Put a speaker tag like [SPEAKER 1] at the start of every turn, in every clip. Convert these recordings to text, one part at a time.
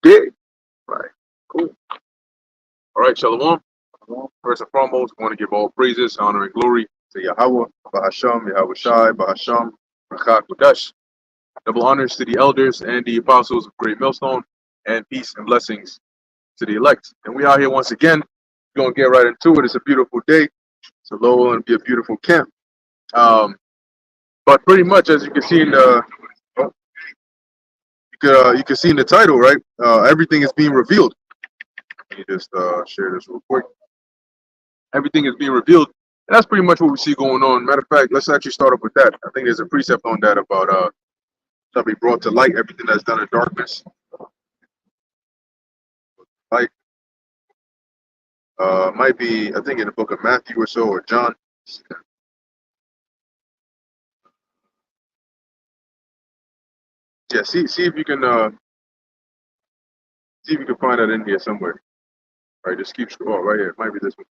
[SPEAKER 1] Did. Right. Cool. All right, Shalom. First and foremost, I want to give all praises, honor, and glory to Yahweh, Bahasham, Yahweh Shai, Bahasham, Rakak Kodesh. Double honors to the elders and the apostles of Great Millstone, and peace and blessings to the elect. And we out here once again. We're going to get right into it. It's a beautiful day. It's a low and be a beautiful camp. But pretty much, as you can see in the you can see in the title, right? Everything is being revealed. Let me just share this real quick. Everything is being revealed. And that's pretty much what we see going on. Matter of fact, let's actually start off with that. I think there's a precept on that about shall be brought to light everything that's done in darkness. Light might be, I think, in the book of Matthew or so, or John. Yeah, see if you can find that in here somewhere. All right, just keep scrolling. Oh, right here. It might be this one.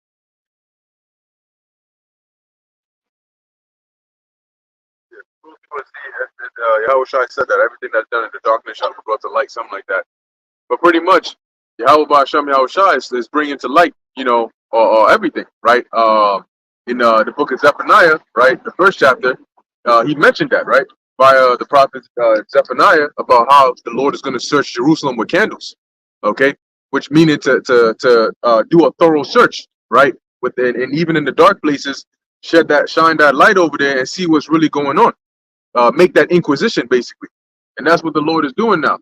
[SPEAKER 1] Yahweh Shai said that everything that's done in the darkness shall be brought to light, something like that. But pretty much, Yahweh Ba'Shem Yahweh Shai is bringing to light, everything, right? In the book of Zephaniah, right, the first chapter, he mentioned that, right, by the prophet Zephaniah about how the Lord is going to search Jerusalem with candles, okay, which meaning to do a thorough search, right, within and even in the dark places, shine that light over there and see what's really going on. Make that inquisition basically, and that's what the Lord is doing now.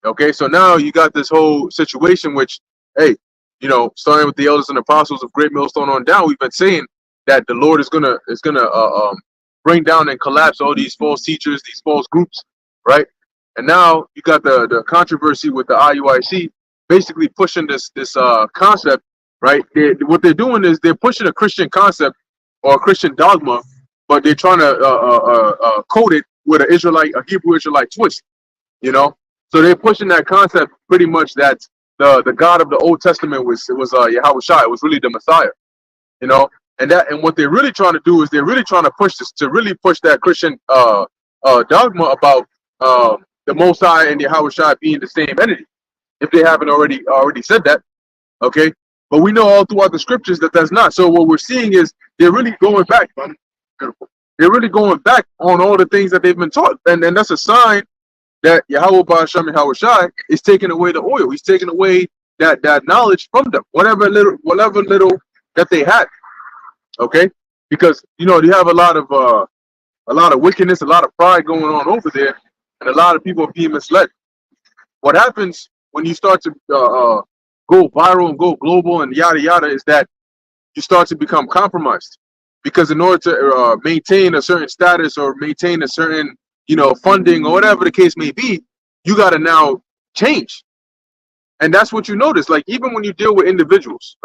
[SPEAKER 1] Okay, so now you got this whole situation, which, hey, starting with the elders and apostles of Great Millstone on down, we've been saying that the Lord is gonna bring down and collapse all these false teachers, these false groups, right? And now you got the controversy with the IUIC, basically pushing this concept, right? What they're doing is they're pushing a Christian concept or a Christian dogma, but they're trying to code it with a Hebrew Israelite twist, So they're pushing that concept pretty much that the God of the Old Testament was Yahweh Shai. It was really the Messiah, and what they're really trying to do is they're really trying to push that Christian dogma about the Most High and Yahweh Shai being the same entity, if they haven't already said that, okay? But we know all throughout the scriptures that that's not. So what we're seeing is they're really going back, man. They're really going back on all the things that they've been taught, and that's a sign that Yahweh Ba'Shem Yahweh Shai is taking away the oil. He's taking away that knowledge from them, whatever little that they had. Okay, because you have a lot of wickedness, a lot of pride going on over there, and a lot of people are being misled. What happens when you start to go viral and go global and yada yada is that you start to become compromised, because in order to maintain a certain status or maintain a certain funding or whatever the case may be, you got to now change. And that's what you notice. Like, even when you deal with individuals,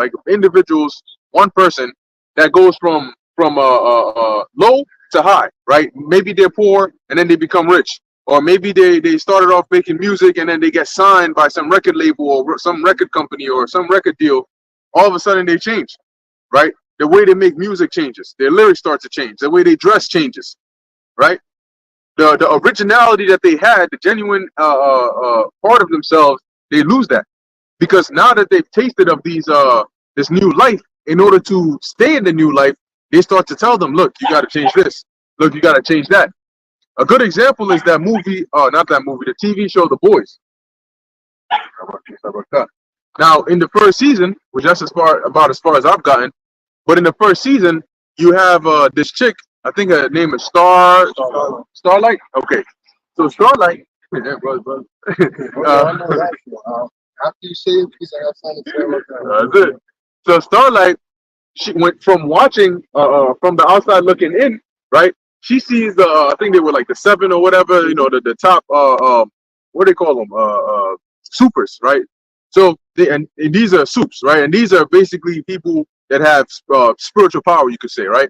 [SPEAKER 1] one person that goes from low to high, right? Maybe they're poor and then they become rich, or maybe they started off making music and then they get signed by some record label or some record company or some record deal. All of a sudden they change, right? The way they make music changes. Their lyrics start to change. The way they dress changes, right? The originality that they had, the genuine part of themselves, they lose that, because now that they've tasted of this new life, in order to stay in the new life, they start to tell them, look, you got to change this. Look, you got to change that. A good example is that movie, not that movie, the TV show The Boys. Now, in the first season, which that's as far as I've gotten, but in the first season, you have this chick. I think her name is Starlight. Okay, so Starlight. Yeah, brother.
[SPEAKER 2] After you say it, please, I got something to say about that.
[SPEAKER 1] That's it. So Starlight, she went from watching from the outside looking in, right? She sees I think they were like the 7 or whatever, the top what do they call them? Supers, right? So and these are soups, right? And these are basically people that have spiritual power, you could say, right?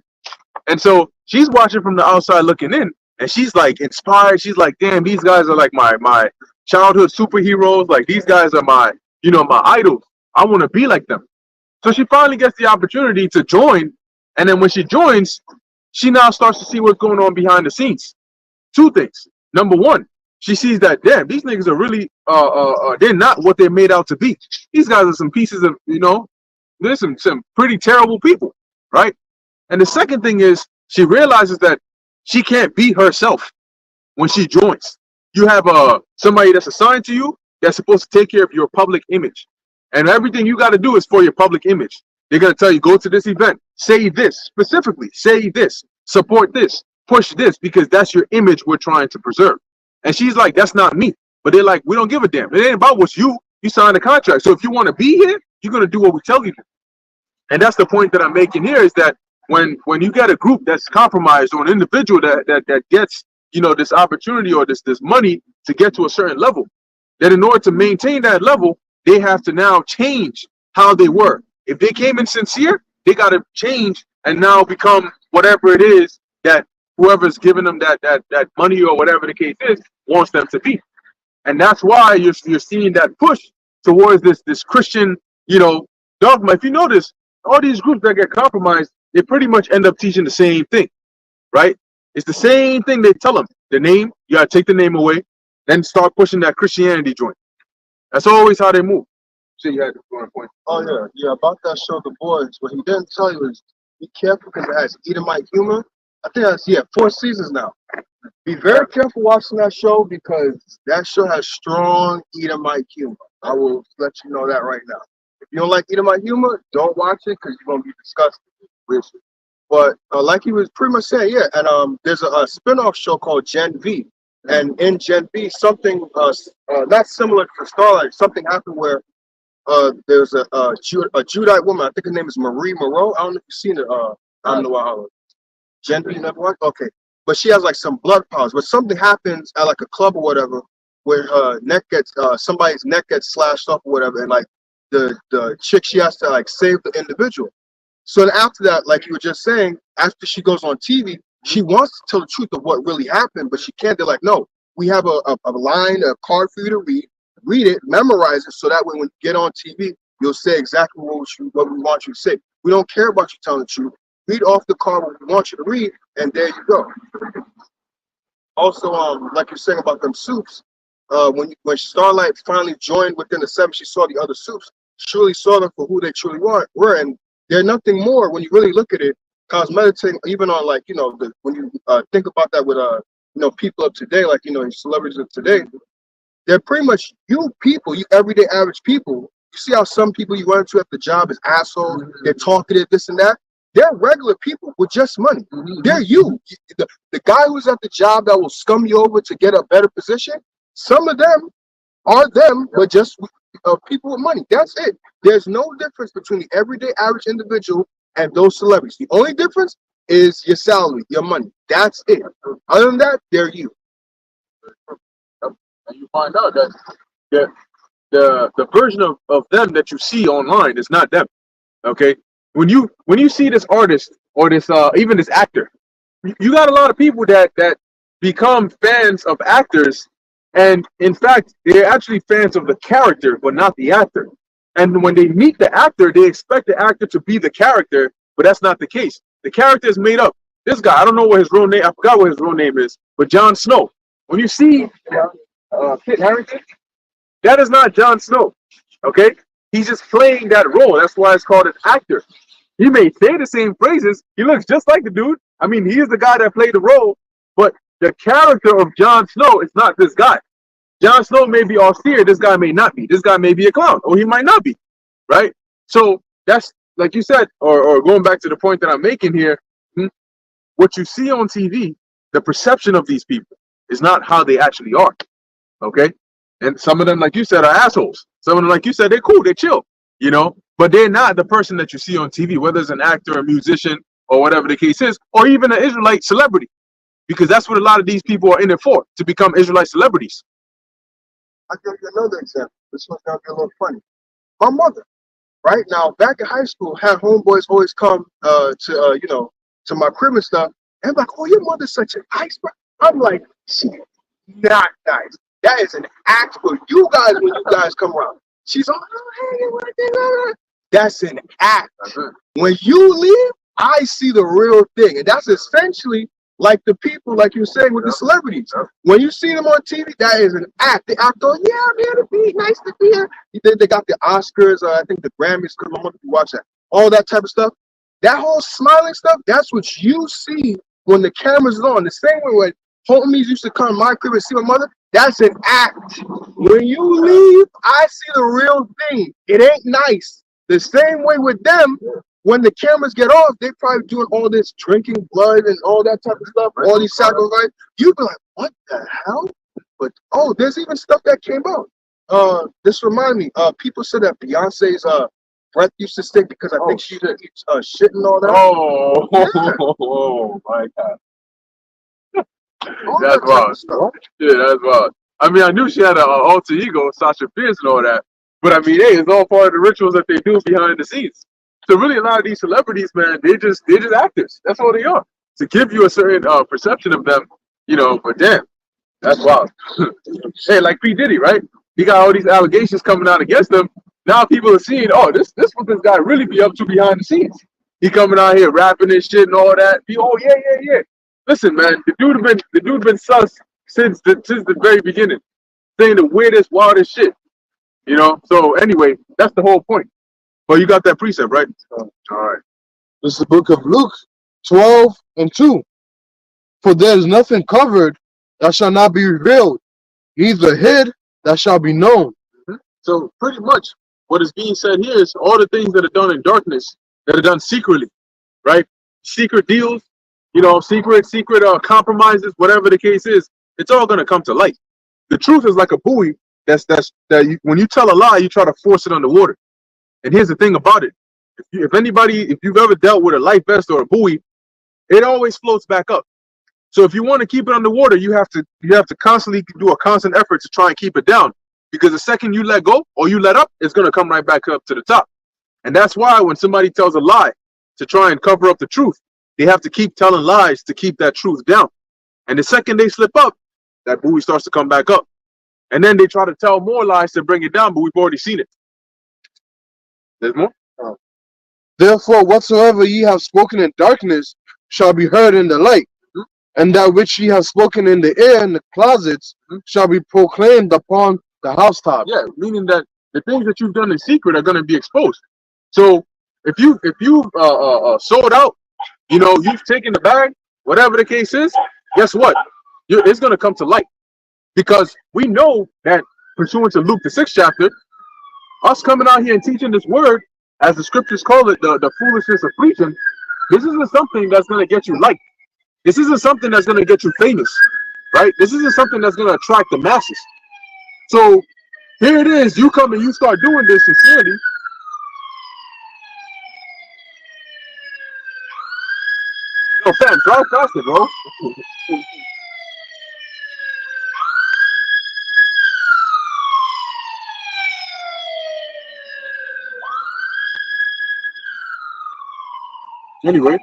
[SPEAKER 1] And so she's watching from the outside looking in, and she's like inspired. She's like, damn, these guys are like my childhood superheroes. Like, these guys are my idols. I want to be like them. So she finally gets the opportunity to join. And then when she joins, she now starts to see what's going on behind the scenes. Two things. Number one, she sees that, damn, these niggas are really they're not what they're made out to be. These guys are some pieces of, there's some pretty terrible people, right? And the second thing is she realizes that she can't be herself when she joins. You have somebody that's assigned to you that's supposed to take care of your public image, and everything you got to do is for your public image. They're gonna tell you, go to this event, say this specifically, say this, support this, push this, because that's your image we're trying to preserve. And she's like, that's not me. But they're like, we don't give a damn. It ain't about what's you. You signed a contract. So if you want to be here, you're gonna do what we tell you to. And that's the point that I'm making here, is that when you get a group that's compromised, or an individual that gets, this opportunity or this money to get to a certain level, that in order to maintain that level, they have to now change how they were. If they came in sincere, they got to change and now become whatever it is that whoever's giving them that money or whatever the case is wants them to be. And that's why you're seeing that push towards this Christian, dogma. If you notice, all these groups that get compromised, they pretty much end up teaching the same thing, right? It's the same thing they tell them. The name, you gotta take the name away, then start pushing that Christianity joint. That's always how they move. So you had to point.
[SPEAKER 2] Oh yeah, about that show, The Boys. What he didn't tell you is be careful, because it has Edomite humor. I think that's 4 seasons now. Be very careful watching that show, because that show has strong Edomite humor. I will let you know that right now. If you don't like Edomite humor, don't watch it, because you're gonna be disgusted with it. But like he was pretty much saying, and there's a spin-off show called Gen V, and in Gen V, something not similar to Starlight, something happened where there's a Judite woman. I think her name is Marie Moreau. I don't know if you've seen it. I don't know how. Gen V, never watched? Okay. But she has like some blood powers. But something happens at like a club or whatever, where her neck gets somebody's neck gets slashed off or whatever, and like the chick, she has to like save the individual. So then after that, like you were just saying, after she goes on TV, she wants to tell the truth of what really happened, but she can't. They're like, no, we have a line, a card for you to read it, memorize it, so that way when you get on TV, you'll say exactly what we want you to say. We don't care about you telling the truth. Read off the card what we want you to read, and there you go. Also, like you're saying about them soups, when Starlight finally joined within the 7, she saw the other soups. She really saw them for who they truly were, and they're nothing more when you really look at it. Cause meditating, even on like when you think about that with people of today, like celebrities of today, they're pretty much you people, you everyday average people. You see how some people you run into at the job is assholes, they're talkative, this and that. They're regular people with just money. They're you. The guy who's at the job that will scum you over to get a better position, some of them are them, but just people with money. That's it. There's no difference between the everyday average individual and those celebrities. The only difference is your salary, your money. That's it. Other than that, they're you.
[SPEAKER 1] And you find out that the version of them that you see online is not them. Okay? When you see this artist or this even this actor, you got a lot of people that become fans of actors, and in fact they're actually fans of the character but not the actor. And when they meet the actor, they expect the actor to be the character, but that's not the case. The character is made up. This guy, I don't know what his real name, I forgot what his real name is, but Jon Snow. When you see Kit Harington, that is not Jon Snow. Okay? He's just playing that role. That's why it's called an actor. He may say the same phrases. He looks just like the dude. I mean, he is the guy that played the role, but the character of Jon Snow is not this guy. Jon Snow may be austere. This guy may not be. This guy may be a clown, or he might not be, right? So that's, like you said, or going back to the point that I'm making here, what you see on TV, the perception of these people is not how they actually are, okay? And some of them, like you said, are assholes. Some of them, like you said, they're cool, they're chill, but they're not the person that you see on TV, whether it's an actor, a musician, or whatever the case is, or even an Israelite celebrity, because that's what a lot of these people are in it for, to become Israelite celebrities.
[SPEAKER 2] I'll give you another example. This one's going to be a little funny. My mother, right now, back in high school, had homeboys always come to my crib and stuff. And I'm like, oh, your mother's such an nice person. I'm like, she's not nice. That is an act for you guys when you guys come around. She's all, oh, hey, that's an act. When you leave, I see the real thing. And that's essentially Like the people, like you were saying with the celebrities. When you see them on TV, that is an act. They act on, yeah, I'm here to be, nice to be here. They got the Oscars, I think the Grammys, because my mother watch that. All that type of stuff. That whole smiling stuff, that's what you see when the camera's on. The same way when homies used to come to my crib and see my mother, that's an act. When you leave, I see the real thing. It ain't nice. The same way with them, when the cameras get off, they probably doing all this drinking blood and all that type of stuff, all these sacrifices. You'd be like, what the hell? But there's even stuff that came out. This remind me, people said that Beyonce's breath used to stink because I think she eats shit and all that.
[SPEAKER 1] Oh my God. That's wild. Yeah, that's wild. I mean, I knew she had an alter ego, Sasha Fierce and all that. But I mean, hey, it's all part of the rituals that they do behind the scenes. So really, a lot of these celebrities, man, they're just actors. That's all they are. To give you a certain perception of them, But damn, that's wild. Hey, like P Diddy, right? He got all these allegations coming out against him. Now people are seeing, this what this guy really be up to behind the scenes. He coming out here rapping and shit and all that. Yeah. Listen, man, the dude been sus since the very beginning, saying the weirdest, wildest shit. So anyway, that's the whole point. Well, you got that precept, right? All right.
[SPEAKER 3] This is the book of Luke 12:2. For there is nothing covered that shall not be revealed, neither hid that shall be known.
[SPEAKER 1] So pretty much what is being said here is all the things that are done in darkness, that are done secretly, right? Secret deals, secret compromises, whatever the case is, it's all going to come to light. The truth is like a buoy when you tell a lie, you try to force it underwater. And here's the thing about it. If you've ever dealt with a life vest or a buoy, it always floats back up. So if you want to keep it underwater, you have to constantly do a constant effort to try and keep it down. Because the second you let go or you let up, it's going to come right back up to the top. And that's why when somebody tells a lie to try and cover up the truth, they have to keep telling lies to keep that truth down. And the second they slip up, that buoy starts to come back up. And then they try to tell more lies to bring it down, but we've already seen it. There's more?
[SPEAKER 3] Therefore, whatsoever ye have spoken in darkness shall be heard in the light, and that which ye have spoken in the air in the closets shall be proclaimed upon the housetop.
[SPEAKER 1] Yeah, meaning that the things that you've done in secret are going to be exposed. So if you sold out, you've taken the bag, whatever the case is, guess what? It's going to come to light. Because we know that pursuant to Luke the 6th chapter, us coming out here and teaching this word, as the scriptures call it, the foolishness of preaching, this isn't something that's going to get you liked. This isn't something that's going to get you famous, right? This isn't something that's going to attract the masses. So here it is, you come and you start doing this sincerely. Yo, fam, drive faster, bro. Anyway,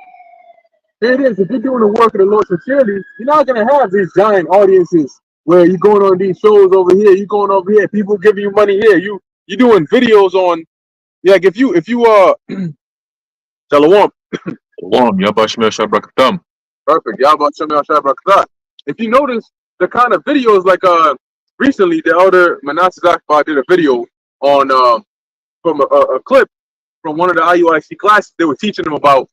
[SPEAKER 1] here it is. If you're doing the work of the Lord sincerely, you're not going to have these giant audiences where you're going on these shows over here, you're going over here, people giving you money here. You're doing videos on, like if you Shalom.
[SPEAKER 4] Shalom, Yabba Shemel Shabraktam.
[SPEAKER 1] Perfect. Yabba Shemel Shabraktam. If you notice the kind of videos, like recently the elder Manasseh Akbar did a video on from a clip from one of the IUIC classes. They were teaching them about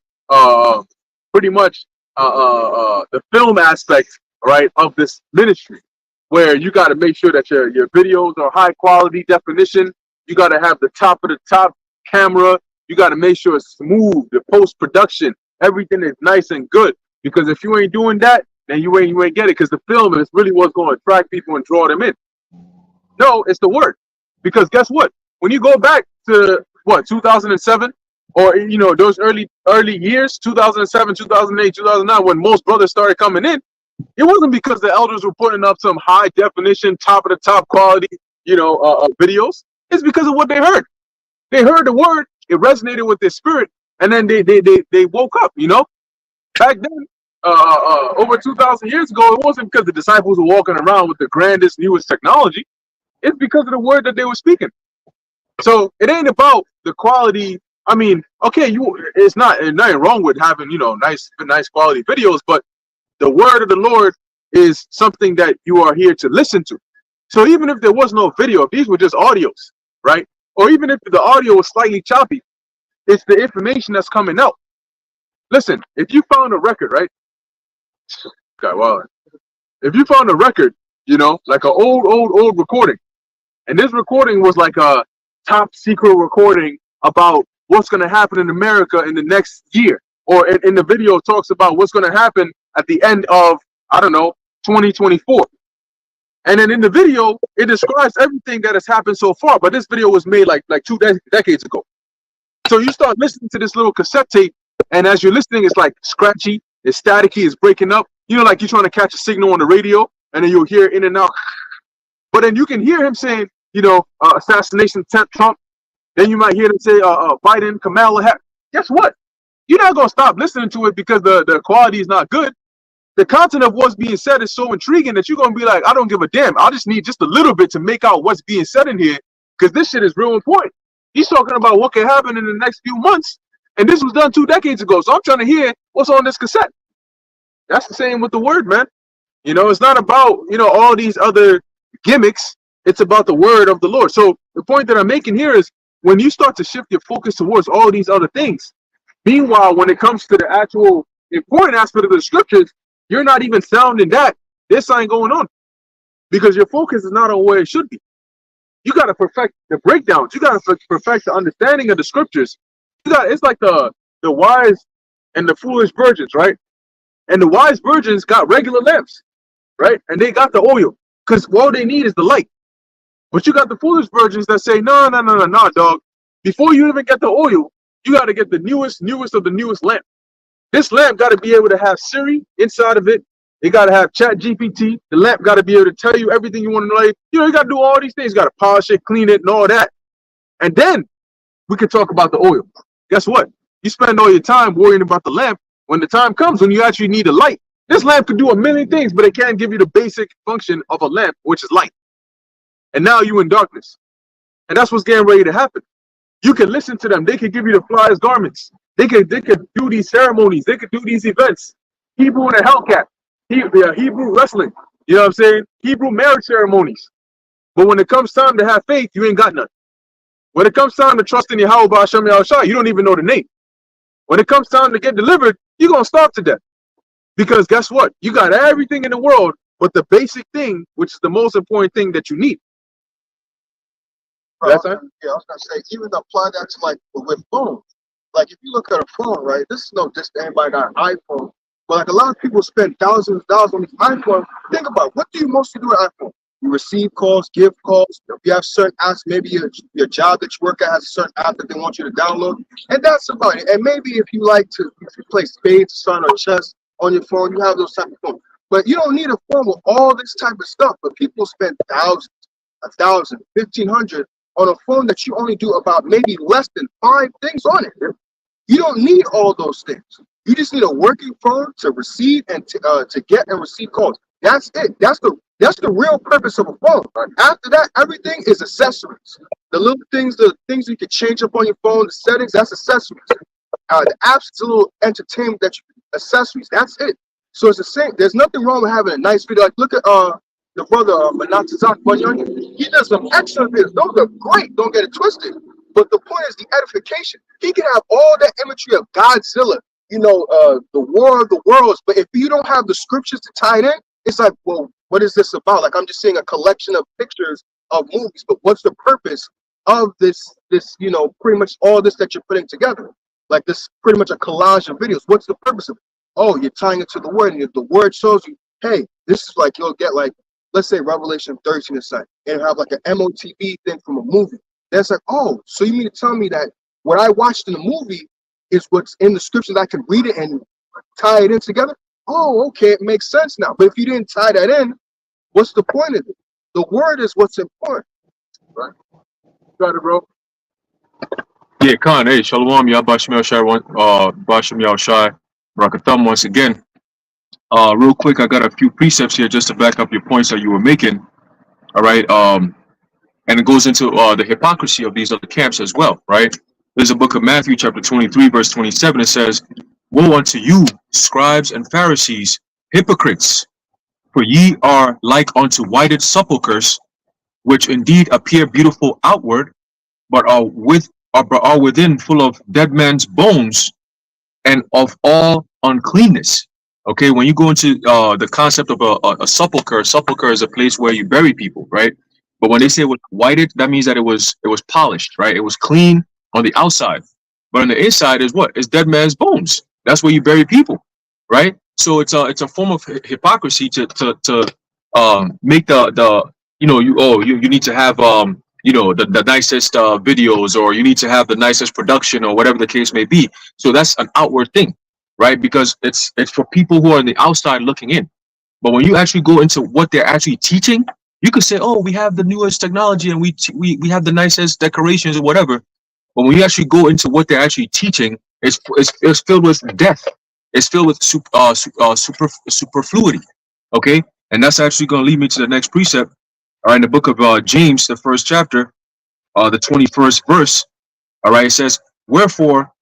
[SPEAKER 1] pretty much the film aspect, right, of this ministry, where you got to make sure that your videos are high quality definition. You got to have the top of the top camera. You got to make sure it's smooth, the post production, everything is nice and good. Because if you ain't doing that, then you ain't get it. Because the film is really what's going to attract people and draw them in. No, it's the word. Because guess what? When you go back to 2007, or those early years, 2007, 2008, 2009, when most brothers started coming in, it wasn't because the elders were putting up some high definition, top of the top quality, videos. It's because of what they heard. They heard the word, it resonated with their spirit, and then they woke up. Back then, over 2,000 years ago, it wasn't because the disciples were walking around with the grandest, newest technology. It's because of the word that they were speaking. So it ain't about the quality. I mean, okay, it's nothing wrong with having nice quality videos, but The word of the Lord is something that you are here to listen to. So even if there was no video, if these were just audios, right? Or even if the audio was slightly choppy, it's the information that's coming out. Listen, if you found a record, right? Okay, well, if you found a record, you know, like an old recording, and this recording was like a top secret recording about what's going to happen in America in the next year, or in the video talks about what's going to happen at the end of, I don't know, 2024. And then in the video, it describes everything that has happened so far. But this video was made like 2 decades ago. So you start listening to this little cassette tape, and as you're listening, it's like scratchy, it's staticky, it's breaking up. You know, like you're trying to catch a signal on the radio, and then you'll hear in and out. But then you can hear him saying, you know, assassination attempt Trump. Then you might hear them say Biden, Kamala Harris. Guess what? You're not gonna stop listening to it because the quality is not good. The content of what's being said is so intriguing that you're gonna be like, I don't give a damn. I just need just a little bit to make out what's being said in here, because this shit is real important. He's talking about what can happen in the next few months, and this was done 2 decades ago. So I'm trying to hear what's on this cassette. That's the same with the word, man. You know, it's not about, you know, all these other gimmicks. It's about the word of the Lord. So the point that I'm making here is when you start to shift your focus towards all these other things, meanwhile, when it comes to the actual important aspect of the scriptures, you're not even sounding that. There's something going on because your focus is not on where it should be. You got to perfect the breakdowns. You got to perfect the understanding of the scriptures. It's like the wise and the foolish virgins, right? And the wise virgins got regular lamps, right? And they got the oil because all they need is the light. But you got the foolish virgins that say, no, dog. Before you even get the oil, you got to get the newest of the newest lamp. This lamp got to be able to have Siri inside of it. It got to have Chat GPT. The lamp got to be able to tell you everything you want to know. You know, you got to do all these things. You got to polish it, clean it, and all that. And then we can talk about the oil. Guess what? You spend all your time worrying about the lamp. When the time comes when you actually need a light, this lamp can do a million things, but it can't give you the basic function of a lamp, which is light. And now you're in darkness. And that's what's getting ready to happen. You can listen to them. They can give you the flyest garments. They could do these ceremonies. They could do these events. Hebrew and a Hellcat. Hebrew wrestling. You know what I'm saying? Hebrew marriage ceremonies. But when it comes time to have faith, you ain't got none. When it comes time to trust in Yahweh Ba'ashem Yahushua, you don't even know the name. When it comes time to get delivered, you're going to starve to death. Because guess what? You got everything in the world, but the basic thing, which is the most important thing that you need.
[SPEAKER 2] Bro, I was gonna say, even apply that to like with phones. Like if you look at a phone, right? This is no diss to anybody got an iPhone, but like a lot of people spend thousands of dollars on these iPhones. Think about it. What do you mostly do with iPhone? You receive calls, give calls. If you have certain apps, maybe your job that you work at has a certain app that they want you to download, and that's about it. And maybe if you like to play spades, sun, or chess on your phone, you have those type of phones. But you don't need a phone with all this type of stuff. But people spend thousands, 1,000, 1,500 on a phone that you only do about maybe less than 5 things on it. You don't need all those things. You just need a working phone to receive and to get and receive calls. That's it. That's the real purpose of a phone. After that, everything is accessories. The little things, the things you can change up on your phone, the settings, that's accessories. The apps, it's a little entertainment that you accessories. That's it. So it's the same. There's nothing wrong with having a nice video. Like look at the brother Manatazak Bunyan. He does some excellent videos. Those are great. Don't get it twisted. But the point is the edification. He can have all that imagery of Godzilla, you know, the War of the Worlds. But if you don't have the scriptures to tie it in, it's like, well, what is this about? Like I'm just seeing a collection of pictures of movies. But what's the purpose of this, you know, pretty much all this that you're putting together? Like this pretty much a collage of videos. What's the purpose of it? Oh, you're tying it to the word. And if the word shows you, hey, this is like, you'll get like, let's say Revelation 13 or something, and have like an MOTB thing from a movie. That's like, oh, so you mean to tell me that what I watched in the movie is what's in the scriptures? I can read it and tie it in together? Oh, okay, it makes sense now. But if you didn't tie that in, what's the point of it? The word is what's important, right? Got it, bro.
[SPEAKER 4] Yeah, Khan, hey, Shalom, Yah Ba'ashem Yahushua, Barakatam once again. Real quick, I got a few precepts here just to back up your points that you were making. All right. And it goes into the hypocrisy of these other camps as well, right? There's a book of Matthew, chapter 23, verse 27. It says, "Woe unto you, scribes and Pharisees, Hypocrites, for ye are like unto whited sepulchres, which indeed appear beautiful outward, but are within full of dead men's bones and of all uncleanness. Okay, when you go into the concept of a sepulcher is a place where you bury people, right? But when they say it was whited, that means that it was polished, right? It was clean on the outside, but on the inside is what? It's dead man's bones. That's where you bury people, right? So it's a form of hypocrisy to make the you need to have the nicest videos, or you need to have the nicest production, or whatever the case may be. So that's an outward thing, right? Because it's for people who are on the outside looking in. But when you actually go into what they're actually teaching, you could say, oh, we have the newest technology and we have the nicest decorations or whatever. But when you actually go into what they're actually teaching, it's filled with death. It's filled with superfluity. Okay, and that's actually going to lead me to the next precept. All right, in the book of James, the first chapter, the 21st verse. All right, it says, wherefore,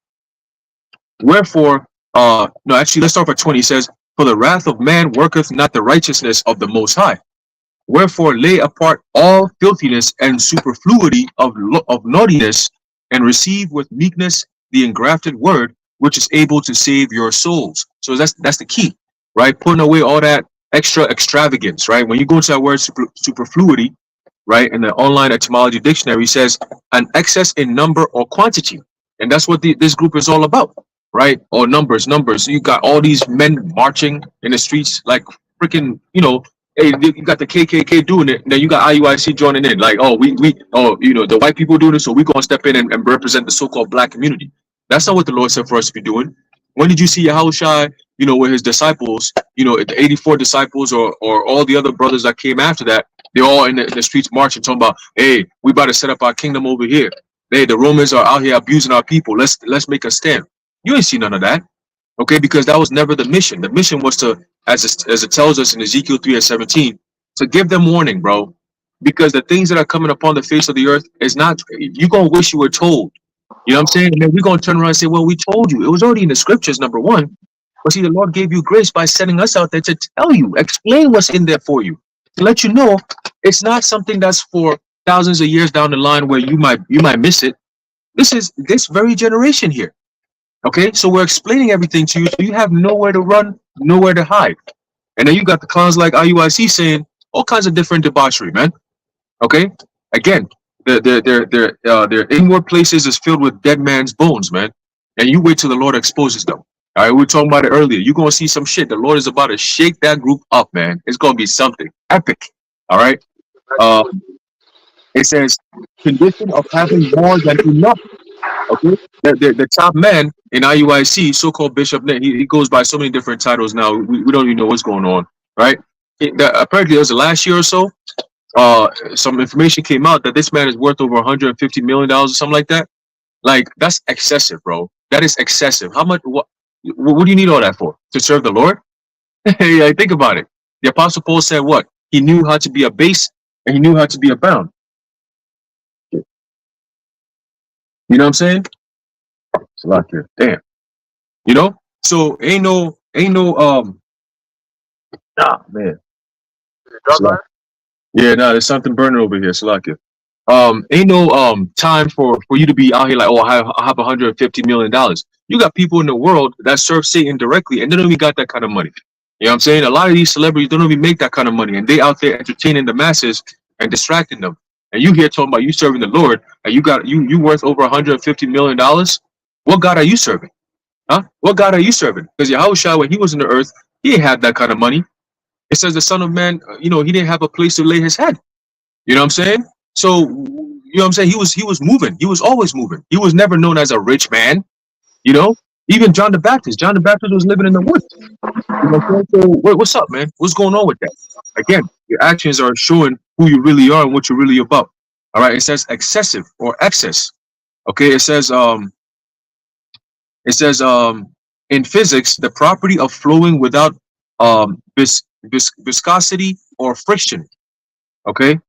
[SPEAKER 4] no, actually, let's start at 20. It says, for the wrath of man worketh not the righteousness of the Most High. Wherefore, lay apart all filthiness and superfluity of naughtiness, and receive with meekness the engrafted word, which is able to save your souls. So that's the key, right? Putting away all that extra extravagance, right? When you go into that word superfluity, right, in the online etymology dictionary, says an excess in number or quantity, and that's what this group is all about, right? Or numbers. You got all these men marching in the streets like freaking, hey, you got the KKK doing it, and then you got IUIC joining in, like, oh, the white people doing it, so we're gonna step in and represent the so-called black community. That's not what the Lord said for us to be doing. When did you see Yahushua, with his disciples, the 84 disciples, or all the other brothers that came after that? They're all in the streets marching, talking about, hey, we about to set up our kingdom over here. Hey, the Romans are out here abusing our people. Let's make a stand. You ain't see none of that, okay? Because that was never the mission. The mission was to, as it tells us in Ezekiel 3:17, to give them warning, bro. Because the things that are coming upon the face of the earth is not, you're going to wish you were told. You know what I'm saying? And then we're going to turn around and say, well, we told you. It was already in the scriptures, number one. But see, the Lord gave you grace by sending us out there to tell you, explain what's in there for you, to let you know it's not something that's for thousands of years down the line where you might miss it. This is this very generation here. Okay, so we're explaining everything to you, so you have nowhere to run, nowhere to hide. And then you got the clowns like IUIC saying all kinds of different debauchery, man. Okay, again, their inward places is filled with dead man's bones, man. And you wait till the Lord exposes them. All right, we were talking about it earlier. You're gonna see some shit. The Lord is about to shake that group up, man. It's gonna be something epic. All right. It says condition of having more than enough. Okay, the top man in IUIC, so-called Bishop Net, he goes by so many different titles now. We don't even know what's going on, right? Apparently, it was the last year or so. Some information came out that this man is worth over $150 million or something like that. Like, that's excessive, bro. That is excessive. How much? What do you need all that for? To serve the Lord? Hey, think about it. The Apostle Paul said what? He knew how to be a base and he knew how to be abound. You know what I'm saying? It's a lot here. Damn. So ain't no nah, man. Yeah, no, there's something burning over here, Salakia. Ain't no time for you to be out here like, oh, I have $150 million. You got people in the world that serve Satan directly, and they don't even got that kind of money. You know what I'm saying? A lot of these celebrities don't even make that kind of money, and they out there entertaining the masses and distracting them. And you here talking about you serving the Lord, and you worth over $150 million. What God are you serving? Huh? What God are you serving? Because Yahushua, when he was in the earth, he ain't had that kind of money. It says the Son of Man, he didn't have a place to lay his head. You know what I'm saying? So, you know what I'm saying? He was moving. He was always moving. He was never known as a rich man. Even John the Baptist. John the Baptist was living in the woods. You know what I'm saying? So, what's up, man? What's going on with that? Again, your actions are showing who you really are and what you're really about. All right. It says excessive or excess. Okay. It says in physics, the property of flowing without viscosity or friction. Okay.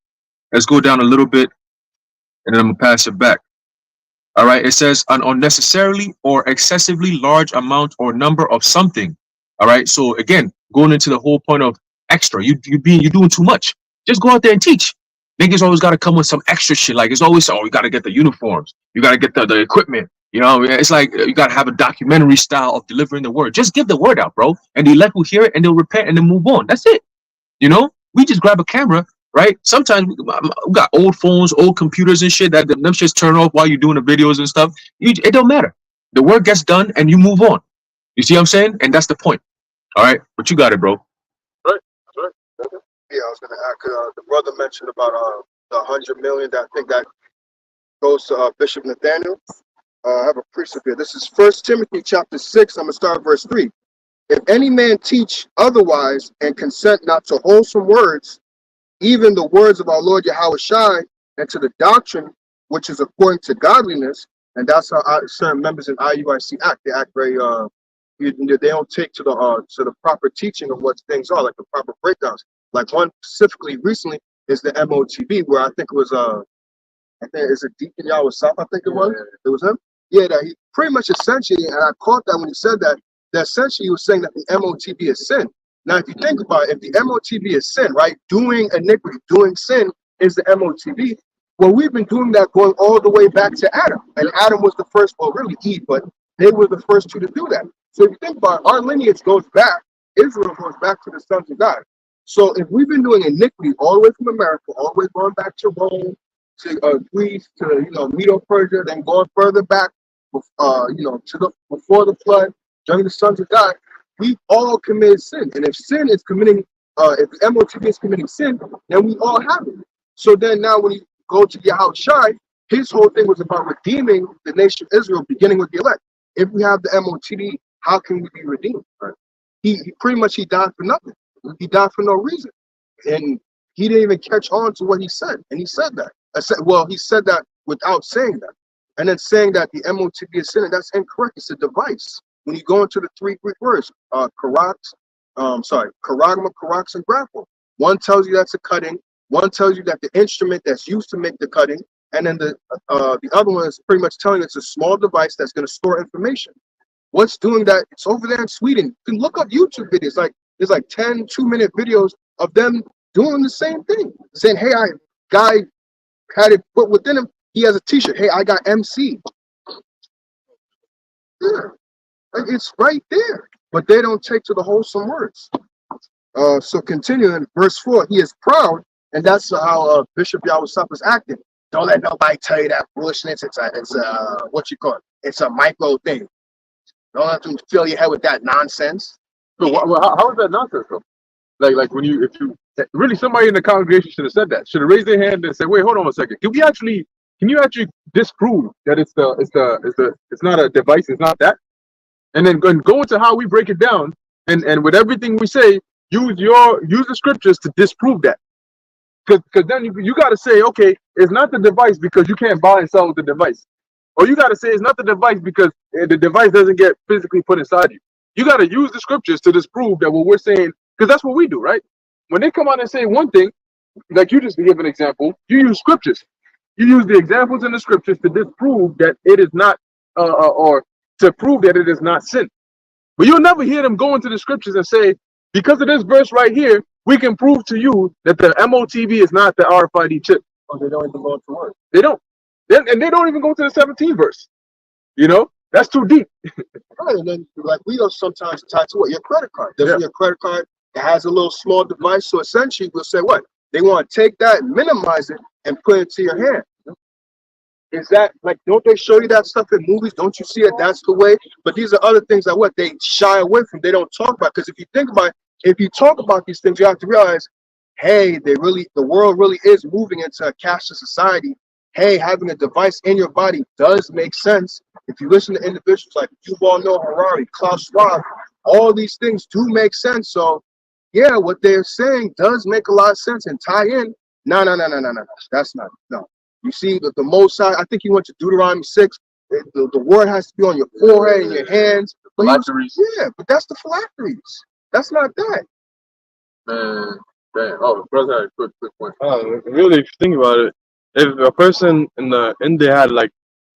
[SPEAKER 4] Let's go down a little bit and then I'm gonna pass it back. All right. It says an unnecessarily or excessively large amount or number of something. All right. So again, going into the whole point of extra. You're doing too much. Just go out there and teach. Niggas always got to come with some extra shit. Like it's always, oh, you got to get the uniforms. You got to get the equipment. You know, it's like you got to have a documentary style of delivering the word. Just give the word out, bro. And the elect will hear it and they'll repent and then move on. That's it. You know, we just grab a camera, right? Sometimes we got old phones, old computers and shit that them shits turn off while you're doing the videos and stuff. It don't matter. The work gets done and you move on. You see what I'm saying? And that's the point. All right, but you got it, bro.
[SPEAKER 1] Right.
[SPEAKER 2] Yeah, I was gonna ask. The brother mentioned about the 100 million. That I think that goes to Bishop Nathaniel. I have a precept here. This is 1 Timothy chapter 6. I'm gonna start verse 3. If any man teach otherwise and consent not to wholesome words, even the words of our Lord Yahweh Shai, and to the doctrine which is according to godliness, and that's how certain members in IUIC act. They act very they don't take to the proper teaching of what things are, like the proper breakdowns. Like one specifically recently is the MOTB, where I think it was I think it's a Deacon Yahweh South, I think it was. It was him. Yeah, that he pretty much essentially, and I caught that when he said that essentially he was saying that the MOTB is sin. Now, if you think about it, if the MOTB is sin, right, doing iniquity, doing sin is the MOTB. Well, we've been doing that going all the way back to Adam, and Adam was the first, well, really Eve, but they were the first two to do that. So if you think about it, our lineage goes back, Israel goes back to the sons of God. So if we've been doing iniquity all the way from America, all the way going back to Rome, to Greece, to Medo-Persia, then going further back, to the before the flood, during the sons of God, we all committed sin. And if sin is committing, if the MOTB is committing sin, then we all have it. So then now when you go to Yahweh Shai, his whole thing was about redeeming the nation of Israel, beginning with the elect. If we have the MOTB, how can we be redeemed? Right? He pretty much died for nothing. He died for no reason. And he didn't even catch on to what he said. And he said that. He said that without saying that. And then saying that the MOTB is sin, that's incorrect. It's a device. When you go into the three Greek words, karagma, karax, and grapple. One tells you that's a cutting. One tells you that the instrument that's used to make the cutting. And then the other one is pretty much telling you it's a small device that's going to store information. What's doing that? It's over there in Sweden. You can look up YouTube videos. There's like 10 2-minute videos of them doing the same thing. Saying, hey, guy had it put within him. He has a t-shirt. Hey, I got MC. Yeah. It's right there. But they don't take to the wholesome words. So continuing, verse 4, he is proud, and that's how Bishop Yahweh is acting. Don't let nobody tell you that foolishness. It's what you call it. It's a micro thing. Don't let them fill your head with that nonsense.
[SPEAKER 1] So how is that nonsense though? Like if you really, somebody in the congregation should have said that. Should have raised their hand and said, "Wait, hold on a second. Can you actually disprove that it's not a device, it's not that?" And then go into how we break it down, and with everything we say, use the scriptures to disprove that. Because then you got to say, okay, it's not the device because you can't buy and sell with the device. Or you got to say it's not the device because the device doesn't get physically put inside you. You got to use the scriptures to disprove that what we're saying, because that's what we do, right? When they come out and say one thing, like you just give an example, you use scriptures. You use the examples in the scriptures to disprove that it is not, or to prove that it is not sin. But you'll never hear them go into the scriptures and say, because of this verse right here, we can prove to you that the MOTB is not the RFID chip.
[SPEAKER 2] Oh, they don't even go into words.
[SPEAKER 1] They don't. And they don't even go to the 17th verse. That's too deep.
[SPEAKER 2] Right, and then like we are sometimes tied to what? Your credit card. There's your credit card. It has a little small device. So essentially we'll say what? They want to take that, minimize it, and put it to your hand. Is that like, don't they show you that stuff in movies? Don't you see it? That's the way. But these are other things that what they shy away from. They don't talk about. Because if you think about it, if you talk about these things, you have to realize, hey, the world really is moving into a cashless society. Hey, having a device in your body does make sense. If you listen to individuals like Yuval Noah Harari, Klaus Schwab, all these things do make sense. So, yeah, what they're saying does make a lot of sense and tie in. No. That's not. No. You see, the Most High, I think he went to Deuteronomy 6. The word has to be on your forehead and your hands. But but that's the phylacteries. That's not that.
[SPEAKER 1] Man, damn. Oh, the brother had a quick point.
[SPEAKER 3] Really, if you think about it, if a person in India had like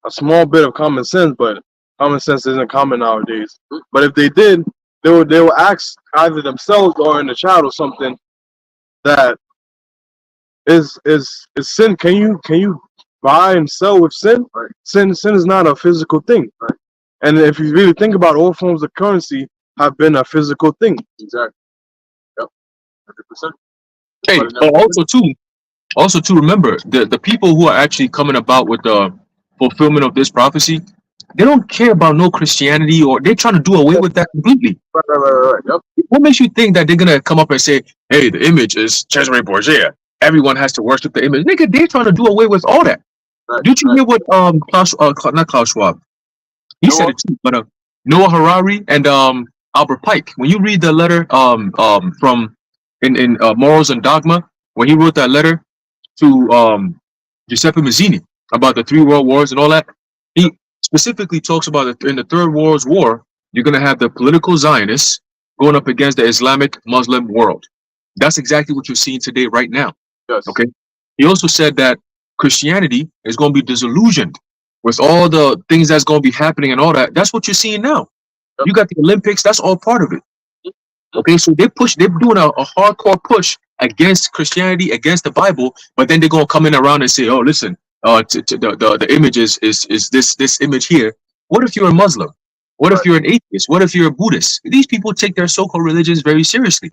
[SPEAKER 3] a small bit of common sense, but common sense isn't common nowadays. But if they did, they will ask either themselves or in the chat or something that is sin. Can you buy and sell with sin?
[SPEAKER 1] Right.
[SPEAKER 3] Sin is not a physical thing.
[SPEAKER 1] Right.
[SPEAKER 3] And if you really think about it, all forms of currency have been a physical thing.
[SPEAKER 1] Exactly. Yep. 100%.
[SPEAKER 4] Hey, but also too, remember the people who are actually coming about with the fulfillment of this prophecy, they don't care about no Christianity, or they're trying to do away with that completely.
[SPEAKER 1] Right. Yep.
[SPEAKER 4] What makes you think that they're gonna come up and say, "Hey, the image is Cesare Borgia. Everyone has to worship the image"? Nigga, they're trying to do away with all that.
[SPEAKER 1] Right.
[SPEAKER 4] Did you hear what not Klaus Schwab? He said it too, but Noah Harari and Albert Pike. When you read the letter from in Morals and Dogma, when he wrote that letter to Giuseppe Mazzini about the 3 world wars and all that, he specifically talks about in the Third World War, you're gonna have the political Zionists going up against the Islamic Muslim world. That's exactly what you're seeing today, right now.
[SPEAKER 1] Yes.
[SPEAKER 4] Okay. He also said that Christianity is going to be disillusioned with all the things that's going to be happening and all that. That's what you're seeing now.
[SPEAKER 1] Yep.
[SPEAKER 4] You got the Olympics. That's all part of it. Okay, so they're doing a hardcore push against Christianity, against the Bible, but then they're going to come in around and say, "Oh, listen, the image is this image here." What if you're a Muslim? What if you're an atheist? What if you're a Buddhist? These people take their so-called religions very seriously.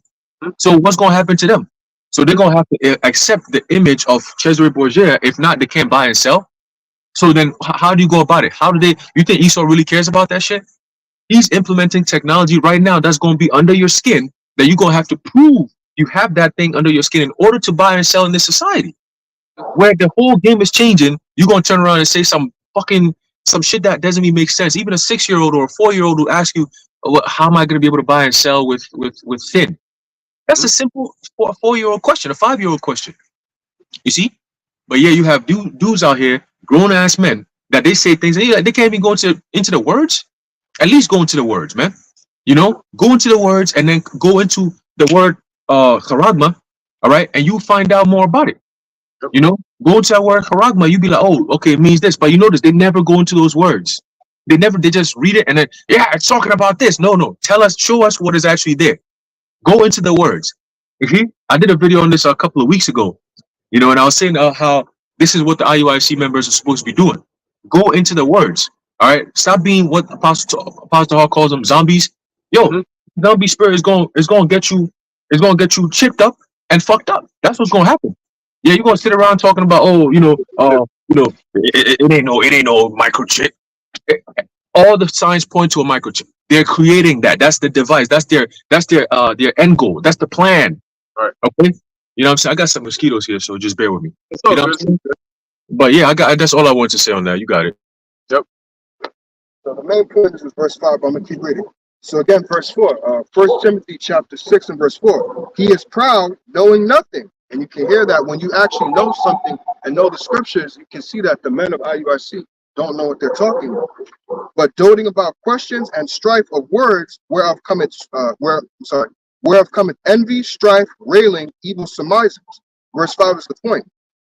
[SPEAKER 4] So what's going to happen to them? So they're going to have to accept the image of Cesare Borgia. If not, they can't buy and sell. So then how do you go about it? You think Esau really cares about that shit? He's implementing technology right now that's going to be under your skin, that you're going to have to prove you have that thing under your skin in order to buy and sell in this society. Where the whole game is changing, you're going to turn around and say some shit that doesn't even make sense. Even a 6-year-old or a 4-year-old will ask you, how am I going to be able to buy and sell with thin? That's a simple 4-year-old question, a 5-year-old question. You see? But yeah, you have dudes out here, grown ass men, that they say things and they can't even go into the words. At least go into the words, man. You know, go into the words and then go into the word charagma, all right, and you find out more about it. You know, go into that word charagma, you be like, oh, okay, it means this. But you notice they never go into those words. They just read it and then, yeah, it's talking about this. No, show us what is actually there. Go into the words. I did a video on this a couple of weeks ago, you know, and I was saying how this is what the IUIC members are supposed to be doing. Go into the words. All right, stop being what Apostle Hall calls them, zombies. Yo, zombie spirit is going to get you chipped up and fucked up. That's what's going to happen. Yeah, you're going to sit around talking about, it ain't no microchip. All the signs point to a microchip. They're creating that. That's the device. That's their end goal. That's the plan.
[SPEAKER 1] Right.
[SPEAKER 4] Okay. You know what I'm saying? I got some mosquitoes here, so just bear with me. You know what I'm saying? But yeah, that's all I wanted to say on that. You got it.
[SPEAKER 1] Yep.
[SPEAKER 2] So the main point is verse 5, but I'm going to keep reading. So again, verse 4, 1 Timothy chapter 6 and verse 4. He is proud, knowing nothing. And you can hear that when you actually know something and know the scriptures, you can see that the men of IUIC don't know what they're talking about. But doting about questions and strife of words, whereof cometh envy, strife, railing, evil surmisings. Verse 5 is the point.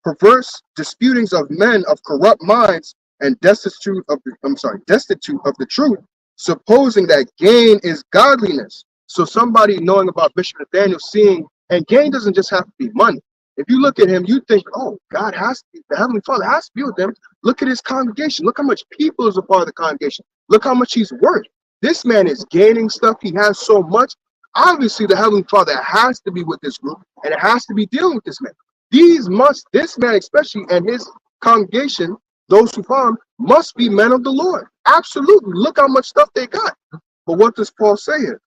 [SPEAKER 2] Perverse disputings of men of corrupt minds and destitute of the truth, supposing that gain is godliness. So somebody knowing about Bishop Nathaniel, seeing, and gain doesn't just have to be money. If you look at him, you think, oh, God has to be, the Heavenly Father has to be with them. Look at his congregation. Look how much people is a part of the congregation. Look how much he's worth. This man is gaining stuff. He has so much. Obviously, the Heavenly Father has to be with this group, and it has to be dealing with this man. This man especially, and his congregation, those who follow him, must be men of the Lord. Absolutely. Look how much stuff they got. But what does Paul say here?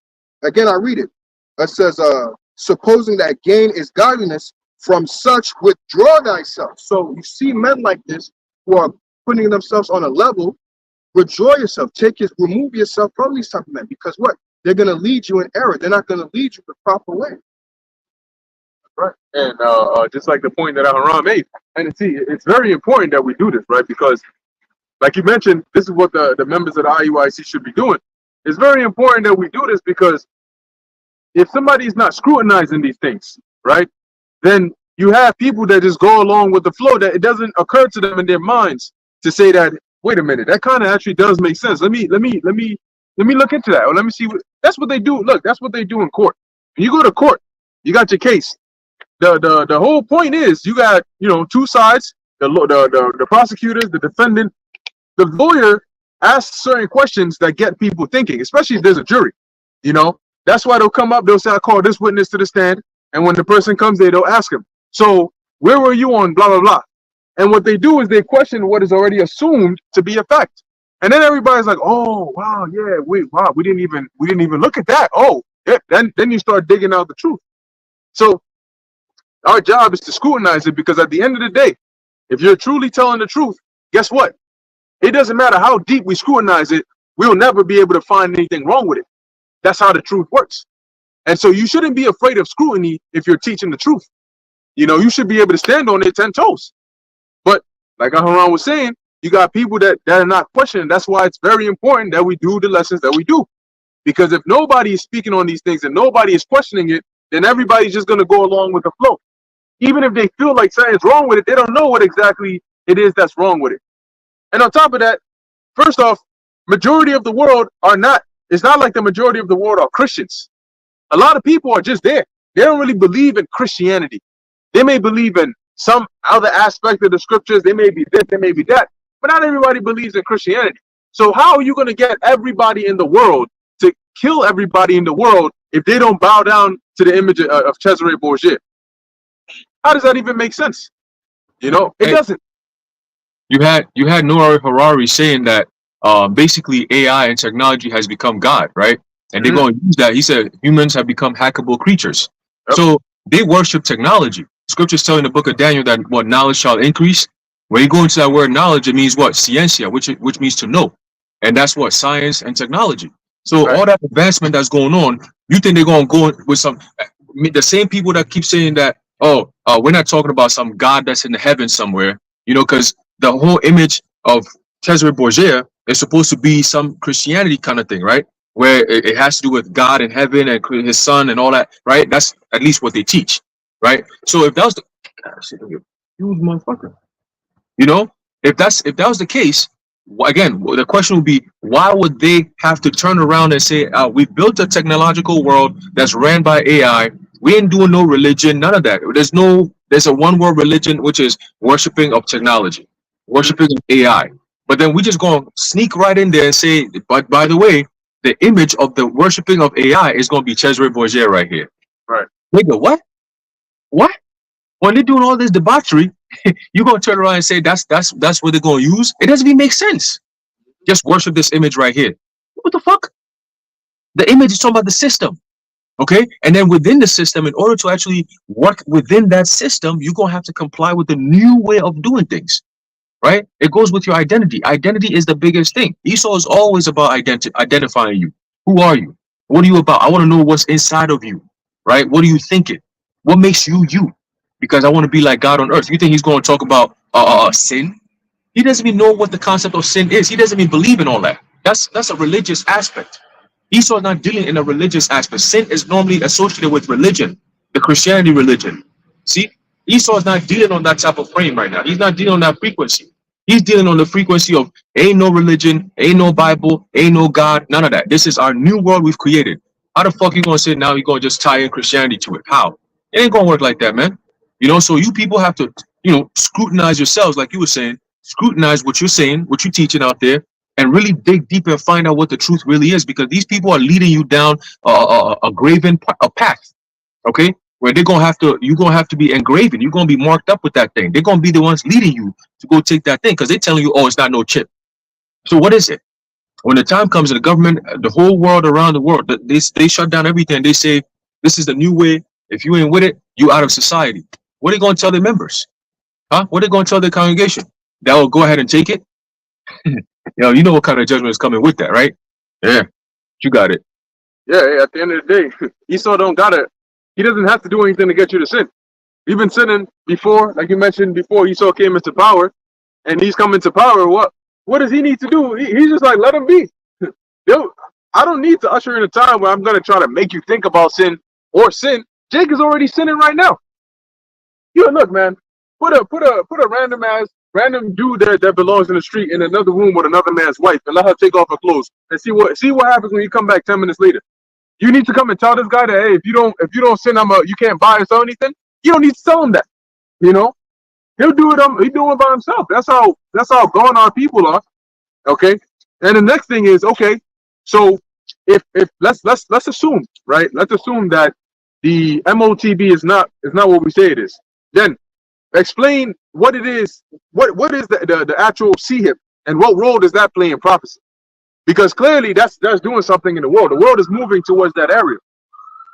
[SPEAKER 2] Again, I read it. It says, supposing that gain is godliness, from such withdraw thyself. So you see men like this who are putting themselves on a level, withdraw yourself, remove yourself from these type of men, because what? They're going to lead you in error. They're not going to lead you the proper way.
[SPEAKER 1] Right. And just like the point that Aharon made, and see, it's very important that we do this, right? Because like you mentioned, this is what the members of the IUIC should be doing. It's very important that we do this because if somebody's not scrutinizing these things, right, then you have people that just go along with the flow, that it doesn't occur to them in their minds to say that, wait a minute, that kind of actually does make sense. Let me Let me look into that. Or let me see what. That's what they do. Look, that's what they do in court. When you go to court, you got your case. The whole point is you got two sides. The prosecutors, the defendant, the lawyer asks certain questions that get people thinking, especially if there's a jury. That's why they'll come up. They'll say, "I call this witness to the stand," and when the person comes there, they'll ask him, "So where were you on blah blah blah?" And what they do is they question what is already assumed to be a fact. And then everybody's like, "Oh, wow, yeah, wait, wow, we didn't even look at that." Oh, yeah, then you start digging out the truth. So our job is to scrutinize it, because at the end of the day, if you're truly telling the truth, guess what? It doesn't matter how deep we scrutinize it, we'll never be able to find anything wrong with it. That's how the truth works. And so you shouldn't be afraid of scrutiny if you're teaching the truth. You should be able to stand on it 10 toes. But like Aharon was saying, you got people that are not questioning. That's why it's very important that we do the lessons that we do. Because if nobody is speaking on these things and nobody is questioning it, then everybody's just going to go along with the flow. Even if they feel like something's wrong with it, they don't know what exactly it is that's wrong with it. And on top of that, first off, majority of the world are not, it's not like the majority of the world are Christians. A lot of people are just there. They don't really believe in Christianity. They may believe in some other aspect of the scriptures. They may be this, they may be that. But not everybody believes in Christianity. So how are you going to get everybody in the world to kill everybody in the world if they don't bow down to the image of Cesare Borgia? How does that even make sense? It doesn't.
[SPEAKER 4] You had Noah Harari saying that basically AI and technology has become God, right? And they're going to use that. He said humans have become hackable creatures. Yep. So they worship technology. Scriptures tell in the book of Daniel that what knowledge shall increase. When you go into that word knowledge, it means what? Ciencia, which means to know. And that's what? Science and technology. So all that advancement that's going on, you think they're going to go with the same people that keep saying that, we're not talking about some God that's in the heavens somewhere, because the whole image of Cesare Borgia is supposed to be some Christianity kind of thing, right? Where it has to do with God in heaven and his son and all that, right? That's at least what they teach, right? So if that was the huge motherfucker, if that was the case, again, the question would be, why would they have to turn around and say, we've built a technological world that's ran by AI. We ain't doing no religion, none of that. There's a one world religion, which is worshiping of technology, worshiping of AI. But then we just going to sneak right in there and say, but by the way, the image of the worshiping of AI is going to be Cesare Borgia right here.
[SPEAKER 1] Right.
[SPEAKER 4] Nigga, what? What? When they're doing all this debauchery, you're going to turn around and say that's what they're going to use? It doesn't even make sense. Just worship this image right here. What the fuck? The image is talking about the system. Okay? And then within the system, in order to actually work within that system, you're going to have to comply with the new way of doing things. Right? It goes with your identity. Identity is the biggest thing. Esau is always about identifying you. Who are you? What are you about? I want to know what's inside of you. Right? What are you thinking? What makes you you? Because I want to be like God on earth. You think he's going to talk about sin? He doesn't even know what the concept of sin is. He doesn't even believe in all that. That's a religious aspect. Esau is not dealing in a religious aspect. Sin is normally associated with religion, the Christianity religion. See? Esau is not dealing on that type of frame right now. He's not dealing on that frequency. He's dealing on the frequency of ain't no religion, ain't no Bible, ain't no God, none of that. This is our new world we've created. How the fuck you gonna say now you're gonna just tie in Christianity to it? How? It ain't gonna work like that, man. So you people have to, scrutinize yourselves, like you were saying, scrutinize what you're saying, what you're teaching out there, and really dig deep and find out what the truth really is, because these people are leading you down a graven path, okay? Where you're gonna have to be engraven. You're gonna be marked up with that thing. They're gonna be the ones leading you to go take that thing, because they're telling you, it's not no chip. So what is it? When the time comes, the government, the whole world around the world, they shut down everything. They say this is the new way. If you ain't with it, you out of society. What are they gonna tell their members? Huh? What are they gonna tell their congregation? That will go ahead and take it? You know what kind of judgment is coming with that, right? Yeah, you got it.
[SPEAKER 1] Yeah, at the end of the day, Esau he doesn't have to do anything to get you to sin. We've been sinning before, like you mentioned before. Esau came into power, and he's coming to power. What does he need to do? He's just like, let him be. I don't need to usher in a time where I'm going to try to make you think about sin or sin. Jake is already sinning right now. Look, man, put a random ass random dude that belongs in the street in another room with another man's wife and let her take off her clothes and see what happens when you come back 10 minutes later. You need to come and tell this guy that, hey, if you don't send him you can't buy or sell anything. You don't need to tell him that. You know, he'll do it. He'll do it by himself. That's how gone our people are. Okay. And the next thing is, okay, so if let's assume, right? Let's assume that the MOTB is not what we say it is. Then explain what it is. What is the actual CHIP and what role does that play in prophecy? Because clearly that's doing something in the world. The world is moving towards that area.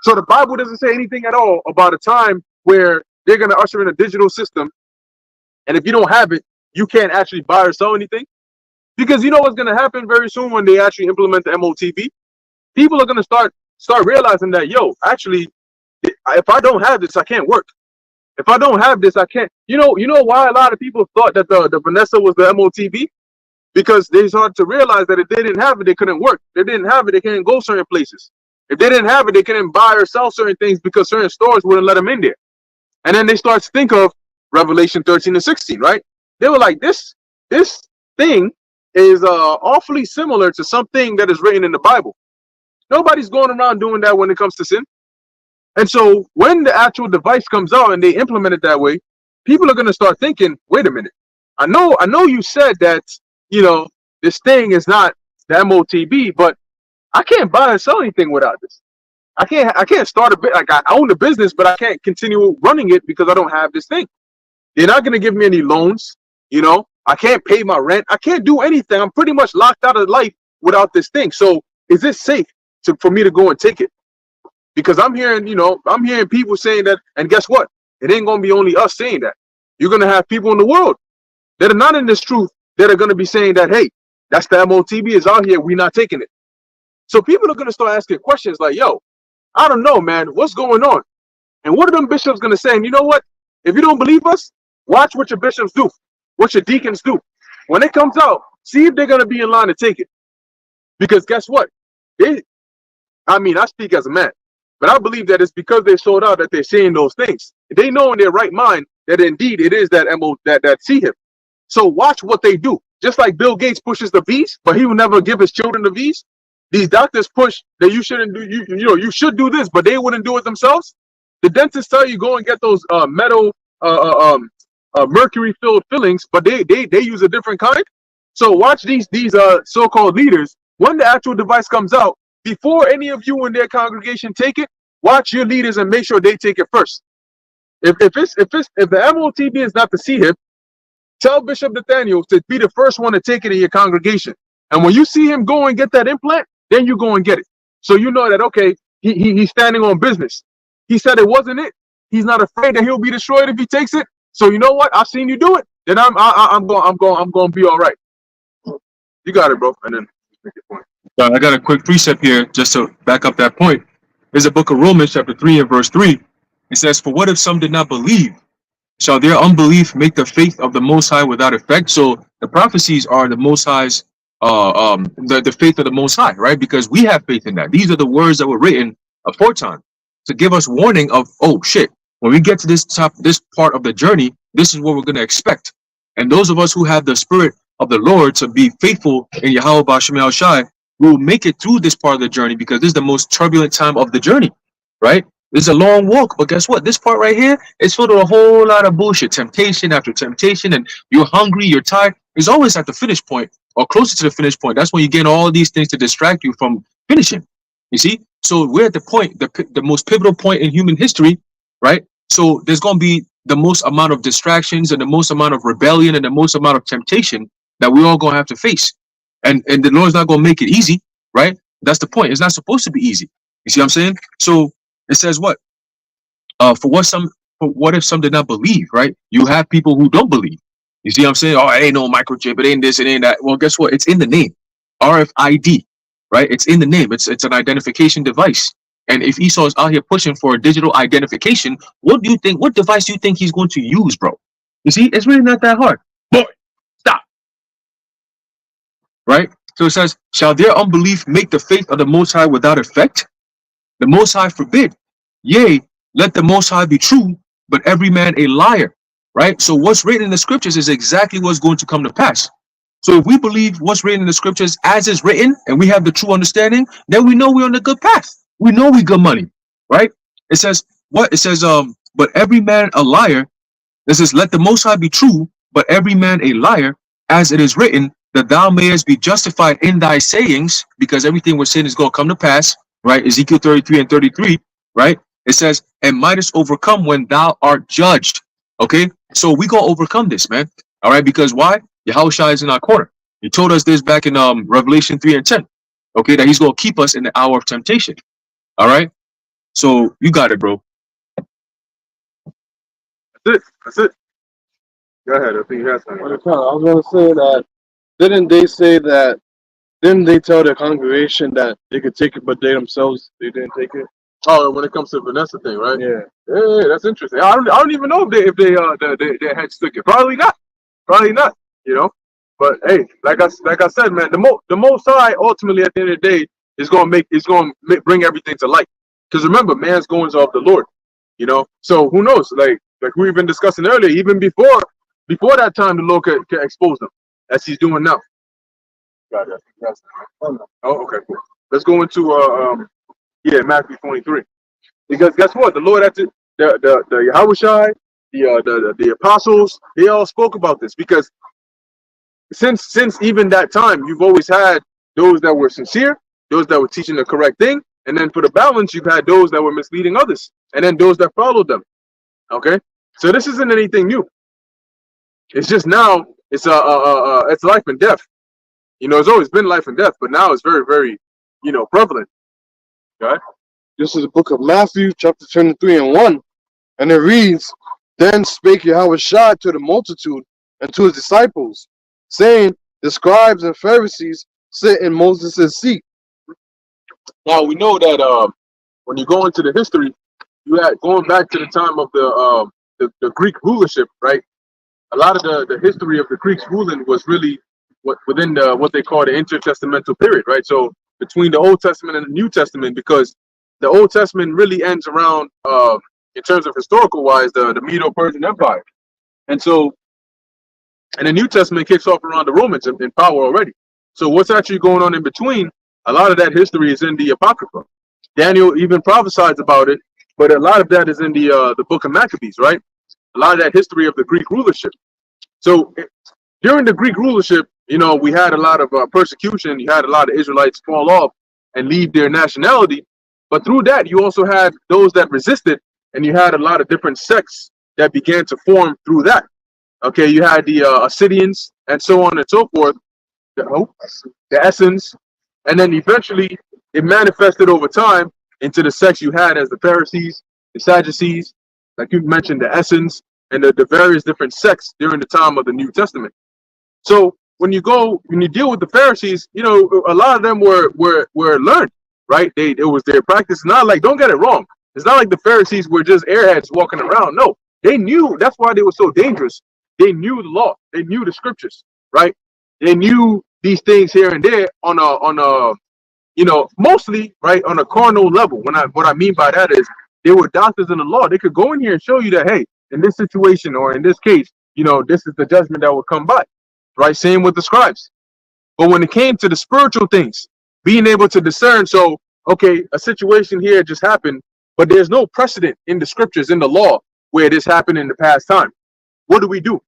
[SPEAKER 1] So the Bible doesn't say anything at all about a time where they're going to usher in a digital system, and if you don't have it, you can't actually buy or sell anything. Because you know what's going to happen very soon when they actually implement the MOTB? People are going to start realizing that, yo, actually, if I don't have this, I can't work. If I don't have this, I can't. You know why a lot of people thought that the Vanessa was the MOTB? Because they started to realize that if they didn't have it, they couldn't work. If they didn't have it, they couldn't go certain places. If they didn't have it, they couldn't buy or sell certain things because certain stores wouldn't let them in there. And then they start to think of Revelation 13 and 16, right? They were like, this thing is awfully similar to something that is written in the Bible. Nobody's going around doing that when it comes to sin. And so when the actual device comes out and they implement it that way, people are going to start thinking, wait a minute. I know you said that, you know, this thing is not the MOTB, but I can't buy and sell anything without this. I can't start a bit like I own the business, but I can't continue running it because I don't have this thing. They're not going to give me any loans. You know, I can't pay my rent. I can't do anything. I'm pretty much locked out of life without this thing. So is it safe for me to go and take it? Because I'm hearing people saying that, and guess what? It ain't going to be only us saying that. You're going to have people in the world that are not in this truth that are going to be saying that, hey, that's the MOTB is out here. We're not taking it. So people are going to start asking questions like, yo, I don't know, man, what's going on? And what are them bishops going to say? And you know what? If you don't believe us, watch what your bishops do, what your deacons do. When it comes out, see if they're going to be in line to take it. Because guess what? I speak as a man, but I believe that it's because they sold out that they're saying those things. They know in their right mind that indeed it is that that CHIP. So watch what they do. Just like Bill Gates pushes the V's, but he will never give his children the V's. These doctors push that you shouldn't do, you should do this, but they wouldn't do it themselves. The dentists tell you go and get those metal mercury-filled fillings, but they use a different kind. So watch these so-called leaders. When the actual device comes out, before any of you in their congregation take it, watch your leaders and make sure they take it first. If the MOTB is not the CHIP, tell Bishop Nathaniel to be the first one to take it in your congregation. And when you see him go and get that implant, then you go and get it. So you know that, okay, he's standing on business. He said it wasn't it. He's not afraid that he'll be destroyed if he takes it. So you know what? I've seen you do it. Then I'm going to be all right. You got it, bro. And then make your point.
[SPEAKER 4] I got a quick precept here just to back up that point. There's a book of Romans chapter 3 and verse 3. It says, for what if some did not believe? Shall their unbelief make the faith of the Most High without effect? So the prophecies are the Most High's, the faith of the Most High, right? Because we have faith in that. These are the words that were written aforetime to give us warning of, oh shit, when we get to this part of the journey, this is what we're going to expect. And those of us who have the spirit of the Lord to be faithful in Yahweh B'Shem Yahushai, we will make it through this part of the journey because this is the most turbulent time of the journey, right? It's a long walk, but guess what? This part right here is filled with a whole lot of bullshit, temptation after temptation, and you're hungry, you're tired. It's always at the finish point or closer to the finish point. That's when you get all these things to distract you from finishing. You see? So we're at the point, the most pivotal point in human history, right? So there's going to be the most amount of distractions and the most amount of rebellion and the most amount of temptation that we're all going to have to face. And the Lord's not going to make it easy, right? That's the point. It's not supposed to be easy. You see what I'm saying? So it says what? For what if some did not believe, right? You have people who don't believe. You see what I'm saying? Oh, it ain't no microchip. It ain't this. It ain't that. Well, guess what? It's in the name. RFID, right? It's in the name. It's an identification device. And if Esau is out here pushing for a digital identification, what device do you think he's going to use, bro? You see, it's really not that hard. Boy, stop. Right? So it says, shall their unbelief make the faith of the Most High without effect? The Most High forbid. Yea, let the Most High be true, but every man a liar. right? So what's written in the scriptures is exactly what's going to come to pass. So if we believe what's written in the scriptures as is written, and we have the true understanding, then we know we're on the good path. We know we good money, right? It says what? It says, but every man a liar. It says, let the Most High be true, but every man a liar, as it is written, that thou mayest be justified in thy sayings, because everything we're saying is going to come to pass, right? Ezekiel 33 and 33, right? It says, and mightest overcome when thou art judged. Okay, so we gonna overcome this, man. All right, because why? Yahushua is in our corner. He told us this back in Revelation 3 and 10. Okay, that he's gonna keep us in the hour of temptation. All right, so you got it, bro.
[SPEAKER 1] That's it. That's it. Go ahead. I think you have something.
[SPEAKER 3] I was going to say that, didn't they tell the congregation that they could take it, but they themselves, they didn't take it?
[SPEAKER 1] Oh, when it comes to Vanessa thing, right?
[SPEAKER 3] Yeah.
[SPEAKER 1] Yeah, that's interesting. I don't even know if they had stuck it. Probably not. Probably not. You know. But hey, like I said, man, the Most High ultimately at the end of the day is gonna bring everything to light. Because remember, man's goings are of the Lord. You know. So who knows? Like we've been discussing earlier, even before that time, the Lord could expose them as He's doing now. Got it. Oh, okay, cool. Let's go into Matthew 23. Because guess what? The Lord had to the Yahushai, the apostles, they all spoke about this. Because since even that time, you've always had those that were sincere, those that were teaching the correct thing, and then for the balance, you've had those that were misleading others, and then those that followed them. Okay, so this isn't anything new. It's just now it's life and death. You know, it's always been life and death, but now it's very, very, prevalent. Okay.
[SPEAKER 3] This is the book of Matthew, chapter 23 and 1. And it reads, Then spake Yahushua to the multitude and to his disciples, saying, The scribes and Pharisees sit in Moses' seat.
[SPEAKER 1] Now we know that when you go into the history, you had going back to the time of the Greek rulership, right? A lot of the history of the Greeks ruling was really within what they call the intertestamental period, right? So between the Old Testament and the New Testament, because the Old Testament really ends around, in terms of historical wise, the Medo-Persian Empire, and the New Testament kicks off around the Romans in power already. So what's actually going on in between? A lot of that history is in the Apocrypha. Daniel even prophesies about it, but a lot of that is in the Book of Maccabees, right? A lot of that history of the Greek rulership. So during the Greek rulership, we had a lot of persecution. You had a lot of Israelites fall off and leave their nationality. But through that, you also had those that resisted, and you had a lot of different sects that began to form through that. Okay, you had the Assyrians and so on and so forth, the Essenes, and then eventually it manifested over time into the sects you had as the Pharisees, the Sadducees, like you mentioned, the Essenes, and the various different sects during the time of the New Testament. So when you deal with the Pharisees, a lot of them were learned, right? It was their practice. Not like, don't get it wrong, it's not like the Pharisees were just airheads walking around. No, they knew. That's why they were so dangerous. They knew the law. They knew the scriptures, right? They knew these things here and there on a mostly right on a carnal level. What I mean by that is they were doctors in the law. They could go in here and show you that, hey, in this situation or in this case, this is the judgment that will come by, right? Same with the scribes. But when it came to the spiritual things, being able to discern, so okay, a situation here just happened, but there's no precedent in the scriptures, in the law, where this happened in the past time. What do we do?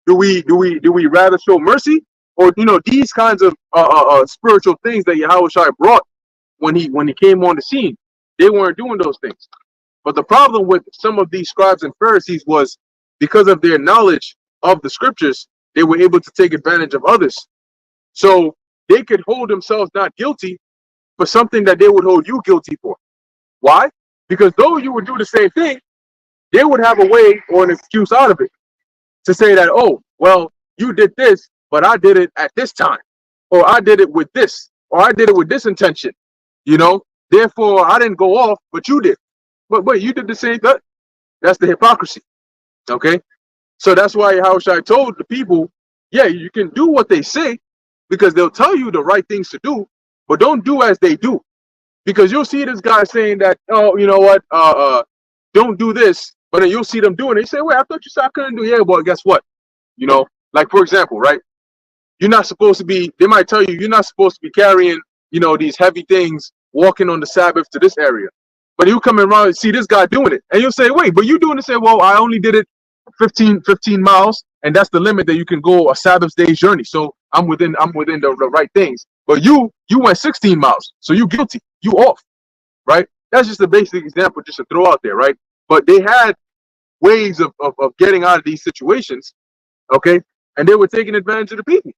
[SPEAKER 1] Do we rather show mercy, or these kinds of spiritual things that Yahushua brought when he came on the scene? They weren't doing those things. But the problem with some of these scribes and Pharisees was because of their knowledge of the scriptures, they were able to take advantage of others. So they could hold themselves not guilty for something that they would hold you guilty for. Why? Because though you would do the same thing, they would have a way or an excuse out of it to say that, oh, well, you did this, but I did it at this time, or I did it with this, or I did it with this intention, therefore I didn't go off, but you did. But you did the same thing. That's the hypocrisy. Okay? So that's why Yahushua told the people, yeah, you can do what they say, because they'll tell you the right things to do, but don't do as they do. Because you'll see this guy saying that, oh, you know what, don't do this, But then you'll see them doing it. You say, wait, I thought you said I couldn't do it. Yeah, well, guess what? You know, like for example, right? You're not supposed to be, they might tell you, you're not supposed to be carrying, you know, these heavy things walking on the Sabbath to this area. But you come around and see this guy doing it. And you'll say, wait, but you doing it? Say, well, I only did it 15 miles. And that's the limit that you can go a Sabbath day's journey. So I'm within the right things. But you went 16 miles. So you guilty. You off. Right? That's just a basic example just to throw out there. Right? But they had ways of getting out of these situations. Okay? And they were taking advantage of the people.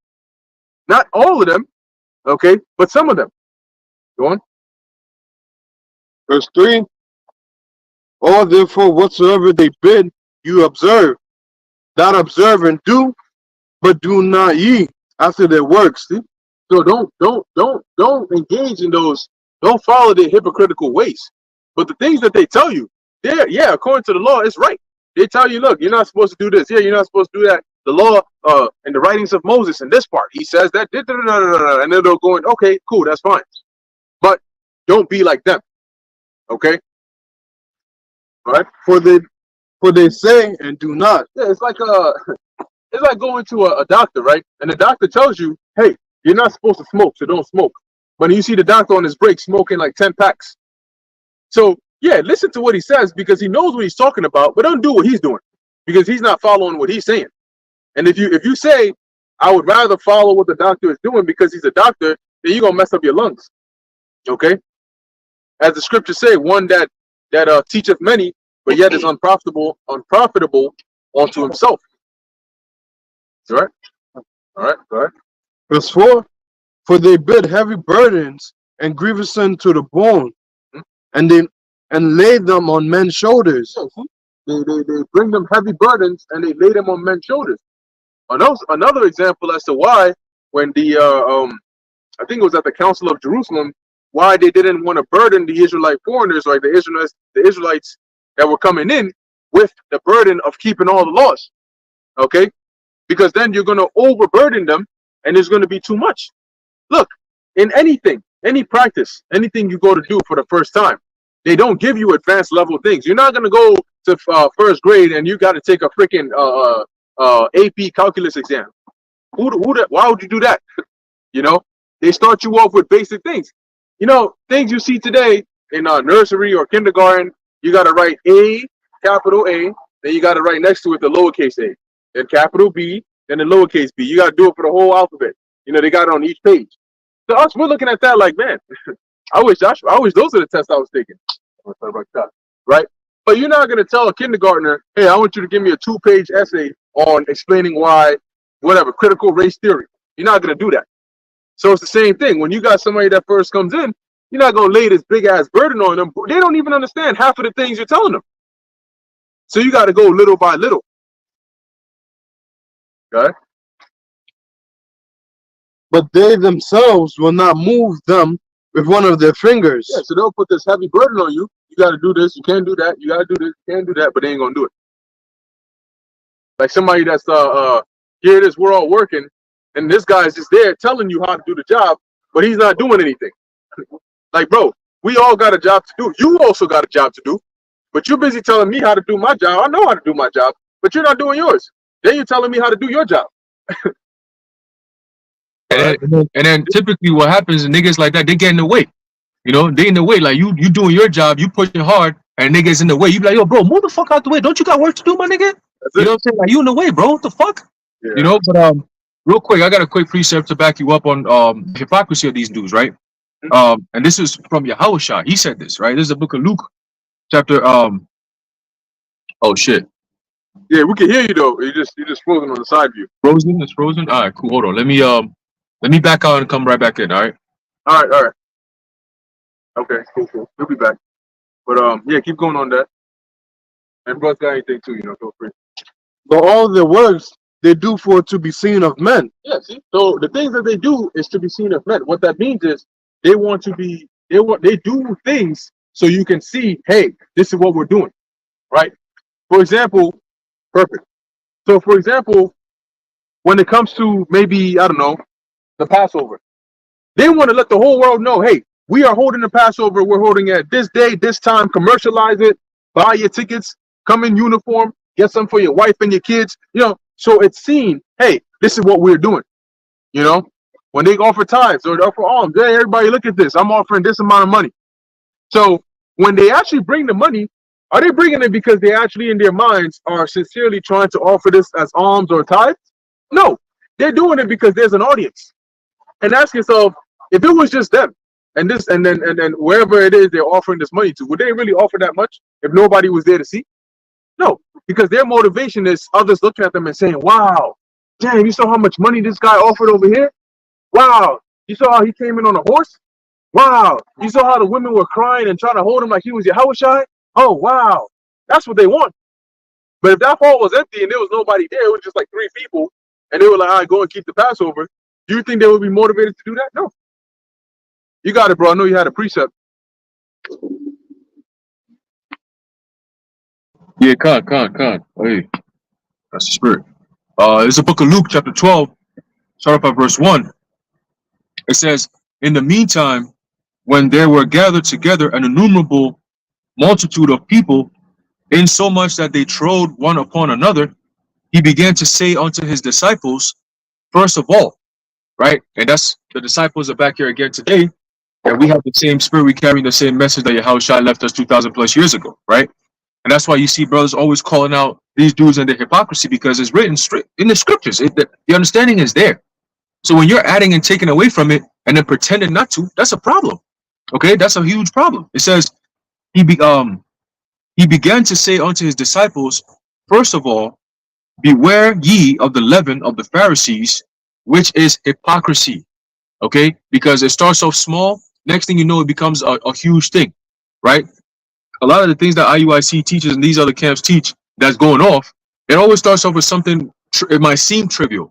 [SPEAKER 1] Not all of them, okay, but some of them. Go on.
[SPEAKER 3] Verse 3. All therefore whatsoever they bid you observe, that observe and do, but do not ye after their works. See?
[SPEAKER 1] So don't engage in those, don't follow their hypocritical ways. But the things that they tell you, yeah, according to the law, it's right. They tell you, look, you're not supposed to do this. Yeah, you're not supposed to do that. The law and the writings of Moses in this part, he says that, and then they're going, okay, cool, that's fine. But don't be like them. Okay? All right?
[SPEAKER 3] For they say and do not.
[SPEAKER 1] Yeah, it's like going to a doctor, right? And the doctor tells you, hey, you're not supposed to smoke, so don't smoke. But you see the doctor on his break smoking like 10 packs. So yeah, listen to what he says because he knows what he's talking about, but don't do what he's doing because he's not following what he's saying. And if you say, I would rather follow what the doctor is doing because he's a doctor, then you're gonna mess up your lungs. Okay? As the scriptures say, one that teacheth many, but yet is unprofitable unto himself. All right? All right, go ahead.
[SPEAKER 3] Verse 4. For they bid heavy burdens and grievous unto the bone, and laid them on men's shoulders.
[SPEAKER 1] They bring them heavy burdens and they lay them on men's shoulders. Another example as to why, when the I think it was at the Council of Jerusalem, why they didn't want to burden the Israelite foreigners, like the Israelites that were coming in, with the burden of keeping all the laws. Okay, because then you're going to overburden them, and there's going to be too much. Look, in anything, any practice, anything you go to do for the first time, they don't give you advanced level things. You're not going to go to first grade and you got to take a freaking AP calculus exam. Why would you do that? You know, they start you off with basic things. You know, things you see today in nursery or kindergarten, you got to write A, capital A, then you got to write next to it the lowercase a, then capital B, then the lowercase b. You got to do it for the whole alphabet. You know, they got it on each page. So us, we're looking at that like, man, I wish those are the tests I was taking. Right? But you're not going to tell a kindergartner, hey, I want you to give me a 2-page essay on explaining why, whatever, critical race theory. You're not going to do that. So it's the same thing. When you got somebody that first comes in, you're not going to lay this big ass burden on them. They don't even understand half of the things you're telling them. So you got to go little by little. Okay?
[SPEAKER 3] But they themselves will not move them with one of their fingers.
[SPEAKER 1] Yeah, so they'll put this heavy burden on you. You got to do this. You can't do that. You got to do this. You can't do that. But they ain't going to do it. Like somebody that's, here it is, we're all working. And this guy is just there telling you how to do the job, but he's not doing anything. Like, bro, we all got a job to do. You also got a job to do. But you're busy telling me how to do my job. I know how to do my job, but you're not doing yours. Then you're telling me how to do your job.
[SPEAKER 4] And then typically what happens is niggas like that, they get in the way. You know, they in the way. Like you doing your job, you pushing hard, and niggas in the way. You be like, yo, bro, move the fuck out the way. Don't you got work to do, my nigga? You know what I'm saying? Like, you in the way, bro. What the fuck?
[SPEAKER 1] Yeah.
[SPEAKER 4] You know, but real quick, I got a quick precept to back you up on the hypocrisy of these dudes, right? And this is from Yahushua. He said this, right? This is the book of Luke, chapter oh shit.
[SPEAKER 1] Yeah, we can hear you though. You're just frozen on the side view.
[SPEAKER 4] Frozen? It's frozen? Alright, cool. Hold on. Let me back out and come right back in, alright?
[SPEAKER 1] Alright. Okay, cool. We'll be back. But yeah, keep going on that. And bro's got anything too, you know, feel free.
[SPEAKER 3] But all the works they do for to be seen of men.
[SPEAKER 1] Yeah, see? So the things that they do is to be seen of men. What that means is they do things so you can see, hey, this is what we're doing. Right? For example, perfect. So for example, when it comes to maybe, I don't know, the Passover, they want to let the whole world know, hey, we are holding the Passover. We're holding it at this day, this time, commercialize it, buy your tickets, come in uniform, get some for your wife and your kids, you know. So it's seen, hey, this is what we're doing, you know. When they offer tithes or they offer alms, hey, everybody, look at this. I'm offering this amount of money. So when they actually bring the money, are they bringing it because they actually in their minds are sincerely trying to offer this as alms or tithes? No, they're doing it because there's an audience. And ask yourself, if it was just them and this and then wherever it is they're offering this money to, would they really offer that much if nobody was there to see? No, because their motivation is others looking at them and saying, wow, damn, you saw how much money this guy offered over here? Wow, you saw how he came in on a horse? Wow, you saw how the women were crying and trying to hold him like he was Yahushua? Oh, wow, that's what they want. But if that hall was empty and there was nobody there, it was just like 3 people, and they were like, all right, go and keep the Passover, do you think they would be motivated to do that? No. You got it, bro. I know you had a precept.
[SPEAKER 4] Yeah, Khan. Hey, that's the spirit. It's the book of Luke, chapter 12, start off at verse 1. It says, in the meantime, when there were gathered together an innumerable multitude of people, insomuch that they trode one upon another, he began to say unto his disciples, first of all, right? And that's the disciples are back here again today, and we have the same spirit, we carry the same message that Yahushua left us 2,000 plus years ago, right? And that's why you see brothers always calling out these dudes and their hypocrisy, because it's written straight in the scriptures. The understanding is there. So when you're adding and taking away from it and then pretending not to, that's a problem. Okay, that's a huge problem. It says he began to say unto his disciples, first of all, beware ye of the leaven of the Pharisees, which is hypocrisy. Okay, because it starts off small. Next thing you know, it becomes a huge thing, right? A lot of the things that IUIC teaches and these other camps teach that's going off, it always starts off with something, it might seem trivial,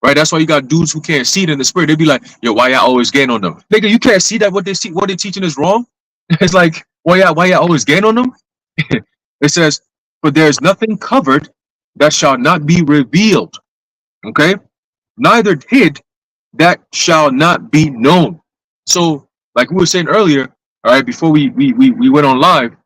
[SPEAKER 4] right? That's why you got dudes who can't see it in the spirit. They be like, yo, why y'all always gain on them? Nigga, you can't see that what they're teaching is wrong? It's like, why y'all always gain on them? It says, for there's nothing covered that shall not be revealed, okay? Neither hid that shall not be known. So, like we were saying earlier, all right, before we went on live,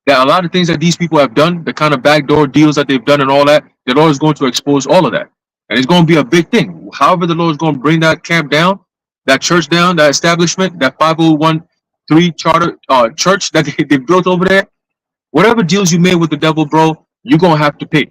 [SPEAKER 4] that a lot of things that these people have done, the kind of backdoor deals that they've done and all that, the Lord is going to expose all of that. And it's going to be a big thing. However the Lord is going to bring that camp down, that church down, that establishment, that 501(c) charter church that they built over there, whatever deals you made with the devil, bro, you're going to have to pay.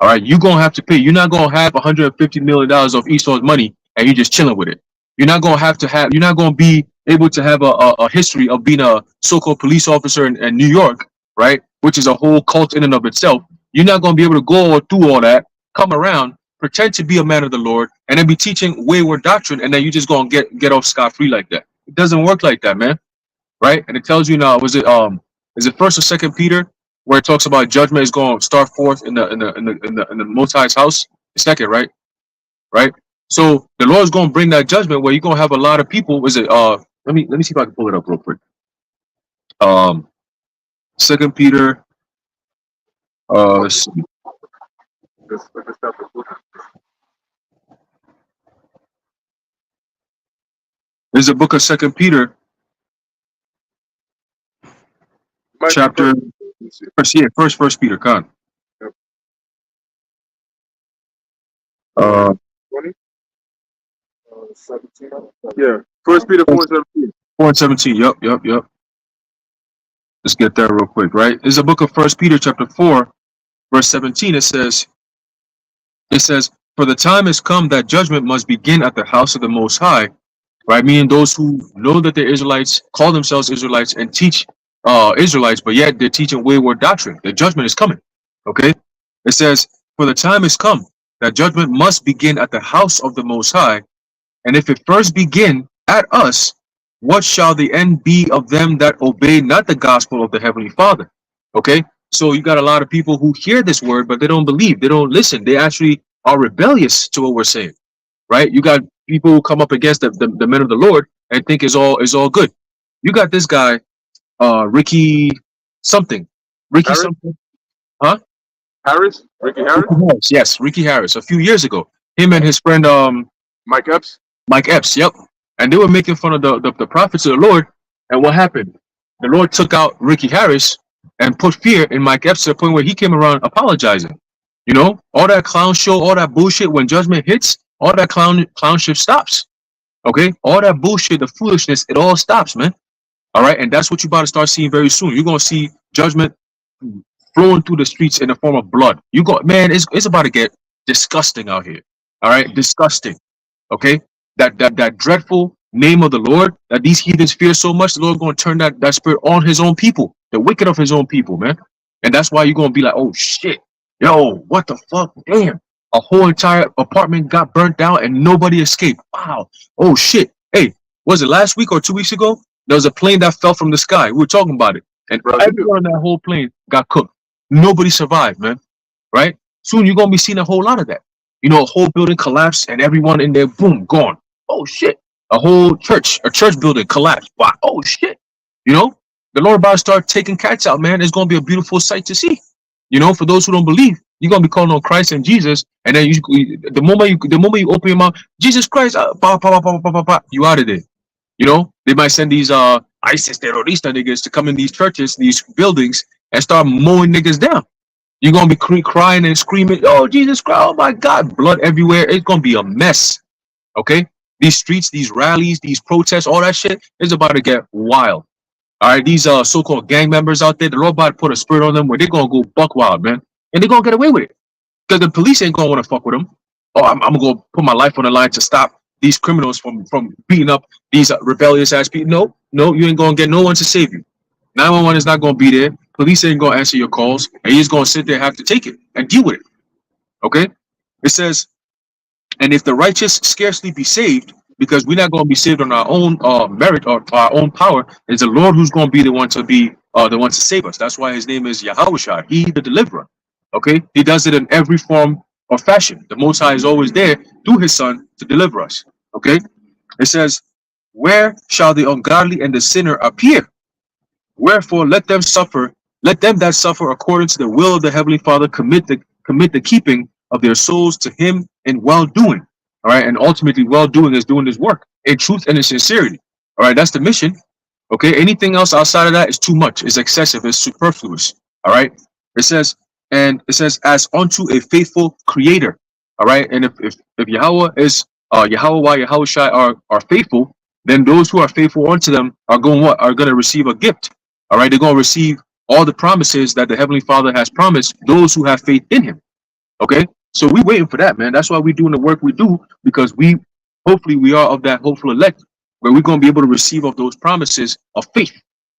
[SPEAKER 4] All right, you're going to have to pay. You're not going to have $150 million of Esau's money and you're just chilling with it. You're not going to you're not going to be able to have a history of being a so-called police officer in New York, right? Which is a whole cult in and of itself. You're not going to be able to go through all that, come around, pretend to be a man of the Lord, and then be teaching wayward doctrine, and then you just going to get off scot-free like that. It doesn't work like that, man. Right? And it tells you now, is it 1st or 2nd Peter, where it talks about judgment is going to start forth in the Most High's house? The 2nd, right? Right? So the Lord is going to bring that judgment where you're going to have a lot of people. Is it let me see if I can pull it up real quick. 2nd Peter, let's see. There's a book of 2nd Peter, chapter first Peter, Khan.
[SPEAKER 1] 20? 17. Yeah, 1 Peter 4:17.
[SPEAKER 4] 4:17. Yep. Let's get that real quick, right? There's a book of 1 Peter, chapter 4, verse 17. It says, for the time has come that judgment must begin at the house of the Most High, right? Meaning those who know that they're Israelites, call themselves Israelites, and teach Israelites, but yet they're teaching wayward doctrine. The judgment is coming, okay? It says, for the time has come that judgment must begin at the house of the Most High, and if it first begin at us, what shall the end be of them that obey not the gospel of the Heavenly Father? Okay, so you got a lot of people who hear this word, but they don't believe, they don't listen, they actually are rebellious to what we're saying, right? You got people who come up against the men of the Lord and think is all good. You got this guy, Ricky something,
[SPEAKER 1] Harris?
[SPEAKER 4] something, huh?
[SPEAKER 1] Ricky Harris?
[SPEAKER 4] Yes, Ricky Harris. A few years ago, him and his friend
[SPEAKER 1] Mike Epps?
[SPEAKER 4] Mike Epps, yep. And they were making fun of the prophets of the Lord. And what happened? The Lord took out Ricky Harris and put fear in Mike Epps to the point where he came around apologizing. You know, all that clown show, all that bullshit. When judgment hits, all that clown shit stops. Okay, all that bullshit, the foolishness, it all stops, man. All right, and that's what you're about to start seeing very soon. You're gonna see judgment flowing through the streets in the form of blood. You go, man, it's about to get disgusting out here. All right, disgusting. Okay, that dreadful name of the Lord that these heathens fear so much, the Lord going to turn that spirit on His own people, the wicked of His own people, man. And that's why you're gonna be like, oh shit, yo, what the fuck, damn. A whole entire apartment got burnt down and nobody escaped. Wow. Oh shit. Hey, was it last week or 2 weeks ago? There was a plane that fell from the sky. We were talking about it. And everyone on that whole plane got cooked. Nobody survived, man. Right? Soon you're going to be seeing a whole lot of that. You know, a whole building collapsed and everyone in there, boom, gone. Oh shit. A whole church building collapsed. Wow. Oh shit. You know, the Lord about to start taking cats out, man. It's going to be a beautiful sight to see. You know, for those who don't believe, you're gonna be calling on Christ and Jesus, and then the moment you open your mouth, Jesus Christ, you out of there. You know, they might send these ISIS terrorista niggas to come in these churches, these buildings, and start mowing niggas down. You're gonna be crying and screaming, "Oh Jesus Christ! Oh my God!" Blood everywhere. It's gonna be a mess. Okay, these streets, these rallies, these protests, all that shit is about to get wild. All right, these so-called gang members out there, the Lord about to put a spirit on them where they're gonna go buck wild, man, and they're gonna get away with it because the police ain't gonna want to fuck with them. Oh, I'm gonna go put my life on the line to stop these criminals from beating up these rebellious ass people. No, you ain't gonna get no one to save you. 911 is not gonna be there. Police ain't gonna answer your calls, and you're just gonna sit there and have to take it and deal with it. Okay? It says, and if the righteous scarcely be saved, because we're not going to be saved on our own merit or our own power, it's the Lord who's going to be the one to save us. That's why His name is Yahushua, He the deliverer. Okay, He does it in every form or fashion. The Most High is always there through His Son to deliver us. Okay, it says, "Where shall the ungodly and the sinner appear? Wherefore let them that suffer according to the will of the Heavenly Father commit the keeping of their souls to Him in well doing." All right, and ultimately, well doing is doing His work in truth and in sincerity. All right, that's the mission. Okay, anything else outside of that is too much, it's excessive, it's superfluous. All right, it says, as unto a faithful Creator. All right, and if Yahweh is Yahweh, Yahushua are faithful, then those who are faithful unto them are going to receive a gift. All right, they're going to receive all the promises that the Heavenly Father has promised those who have faith in Him. Okay, so we're waiting for that, man. That's why we're doing the work we do, because hopefully we are of that hopeful elect, where we're going to be able to receive of those promises of faith.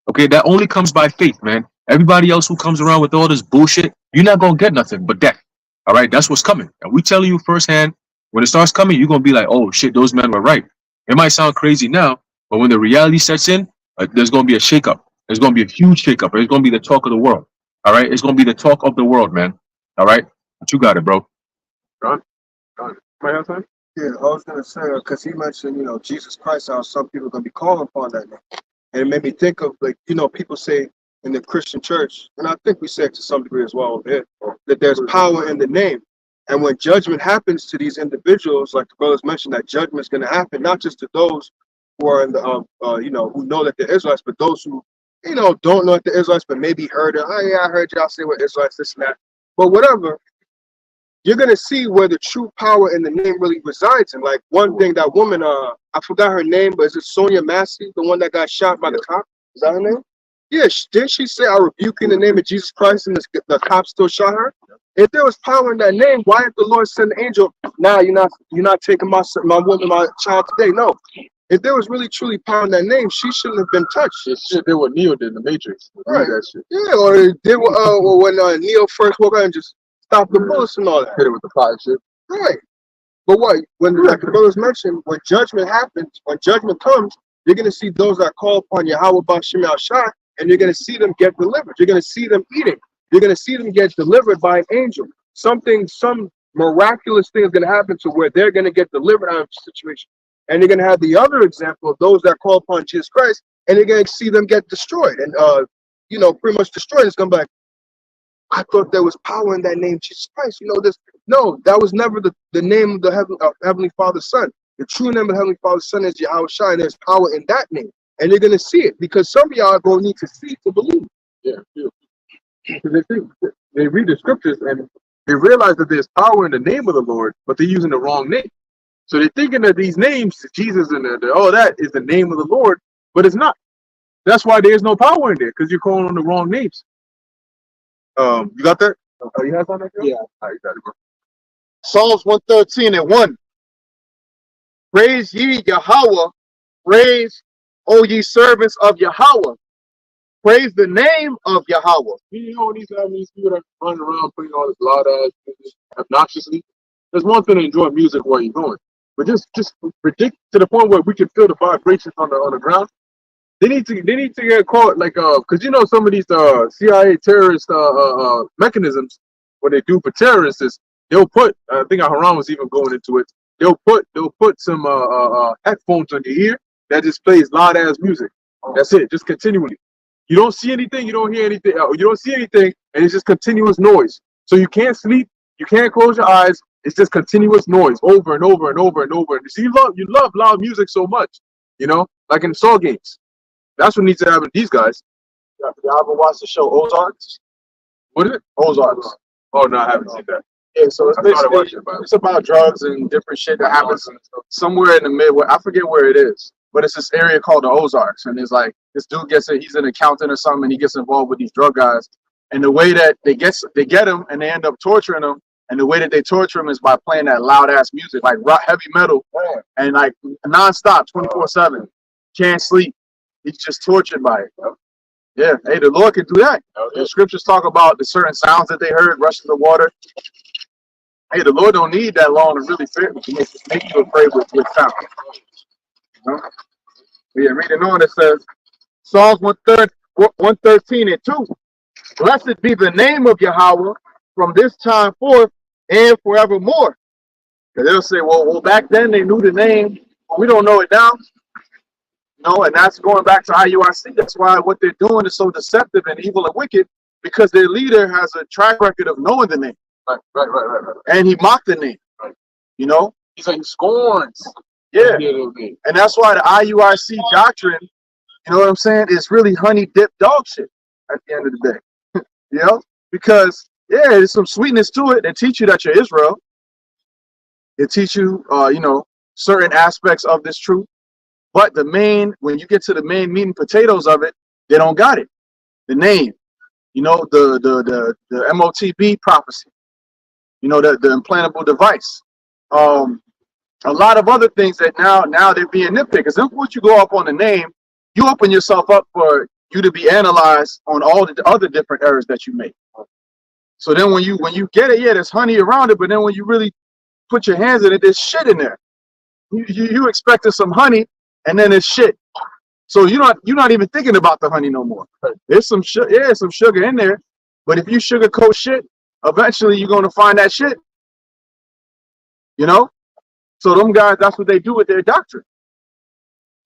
[SPEAKER 4] Okay, that only comes by faith, man. Everybody else who comes around with all this bullshit, you're not going to get nothing but death. All right, that's what's coming. And we telling you firsthand, when it starts coming, you're going to be like, oh shit, those men were right. It might sound crazy now, but when the reality sets in, there's going to be a shakeup. There's going to be a huge shakeup. It's going to be the talk of the world. All right, it's going to be the talk of the world, man. All right, but you got it, bro.
[SPEAKER 1] Might have time?
[SPEAKER 2] Yeah, I was gonna say, because he mentioned, Jesus Christ, how some people are gonna be calling upon that name, and it made me think of, like, people say in the Christian church, and I think we say it to some degree as well over here, that there's power in the name, and when judgment happens to these individuals, like the brothers mentioned, that judgment's gonna happen not just to those who are in the, who know that they're Israelites, but those who, don't know that they're Israelites, but maybe heard it. Oh yeah, I heard y'all say we're Israelites, this and that, but whatever. You're going to see where the true power in the name really resides in. Like, one thing, that woman, I forgot her name, but is it Sonia Massey, the one that got shot by the cop? Is that her name? Yeah, didn't she say, "I rebuke in the name of Jesus Christ," and the cop still shot her? If there was power in that name, why did the Lord send an angel? Nah, you're not taking my woman, my child today. No. If there was really truly power in that name, she shouldn't have been touched.
[SPEAKER 1] Shit, they were Neo did in the Matrix.
[SPEAKER 2] Right.
[SPEAKER 1] That shit.
[SPEAKER 2] Yeah, or they were when Neo first woke up and just stop the bullets and all that.
[SPEAKER 1] Hit it with the pot and shit.
[SPEAKER 2] Right. But what? When, like the brothers mentioned, when judgment happens, when judgment comes, you're going to see those that call upon Yahweh Ba'Shem Yahushua, and you're going to see them get delivered. You're going to see them eating. You're going to see them get delivered by an angel. Some miraculous thing is going to happen to where they're going to get delivered out of the situation. And you're going to have the other example of those that call upon Jesus Christ, and you're going to see them get destroyed. And, pretty much destroyed. It's going to be like, I thought there was power in that name, Jesus Christ. No, that was never the name of the Heavenly Father's Son. The true name of the Heavenly Father's Son is Yahushua, and there's power in that name. And you're going to see it, because some of y'all are going to need to see to believe.
[SPEAKER 1] Yeah. Because they read the scriptures and they realize that there's power in the name of the Lord, but they're using the wrong name. So they're thinking that these names, Jesus and all that, is the name of the Lord, but it's not. That's why there's no power in there, because you're calling on the wrong names. You got that? Oh, you have on that?
[SPEAKER 2] Yeah.
[SPEAKER 1] All right, you got it, bro.
[SPEAKER 2] Psalms 113:1. Praise ye Yahweh, praise, O ye servants of Yahweh. Praise the name of Yahweh.
[SPEAKER 1] You know, these people that run around putting all this loud ass music obnoxiously. There's one thing to enjoy music while you're going, but just predict to the point where we can feel the vibrations on the ground. They need to get caught, like, because you know some of these CIA terrorist mechanisms, what they do for terrorists is they'll put, I think Haram was even going into it, they'll put some headphones on your ear that just plays loud ass music. That's it, just continually. You don't see anything, you don't hear anything, you don't see anything, and it's just continuous noise. So you can't sleep, you can't close your eyes. It's just continuous noise over and over and over and over. So you love loud music so much, you know, like in Saw games. That's what needs to happen to these guys.
[SPEAKER 2] Y'all ever watched the show Ozarks?
[SPEAKER 1] What is it?
[SPEAKER 2] Ozarks.
[SPEAKER 1] Oh no, I haven't seen that.
[SPEAKER 2] Yeah, so it's
[SPEAKER 1] I started
[SPEAKER 2] basically
[SPEAKER 1] watching it, but-
[SPEAKER 2] it's about drugs and different shit that happens somewhere in the Midwest. I forget where it is, but it's this area called the Ozarks, and it's like this dude he's an accountant or something, and he gets involved with these drug guys. And the way that they get him, and they end up torturing him. And the way that they torture him is by playing that loud ass music, like rock, heavy metal, and like nonstop, 24/7. Can't sleep. He's just tortured by it. Yeah, hey, the Lord can do that. The scriptures talk about the certain sounds that they heard, rushing the water. Hey, the Lord don't need that long to really make you afraid with sound. You know? Yeah, reading on, it says, Psalms 113:2. Blessed be the name of Yahweh from this time forth and forevermore. And they'll say, well, back then they knew the name. We don't know it now. No, and that's going back to IUIC. That's why what they're doing is so deceptive and evil and wicked, because their leader has a track record of knowing the name.
[SPEAKER 1] Right.
[SPEAKER 2] And he mocked the name.
[SPEAKER 1] Right.
[SPEAKER 2] You know?
[SPEAKER 1] He's like scorns.
[SPEAKER 2] Yeah. And that's why the IUIC doctrine, you know what I'm saying, is really honey dipped dog shit at the end of the day. You know? Because, yeah, there's some sweetness to it. They teach you that you're Israel. They teach you, you know, certain aspects of this truth. But when you get to the main meat and potatoes of it, they don't got it. The name, you know, the MOTB prophecy, you know, the implantable device. A lot of other things that now they're being nitpicked. Because once you go up on the name, you open yourself up for you to be analyzed on all the other different errors that you make. So then when you get it, yeah, there's honey around it, but then when you really put your hands in it, there's shit in there. You expected some honey, and then it's shit. So you're not even thinking about the honey no more. There's some sugar in there, but if you sugarcoat shit, eventually you're gonna find that shit. You know? So them guys, that's what they do with their doctrine.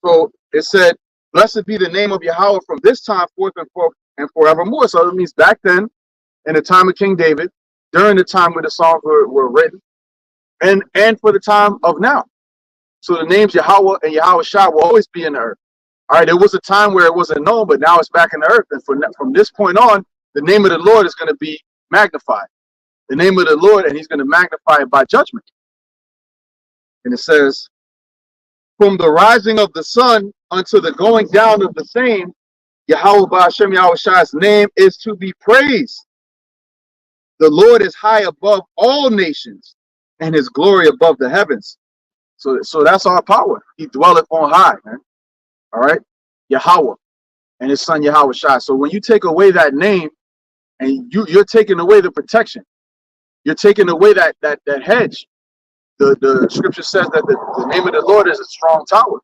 [SPEAKER 2] So it said, blessed be the name of Yahweh from this time forth and forevermore. So it means back then, in the time of King David, during the time where the songs were written, and for the time of now. So the names Yahweh and Yahweh Shah will always be in the earth. All right, there was a time where it wasn't known, but now it's back in the earth. And from this point on, the name of the Lord is going to be magnified. The name of the Lord, and he's going to magnify it by judgment. And it says, from the rising of the sun unto the going down of the same, Yahweh Ba'ashem Yahweh Shah's name is to be praised. The Lord is high above all nations, and his glory above the heavens. So that's our power. He dwelleth on high, man. All right? Yahweh and his son Yahweh Shah. So when you take away that name, and you're taking away the protection, you're taking away that hedge. The scripture says that the name of the Lord is a strong tower.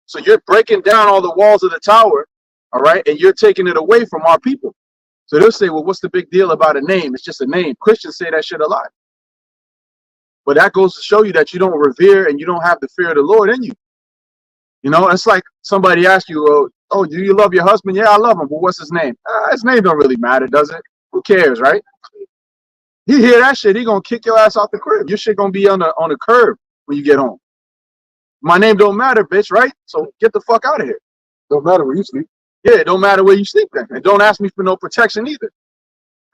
[SPEAKER 2] So you're breaking down all the walls of the tower, all right, and you're taking it away from our people. So they'll say, well, what's the big deal about a name? It's just a name. Christians say that shit a lot. But that goes to show you that you don't revere and you don't have the fear of the Lord in you. You know, it's like somebody asks you, oh, do you love your husband? Yeah, I love him. But what's his name? His name don't really matter, does it? Who cares, right? You hear that shit, he gonna kick your ass off the crib. Your shit gonna be on the curb when you get home. My name don't matter, bitch, right? So get the fuck out of here.
[SPEAKER 1] Don't matter where you sleep.
[SPEAKER 2] Yeah, it don't matter where you sleep then. And don't ask me for no protection either.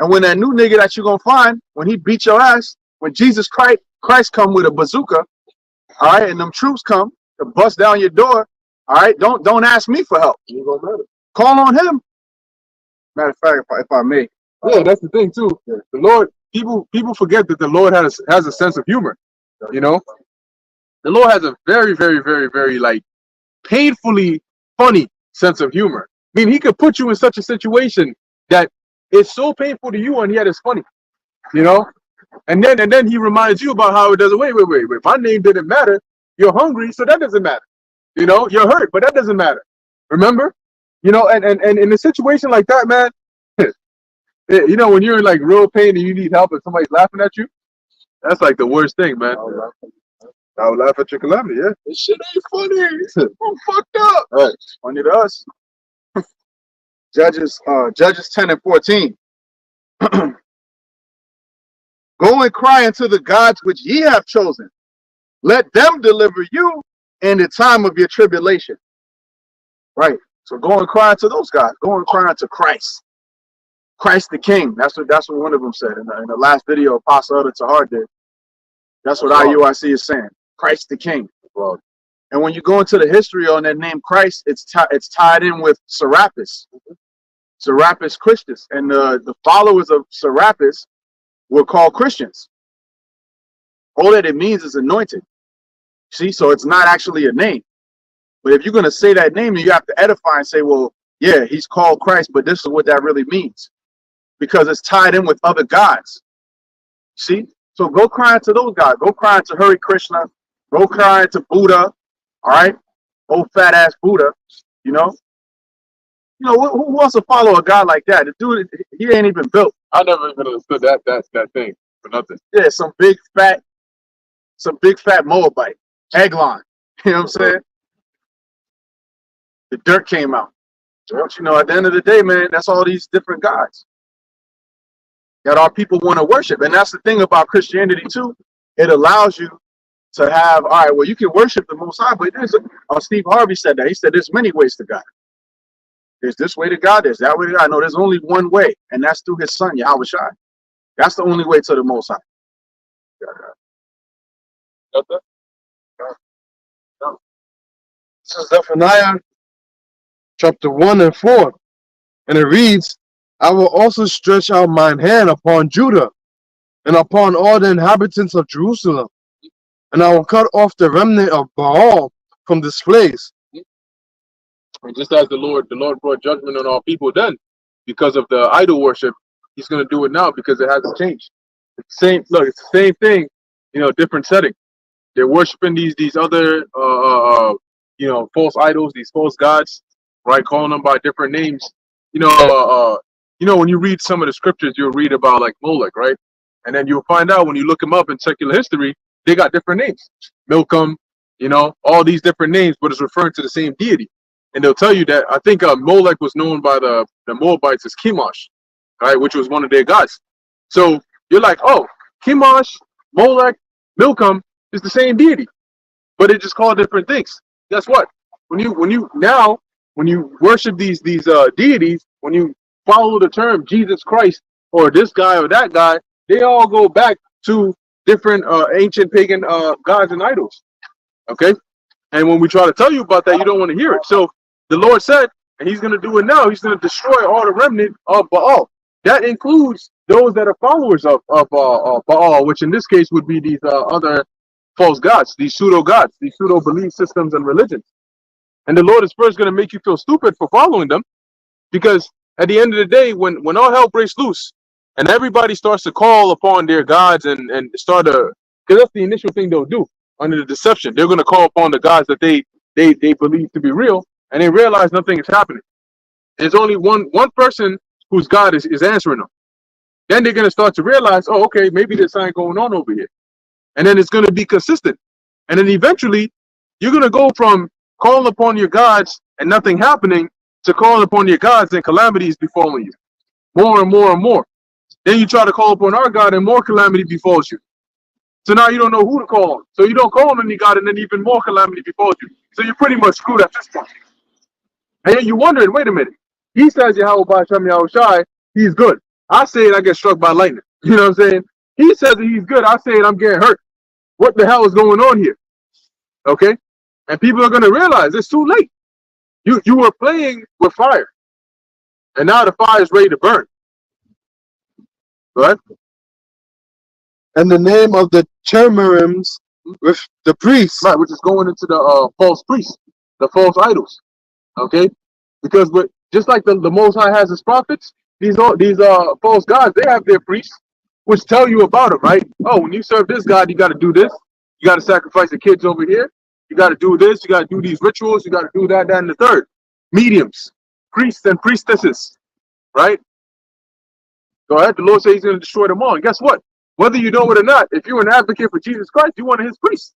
[SPEAKER 5] And when that new nigga that you're gonna find, when he beat your ass, when Jesus Christ come with a bazooka, all right, and them troops come to bust down your door, all right, don't ask me for help.
[SPEAKER 2] You gonna matter.
[SPEAKER 5] Call on him. Matter of fact, if I may.
[SPEAKER 1] Yeah, that's the thing too. The Lord, people forget that the Lord has a sense of humor. You know, the Lord has a very, very, very, very like painfully funny sense of humor. I mean, he could put you in such a situation that it's so painful to you, and yet it's funny. You know, and then he reminds you about how it doesn't. Wait. My name didn't matter. You're hungry, so that doesn't matter. You know, you're hurt, but that doesn't matter. Remember? You know, and in a situation like that, man, you know, when you're in like real pain and you need help and somebody's laughing at you, that's like the worst thing, man.
[SPEAKER 2] I would laugh at your calamity, yeah.
[SPEAKER 5] This shit ain't funny. I'm fucked up. All right, funny to us. Judges 10 and 14. Go and cry unto the gods which ye have chosen. Let them deliver you in the time of your tribulation. Right. So go and cry unto those guys. Go and cry unto Christ. Christ the King. That's what one of them said in the last video Apostle Elder Tahar did. That's what IUIC is saying. Christ the King. And when you go into the history on that name Christ, it's tied in with Serapis. Serapis Christus. And the followers of Serapis were called Christians. All that it means is anointed. See, so it's not actually a name. But if you're going to say that name, you have to edify and say, well, yeah, he's called Christ, but this is what that really means. Because it's tied in with other gods. See? So go cry to those guys. Go cry to Hare Krishna. Go cry to Buddha. All right? Old fat ass Buddha. You know? You know, who wants to follow a guy like that? The dude, he ain't even built.
[SPEAKER 1] I never even understood that thing for nothing.
[SPEAKER 5] Yeah, some big fat Moabite. Eglon. You know what I'm saying? The dirt came out. But you know, at the end of the day, man, that's all these different gods that our people want to worship. And that's the thing about Christianity too. It allows you to have, all right, well, you can worship the Most High, but there's Steve Harvey said that. He said there's many ways to God. There's this way to God, there's that way to God. No, there's only one way, and that's through his son, Yahweh Shai. That's the only way to the Most High.
[SPEAKER 3] This is Zephaniah chapter 1 and 4. And it reads, I will also stretch out mine hand upon Judah and upon all the inhabitants of Jerusalem, and I will cut off the remnant of Baal from this place.
[SPEAKER 1] And just as the Lord brought judgment on all people then, because of the idol worship, he's going to do it now because it hasn't changed. It's the same thing, you know, different setting. They're worshiping these other, you know, false idols, these false gods, right? Calling them by different names. You know, when you read some of the scriptures, you'll read about like Molech, right? And then you'll find out when you look them up in secular history, they got different names. Milcom, you know, all these different names, but it's referring to the same deity. And they'll tell you that I think Molech was known by the Moabites as Chemosh, right, which was one of their gods. So you're like, oh, Chemosh, Molech, Milcom is the same deity, but it just called different things. Guess what? When you worship these deities, when you follow the term Jesus Christ or this guy or that guy, they all go back to different ancient pagan gods and idols. Okay, and when we try to tell you about that, you don't want to hear it. So the Lord said, and he's going to do it now, he's going to destroy all the remnant of Baal. That includes those that are followers of Baal, which in this case would be these other false gods, these pseudo gods, these pseudo belief systems and religions. And the Lord is first going to make you feel stupid for following them, because at the end of the day, when all hell breaks loose and everybody starts to call upon their gods and start to, because that's the initial thing they'll do under the deception. They're going to call upon the gods that they believe to be real, and they realize nothing is happening. There's only one person whose God is answering them. Then they're going to start to realize, oh, okay, maybe there's something going on over here. And then it's going to be consistent. And then eventually, you're going to go from calling upon your gods and nothing happening to calling upon your gods and calamities befalling you. More and more and more. Then you try to call upon our God and more calamity befalls you. So now you don't know who to call on. So you don't call on any God and then even more calamity befalls you. So you're pretty much screwed at this point. And then you're wondering, wait a minute. He says Yahweh Ba'Shem Yahushai, he's good. I say it, I get struck by lightning. You know what I'm saying? He says that he's good. I say it, I'm getting hurt. What the hell is going on here? Okay? And people are gonna realize it's too late. You were playing with fire, and now the fire is ready to burn. Right?
[SPEAKER 3] And the name of the cherubims with the priests.
[SPEAKER 1] Right, which is going into the false priests, the false idols. Okay? Because just like the Most High has his prophets, these false gods, they have their priests, which tell you about them, right? Oh, when you serve this God, you got to do this. You got to sacrifice the kids over here. You got to do this. You got to do these rituals. You got to do that, that, and the third. Mediums, priests and priestesses, right? Go ahead. The Lord says he's going to destroy them all. And guess what? Whether you know it or not, if you're an advocate for Jesus Christ, you're one of his priests.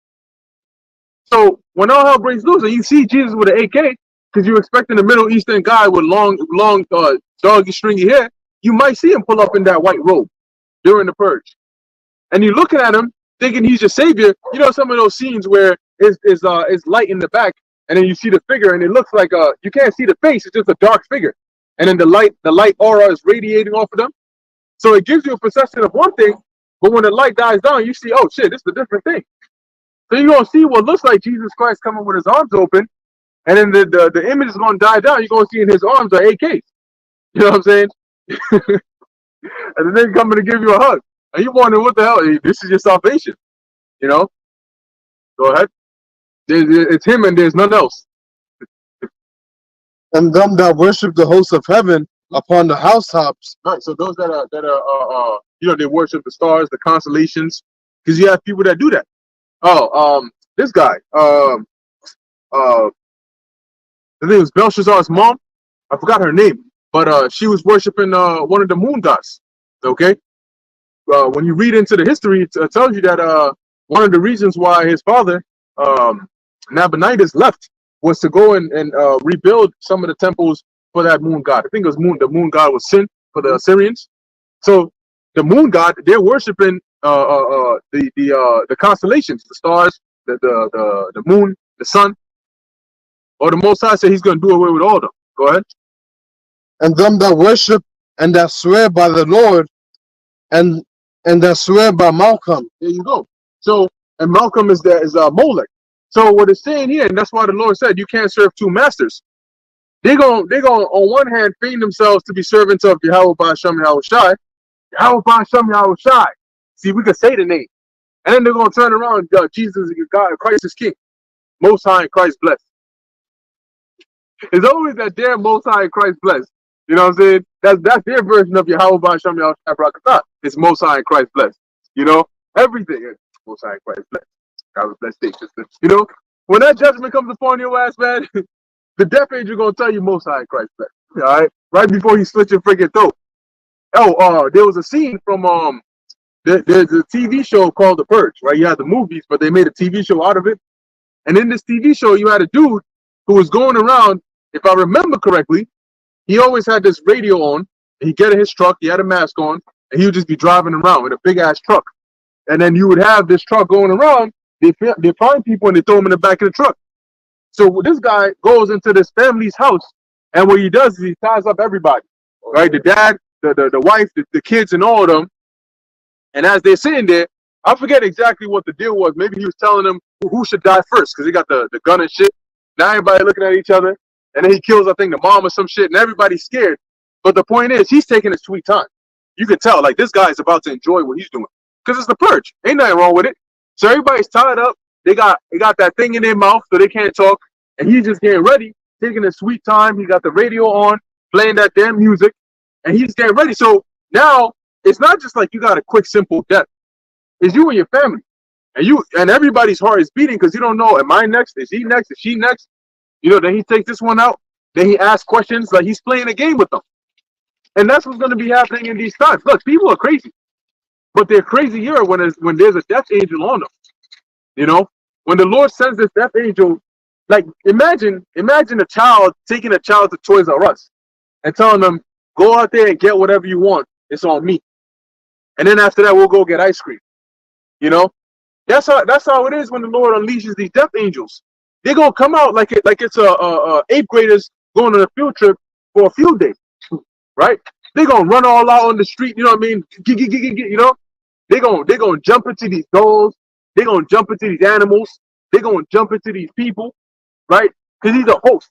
[SPEAKER 1] So when all hell breaks loose and you see Jesus with an AK, because you're expecting a Middle Eastern guy with long, doggy, stringy hair, you might see him pull up in that white robe during the purge. And you're looking at him thinking he's your savior. You know, some of those scenes where it's light in the back, and then you see the figure, and it looks like you can't see the face; it's just a dark figure. And then the light aura is radiating off of them. So it gives you a perception of one thing, but when the light dies down, you see, oh shit, this is a different thing. So you're gonna see what looks like Jesus Christ coming with his arms open, and then the image is gonna die down. You're gonna see in his arms are AKs. You know what I'm saying? And then coming to give you a hug. And you wondering what the hell? This is your salvation. You know? Go ahead. It's him and there's none else.
[SPEAKER 3] And them that worship the hosts of heaven upon the housetops.
[SPEAKER 1] Right. So those that are you know, they worship the stars, the constellations, because you have people that do that. Oh, this guy, I think it was Belshazzar's mom. I forgot her name, but she was worshiping one of the moon gods. Okay. When you read into the history, it tells you that one of the reasons why his father, Nabonidus, left was to go and rebuild some of the temples for that moon god. I think it was the moon god was Sin for the Assyrians. So the moon god, they're worshiping the constellations, the stars, the moon, the sun. Or the Most High said he's going to do away with all of them. Go ahead.
[SPEAKER 3] And them that worship and that swear by the Lord and that swear by Malcolm.
[SPEAKER 1] There you go. So, and Malcolm is Molech. So what it's saying here, and that's why the Lord said you can't serve two masters. They're going on one hand feign themselves to be servants of Yahweh Ba'Shem Yahweh Shai. Yahweh Ba'Shem Yahweh Shai. See, we could say the name. And then they're going to turn around, Jesus is God, Christ is King. Most High and Christ blessed. It's always that damn Most High and Christ blessed. You know what I'm saying? That's their version of Yahweh Ba'Shem Yahweh Shai Barakatah. It's Most High and Christ blessed. You know? Everything is Most High and Christ blessed. God bless you. You know? When that judgment comes upon your ass, man, the death angel gonna tell you Most High and Christ blessed. All right? Right before he slits your freaking throat. Oh, there was a scene from there's a TV show called The Purge, right? You had the movies, but they made a TV show out of it. And in this TV show, you had a dude who was going around, if I remember correctly, he always had this radio on. He'd get in his truck, he had a mask on, and he would just be driving around with a big ass truck. And then you would have this truck going around, they find people and they throw them in the back of the truck. So this guy goes into this family's house, and what he does is he ties up everybody, right? The dad, the wife, the kids, and all of them. And as they're sitting there, I forget exactly what the deal was. Maybe he was telling them who should die first because he got the gun and shit. Now everybody looking at each other, and then he kills, I think, the mom or some shit, and everybody's scared. But the point is, he's taking his sweet time. You can tell, like, this guy is about to enjoy what he's doing because it's the purge. Ain't nothing wrong with it. So everybody's tied up. They got that thing in their mouth so they can't talk, and he's just getting ready, taking his sweet time. He got the radio on, playing that damn music, and he's getting ready. So now it's not just like you got a quick, simple death. It's you and your family, and everybody's heart is beating because you don't know, am I next? Is he next? Is she next? You know, then he takes this one out. Then he asks questions like he's playing a game with them. And that's what's going to be happening in these times. Look, people are crazy, but they're crazier when there's a death angel on them. You know, when the Lord sends this death angel, like imagine a child taking a child to Toys R Us and telling them, go out there and get whatever you want. It's on me. And then after that, we'll go get ice cream. You know, that's how it is when the Lord unleashes these death angels. They're gonna come out like it's a eighth graders going on a field trip for a field day, right? They gonna run all out on the street. You know what I mean? You know, they gonna jump into these dolls. They gonna jump into these animals. They gonna jump into these people, right? Because he's a host.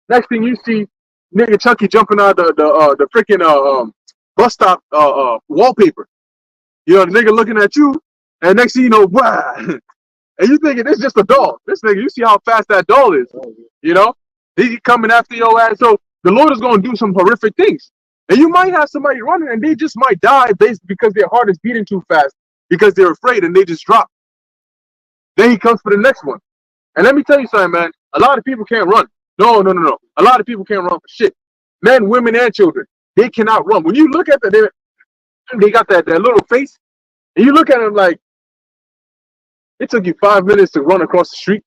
[SPEAKER 1] Next thing you see, nigga Chucky jumping out the freaking bus stop wallpaper. You know, the nigga looking at you, and next thing you know, wow, and you thinking this is just a doll. This nigga, you see how fast that doll is. You know, he coming after your ass. So the Lord is gonna do some horrific things, and you might have somebody running, and they just might die based because their heart is beating too fast because they're afraid, and they just drop. Then he comes for the next one, and let me tell you something, man. A lot of people can't run. No. A lot of people can't run for shit. Men, women, and children, they cannot run. When you look at them, they got that little face, and you look at them like, it took you 5 minutes to run across the street.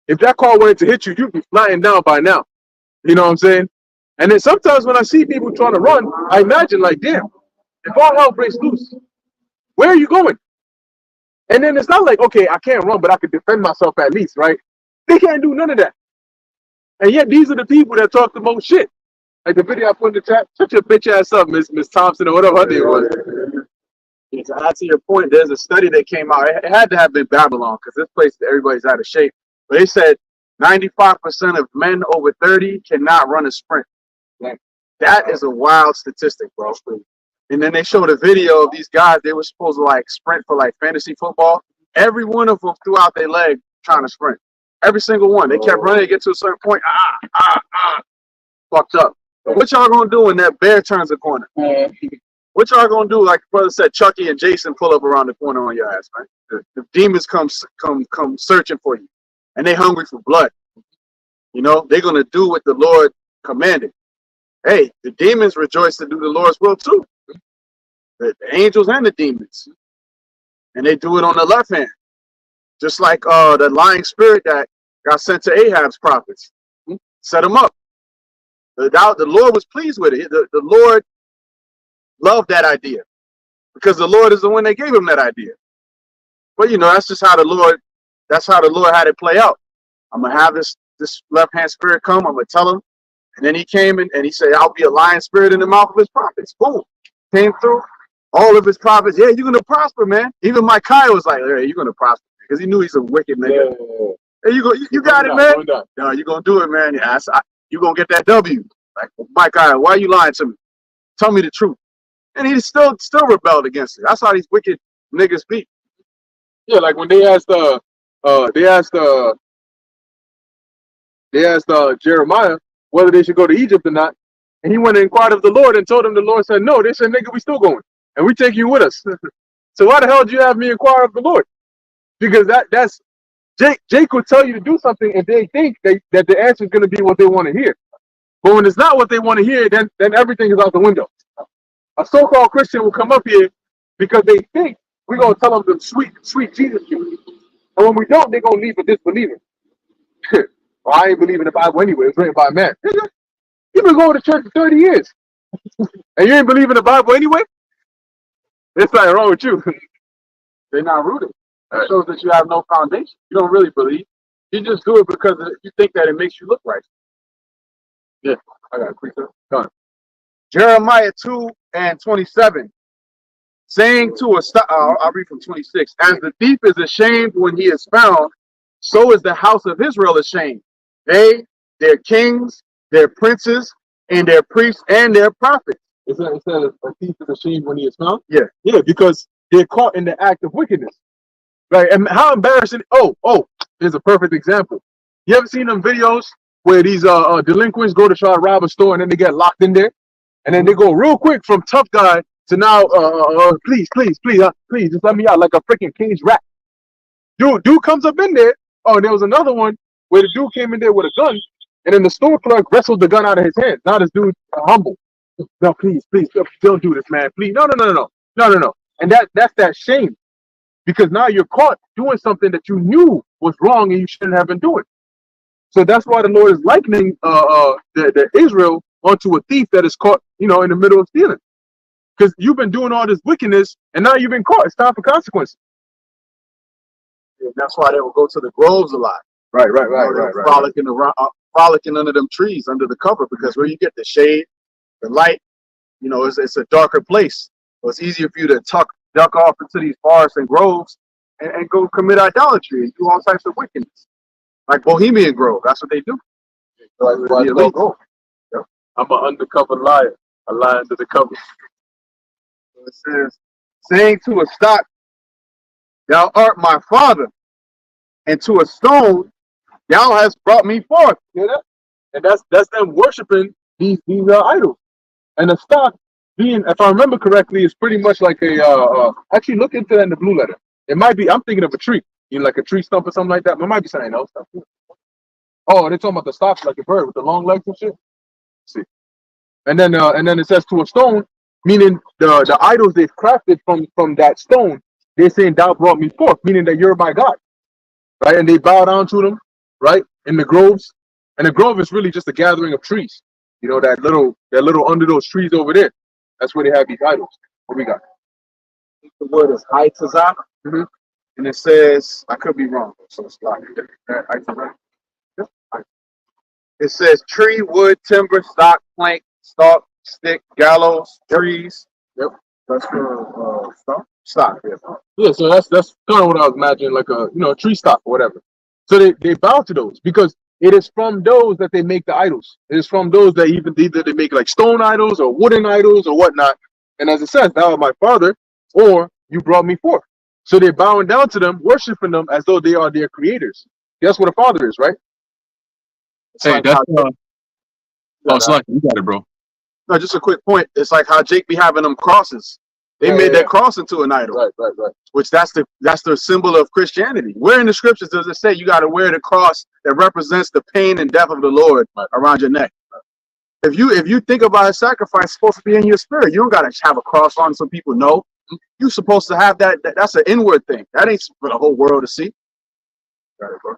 [SPEAKER 1] If that car wanted to hit you, you'd be flying down by now. You know what I'm saying? And then sometimes when I see people trying to run, I imagine like, damn, if all hell breaks loose, where are you going? And then it's not like, okay, I can't run, but I can defend myself at least, right? They can't do none of that. And yet these are the people that talk the most shit. Like the video I put in the chat, shut your bitch ass up, Miss Thompson or whatever her name was.
[SPEAKER 5] Yeah, to add to your point, there's a study that came out. It had to have been Babylon because this place, everybody's out of shape. But they said 95% of men over 30 cannot run a sprint. Like, that is a wild statistic, bro. And then they showed a video of these guys. They were supposed to like sprint for like fantasy football. Every one of them threw out their leg trying to sprint. Every single one. They kept running. They get to a certain point. Fucked up. But what y'all gonna do when that bear turns the corner? What y'all gonna do? Like the brother said, Chucky and Jason pull up around the corner on your ass, man. The demons come searching for you, and they hungry for blood. You know, they're gonna do what the Lord commanded. Hey, the demons rejoice to do the Lord's will too. The angels and the demons, and they do it on the left hand, just like the lying spirit that got sent to Ahab's prophets, set them up. The Lord was pleased with it. The Lord loved that idea because the Lord is the one that gave him that idea. But you know, that's just how the Lord had it play out. I'm gonna have this left hand spirit come. I'm gonna tell him, and then he came and he said, "I'll be a lying spirit in the mouth of his prophets." Boom, came through. All of his prophets, yeah, you're gonna prosper, man. Even Micaiah was like, "Hey, you're gonna prosper," because he knew he's a wicked nigga. Hey, you got it, man. No, you're gonna do it, man. Yeah, you're gonna get that W. Like, Micaiah, why are you lying to me? Tell me the truth. And he still rebelled against it. That's how these wicked niggas be.
[SPEAKER 1] Yeah, like when they asked Jeremiah whether they should go to Egypt or not, and he went and inquired of the Lord and told him the Lord said no. They said, nigga, we still going, and we take you with us. So why the hell do you have me inquire of the Lord? Because that's Jake will tell you to do something, and they think that the answer is going to be what they want to hear. But when it's not what they want to hear, then everything is out the window. A so-called Christian will come up here because they think we're going to tell them the sweet Jesus truth. And when we don't, they're going to leave a disbeliever. Well, I ain't believing the Bible anyway. It's written by man. You've been going to church for 30 years. And you ain't believing the Bible anyway? There's something wrong with you.
[SPEAKER 5] They're not rooted. That shows that you have no foundation. You don't really believe. You just do it because you think that it makes you look right.
[SPEAKER 1] Yeah, I got a quick one.
[SPEAKER 5] Jeremiah 2:27, saying to I'll read from 26. As the thief is ashamed when he is found, so is the house of Israel ashamed. They, their kings, their princes, and their priests and their prophets.
[SPEAKER 1] It says a thief is ashamed when he is found?
[SPEAKER 5] Yeah.
[SPEAKER 1] Yeah, because they're caught in the act of wickedness. Right? And how embarrassing. Oh, here's a perfect example. You ever seen them videos where these delinquents go to try to rob a store and then they get locked in there? And then they go real quick from tough guy to now, please, just let me out, like a freaking caged rat. Dude comes up in there. Oh, and there was another one where the dude came in there with a gun, and then the store clerk wrestled the gun out of his hands. Now this dude humble. No, please, don't do this, man. Please, no. And that's that shame, because now you're caught doing something that you knew was wrong and you shouldn't have been doing. So that's why the Lord is likening the Israel onto a thief that is caught, in the middle of stealing. Because you've been doing all this wickedness, and now you've been caught. It's time for consequences.
[SPEAKER 5] And that's why they will go to the groves a lot.
[SPEAKER 1] Right.
[SPEAKER 5] Frolicking under them trees, under the cover, because where you get the shade, the light, You know, it's a darker place. So it's easier for you to duck off into these forests and groves and go commit idolatry and do all types of wickedness. Like Bohemian Grove, that's what they do.
[SPEAKER 1] Like,
[SPEAKER 5] The elite.
[SPEAKER 1] I'm an undercover liar. I lie under the cover.
[SPEAKER 5] So it says, saying to a stock, thou art my father, and to a stone, thou hast brought me forth.
[SPEAKER 1] You know that? And that's them worshiping these idols. And the stock being, if I remember correctly, is pretty much like a actually look into that in the blue letter. It might be, I'm thinking of a tree, you know, like a tree stump or something like that. But it might be something else. Oh, they're talking about the stock like a bird with the long legs and shit. Let's see. And then it says to a stone, meaning the idols they've crafted from that stone, they're saying thou brought me forth, meaning that you're my God. Right? And they bow down to them, right? In the groves. And the grove is really just a gathering of trees. You know, that little under those trees over there. That's where they have these idols. What we got?
[SPEAKER 5] The word is Itazak.
[SPEAKER 1] Mm-hmm.
[SPEAKER 5] And it says, I could be wrong, so it's like it says tree, wood, timber, stock, plank, stalk, stick, gallows, trees.
[SPEAKER 1] Yep.
[SPEAKER 5] That's for stock. Yeah.
[SPEAKER 1] Yeah, so that's kind of what I was imagining, like a tree stock or whatever. So they bow to those because it is from those that they make the idols. It is from those that either they make like stone idols or wooden idols or whatnot. And as it says, thou art my father, or you brought me forth. So they're bowing down to them, worshiping them as though they are their creators. That's what a father is, right?
[SPEAKER 5] It's
[SPEAKER 4] Hey,
[SPEAKER 5] like
[SPEAKER 4] that's
[SPEAKER 5] how-
[SPEAKER 4] it's like you got it, bro.
[SPEAKER 5] no, just a quick point. It's like how Jake be having them crosses. They
[SPEAKER 1] Yeah,
[SPEAKER 5] made
[SPEAKER 1] yeah,
[SPEAKER 5] that cross into an idol,
[SPEAKER 1] Right.
[SPEAKER 5] which that's the symbol of Christianity. Where in the scriptures does it say you got to wear the cross that represents the pain and death of the Lord around your neck? If you think about a sacrifice, it's supposed to be in your spirit. You don't got to have a cross on so people know. You're supposed to have that. That's an inward thing. That ain't for the whole world to see. Got it, bro.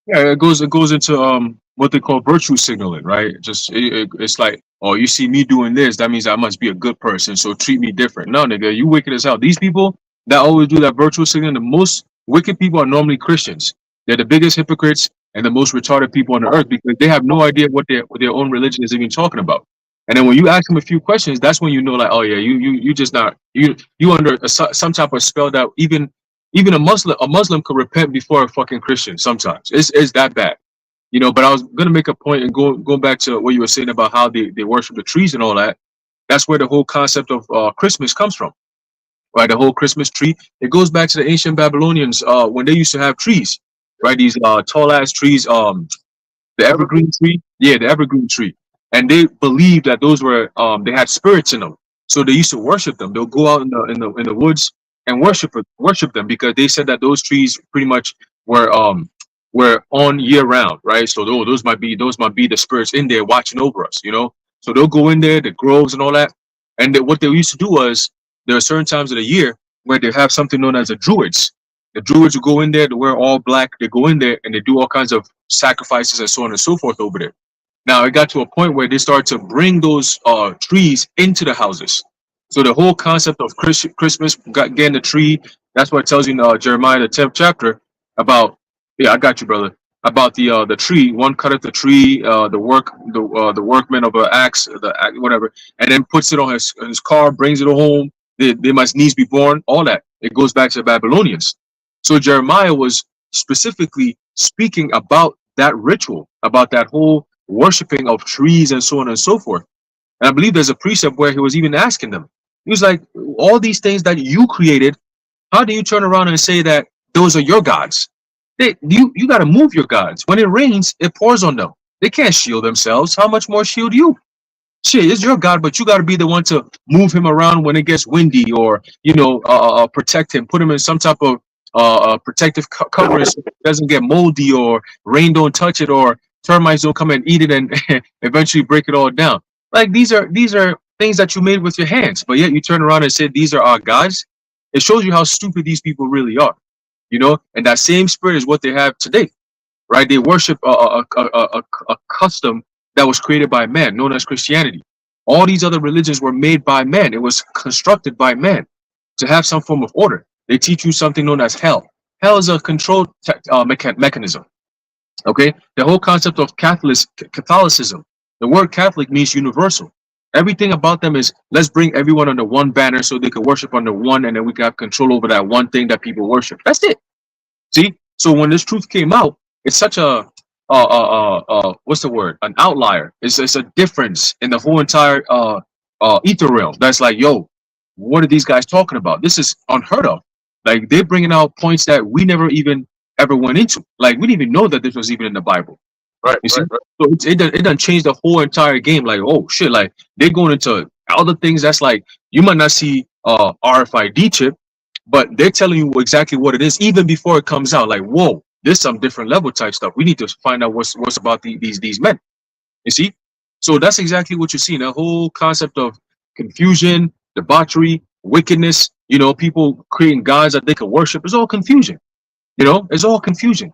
[SPEAKER 4] Yeah, it goes into what they call virtue signaling, right? It's like, oh, you see me doing this, that means I must be a good person, so treat me different. No, nigga, you wicked as hell. These people that always do that virtue signaling, the most wicked people are normally Christians. They're the biggest hypocrites and the most retarded people on the earth because they have no idea what their own religion is even talking about. And then when you ask them a few questions, that's when you know, like, oh yeah, you just not you under some type of spell that even a Muslim could repent before a fucking Christian. Sometimes it's that bad, you know. But I was gonna make a point and go back to what you were saying about how they worship the trees and all that. That's where the whole concept of Christmas comes from, right? The whole Christmas tree. It goes back to the ancient Babylonians when they used to have trees, right? These tall ass trees, the evergreen tree, yeah, the evergreen tree, and they believed that those were they had spirits in them, so they used to worship them. They'll go out in the woods and worship them because they said that those trees pretty much were on year round, right? So those might be the spirits in there watching over us, you know. So they'll go in there, the groves and all that, and what they used to do was there are certain times of the year where they have something known as the Druids. The Druids will go in there, they wear all black, they go in there and they do all kinds of sacrifices and so on and so forth over there. Now it got to a point where they started to bring those trees into the houses. So the whole concept of Christmas, getting the tree, that's what it tells you in Jeremiah the 10th chapter about. Yeah, I got you, brother. About the tree. One cutteth the tree, the workman of an axe, whatever, and then puts it on his car, brings it home. They must needs be born. All that. It goes back to the Babylonians. So Jeremiah was specifically speaking about that ritual, about that whole worshiping of trees and so on and so forth. And I believe there's a precept where he was even asking them. He was like, all these things that you created, how do you turn around and say that those are your gods? You got to move your gods. When it rains, it pours on them. They can't shield themselves. How much more shield you? Shit, it's your God, but you got to be the one to move him around when it gets windy, or protect him, put him in some type of protective covering so it doesn't get moldy, or rain don't touch it, or termites don't come and eat it and eventually break it all down. Like these are things that you made with your hands, but yet you turn around and say these are our gods. It shows you how stupid these people really are, you know. And that same spirit is what they have today, right? They worship a custom that was created by man, known as Christianity. All these other religions were made by man. It was constructed by man to have some form of order. They teach you something known as hell. Hell is a control mechanism. Okay, the whole concept of Catholicism. The word Catholic means universal. Everything about them is let's bring everyone under one banner so they can worship under one, and then we can have control over that one thing that people worship. That's it. See? So when this truth came out, it's such a what's the word? An outlier. It's a difference in the whole entire ether realm. That's like, yo, what are these guys talking about? This is unheard of. Like they're bringing out points that we never even ever went into. Like we didn't even know that this was even in the Bible.
[SPEAKER 1] Right,
[SPEAKER 4] You see?
[SPEAKER 1] right, right.
[SPEAKER 4] So it done changed the whole entire game. Like, oh shit, like they're going into other things that's like you might not see RFID chip, but they're telling you exactly what it is even before it comes out. Like, whoa, there's some different level type stuff. We need to find out what's about these men. You see? So that's exactly what you're seeing. The whole concept of confusion, debauchery, wickedness, you know, people creating gods that they can worship. It's all confusion. You know, it's all confusion.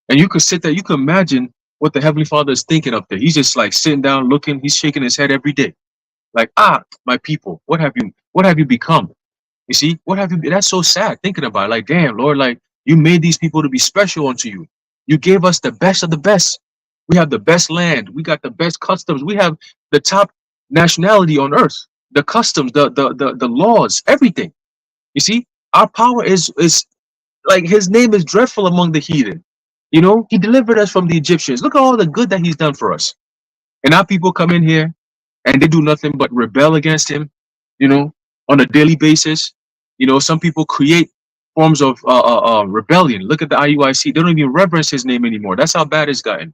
[SPEAKER 4] And you could sit there, you can imagine what the Heavenly Father is thinking up there. He's just like sitting down looking, he's shaking his head every day. Like, my people, what have you become? You see, what have you been? That's so sad thinking about it. Like, damn, Lord, like you made these people to be special unto you. You gave us the best of the best. We have the best land. We got the best customs. We have the top nationality on earth. The customs, the laws, everything. You see, our power is like his name is dreadful among the heathen. You know, he delivered us from the Egyptians. Look at all the good that he's done for us. And our people come in here and they do nothing but rebel against him, you know, on a daily basis. You know, some people create forms of rebellion. Look at the IUIC. They don't even reverence his name anymore. That's how bad it's gotten.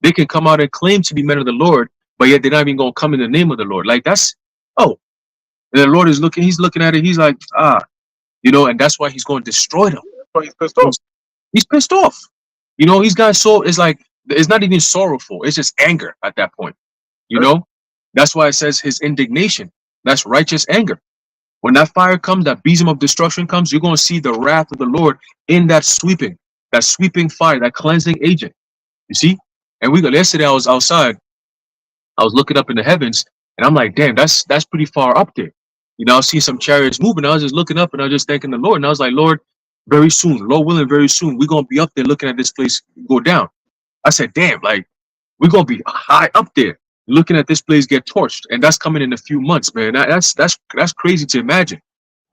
[SPEAKER 4] They can come out and claim to be men of the Lord, but yet they're not even going to come in the name of the Lord. Like that's, oh, and the Lord is looking, he's looking at it. He's like, you know, and that's why he's going to destroy them.
[SPEAKER 1] But he's pissed off.
[SPEAKER 4] He's pissed off. You know, he's got so, it's like, it's not even sorrowful. It's just anger at that point. You know, that's why it says his indignation. That's righteous anger. When that fire comes, that besom of destruction comes, you're going to see the wrath of the Lord in that sweeping fire, that cleansing agent. You see? And yesterday I was outside, I was looking up in the heavens, and I'm like, damn, that's pretty far up there. You know, I see some chariots moving. I was just looking up and I was just thanking the Lord. And I was like, Lord, very soon, Lord willing, very soon, we're going to be up there looking at this place go down. I said, damn, like, we're going to be high up there looking at this place get torched. And that's coming in a few months, man. That's crazy to imagine.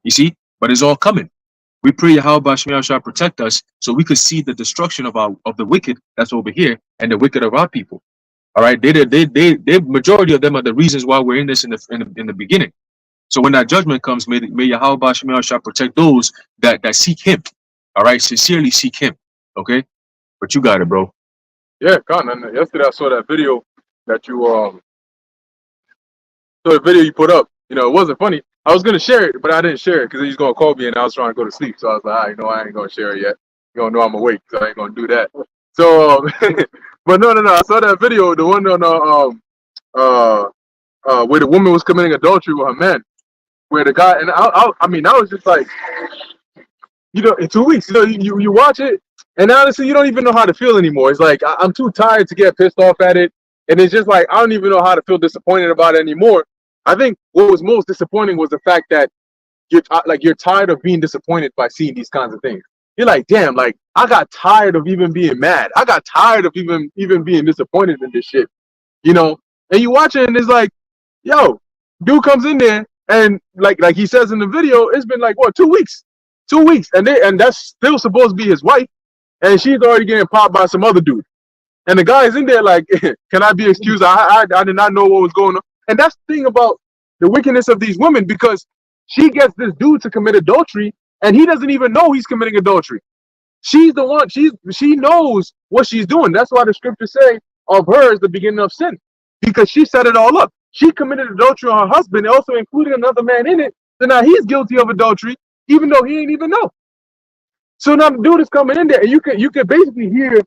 [SPEAKER 4] You see? But it's all coming. We pray Yahweh Shemiah shall protect us so we could see the destruction of the wicked that's over here and the wicked of our people. All right. They majority of them are the reasons why we're in this in the beginning. So when that judgment comes, may Yahweh Shemiah shall protect those that seek him. All right, sincerely seek him. Okay? But you got it, bro.
[SPEAKER 1] Yeah, Con. And yesterday I saw that video that you saw the video you put up. You know, it wasn't funny. I was gonna share it, but I didn't share it because he's gonna call me and I was trying to go to sleep. So I was like, I ain't gonna share it yet. You don't know I'm awake, so I ain't gonna do that. So but no, I saw that video, the one on where the woman was committing adultery with her man. Where the guy, and I mean, I was just like, you know, in 2 weeks, you know, you watch it, and honestly, you don't even know how to feel anymore. It's like, I'm too tired to get pissed off at it, and it's just like, I don't even know how to feel disappointed about it anymore. I think what was most disappointing was the fact that you're tired of being disappointed by seeing these kinds of things. You're like, damn, like, I got tired of even being mad. I got tired of even being disappointed in this shit, you know? And you watch it, and it's like, yo, dude comes in there, and like he says in the video, it's been like what 2 weeks, and that's still supposed to be his wife, and she's already getting popped by some other dude, and the guy is in there like, can I be excused? I did not know what was going on, and that's the thing about the wickedness of these women, because she gets this dude to commit adultery, and he doesn't even know he's committing adultery. She's the one. She knows what she's doing. That's why the scriptures say of her is the beginning of sin, because she set it all up. She committed adultery on her husband, also including another man in it. So now he's guilty of adultery, even though he ain't even know. So now the dude is coming in there, and you can basically hear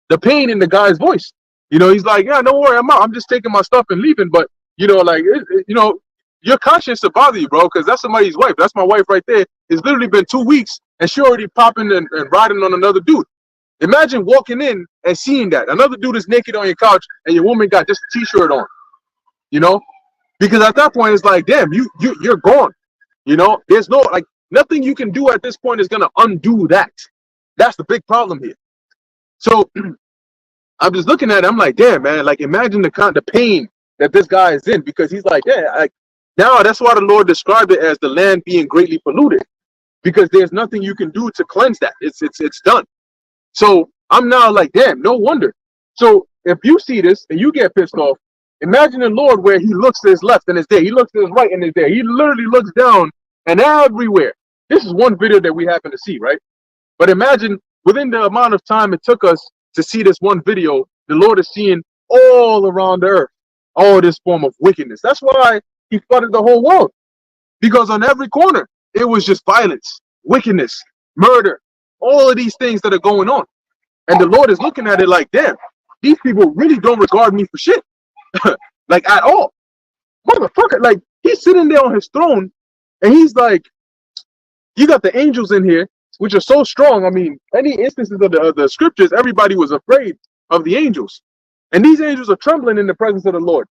[SPEAKER 1] the pain in the guy's voice. You know, he's like, yeah, don't worry, I'm out. I'm just taking my stuff and leaving. But you know, like, you know, your conscience to bother you, bro, because that's somebody's wife. That's my wife right there. It's literally been 2 weeks, and she already popping and riding on another dude. Imagine walking in and seeing that another dude is naked on your couch, and your woman got just a t-shirt on. You know, because at that point it's like, damn, you're gone. You know, there's no, like, nothing you can do at this point is gonna undo that. That's the big problem here. So I'm just looking at it, I'm like, damn, man, like, imagine the pain that this guy is in, because he's like, yeah, like now that's why the Lord described it as the land being greatly polluted, because there's nothing you can do to cleanse that. It's done. So I'm now like, damn, no wonder. So if you see this and you get pissed off, imagine the Lord where he looks to his left and is there. He looks to his right and is there. He literally looks down and everywhere. This is one video that we happen to see, right? But imagine within the amount of time it took us to see this one video, the Lord is seeing all around the earth, all this form of wickedness. That's why he flooded the whole world, because on every corner, it was just violence, wickedness, murder, all of these things that are going on. And the Lord is looking at it like, damn, these people really don't regard me for shit. Like at all. Motherfucker, like he's sitting there on his throne and he's like, you got the angels in here, which are so strong. I mean, any instances of the scriptures, everybody was afraid of the angels. And these angels are trembling in the presence of the Lord.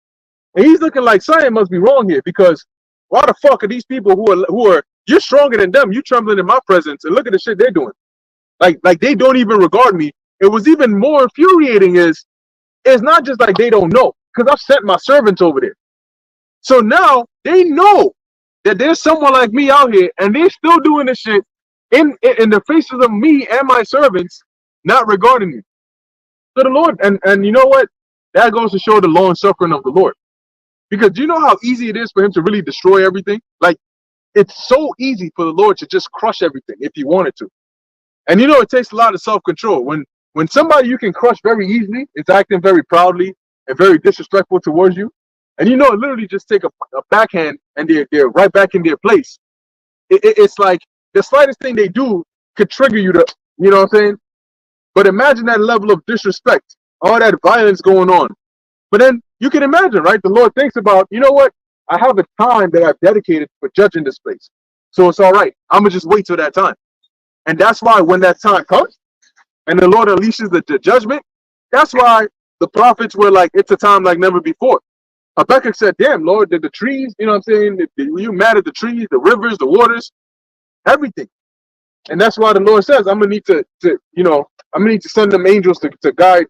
[SPEAKER 1] And he's looking like something must be wrong here, because why the fuck are these people who are you're stronger than them, you trembling in my presence, and look at the shit they're doing. Like they don't even regard me. It was even more infuriating is it's not just like they don't know, because I've sent my servants over there. So now they know that there's someone like me out here, and they're still doing this shit in the faces of me and my servants, not regarding me. So the Lord, and you know what? That goes to show the long suffering of the Lord. Because do you know how easy it is for him to really destroy everything? Like, it's so easy for the Lord to just crush everything if he wanted to. And you know, it takes a lot of self-control. When somebody you can crush very easily is acting very proudly and very disrespectful towards you, and you know, it literally just take a backhand and they're right back in their place. It's like the slightest thing they do could trigger you to, you know what I'm saying? But imagine that level of disrespect, all that violence going on. But then you can imagine, right? The Lord thinks about, you know what? I have a time that I've dedicated for judging this place. So it's all right. I'm going to just wait till that time. And that's why when that time comes and the Lord unleashes the judgment, that's why the prophets were like, it's a time like never before. Habakkuk said, damn, Lord, did the trees, you know what I'm saying? Were you mad at the trees, the rivers, the waters, everything? And that's why the Lord says, I'm going to need to you know, I'm going to need to send them angels to guard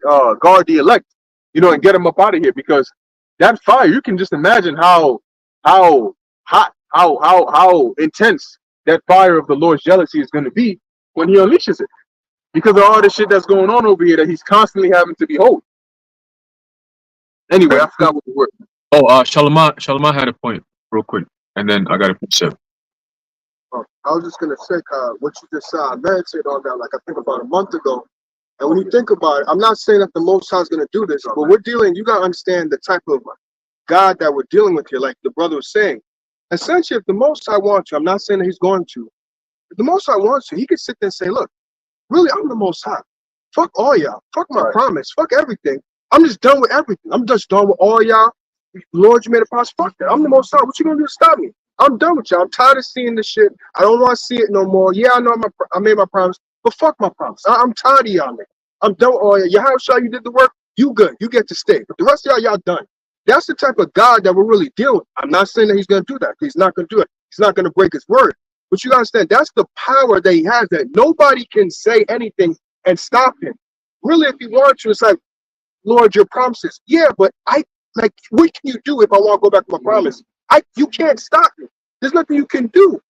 [SPEAKER 1] the elect, you know, and get them up out of here, because that fire, you can just imagine how hot, how intense that fire of the Lord's jealousy is going to be when he unleashes it, because of all the shit that's going on over here that he's constantly having to behold. Anyway, I forgot what the word.
[SPEAKER 4] Oh, Shalom had a point real quick, and then I got a precept.
[SPEAKER 2] I was just gonna say, what you just said, I meditated on that, like I think about a month ago. And when you think about it, I'm not saying that the Most High is gonna do this, but we're dealing. You gotta understand the type of God that we're dealing with here. Like the brother was saying, essentially, if the Most High wants to, I'm not saying that he's going to. If the Most High wants to, he could sit there and say, "Look, really, I'm the Most High. Fuck all y'all. Fuck my promise. Fuck everything. I'm just done with everything. I'm just done with all y'all. Lord, you made it possible. Fuck that. I'm the Most High. What you gonna do to stop me? I'm done with y'all. I'm tired of seeing this shit. I don't want to see it no more. Yeah, I know I made my promise, but fuck my promise. I'm tired of y'all, nigga. I'm done with all y'all. Your house, you did the work. You good. You get to stay. But the rest of y'all done. That's the type of God that we're really dealing with. I'm not saying that he's going to do that. He's not going to do it. He's not going to break his word. But you got to understand, that's the power that he has, that nobody can say anything and stop him. Really, if he wants to, it's like, Lord, your promises. Yeah, but what can you do if I want to go back to my promise? You can't stop me. There's nothing you can do.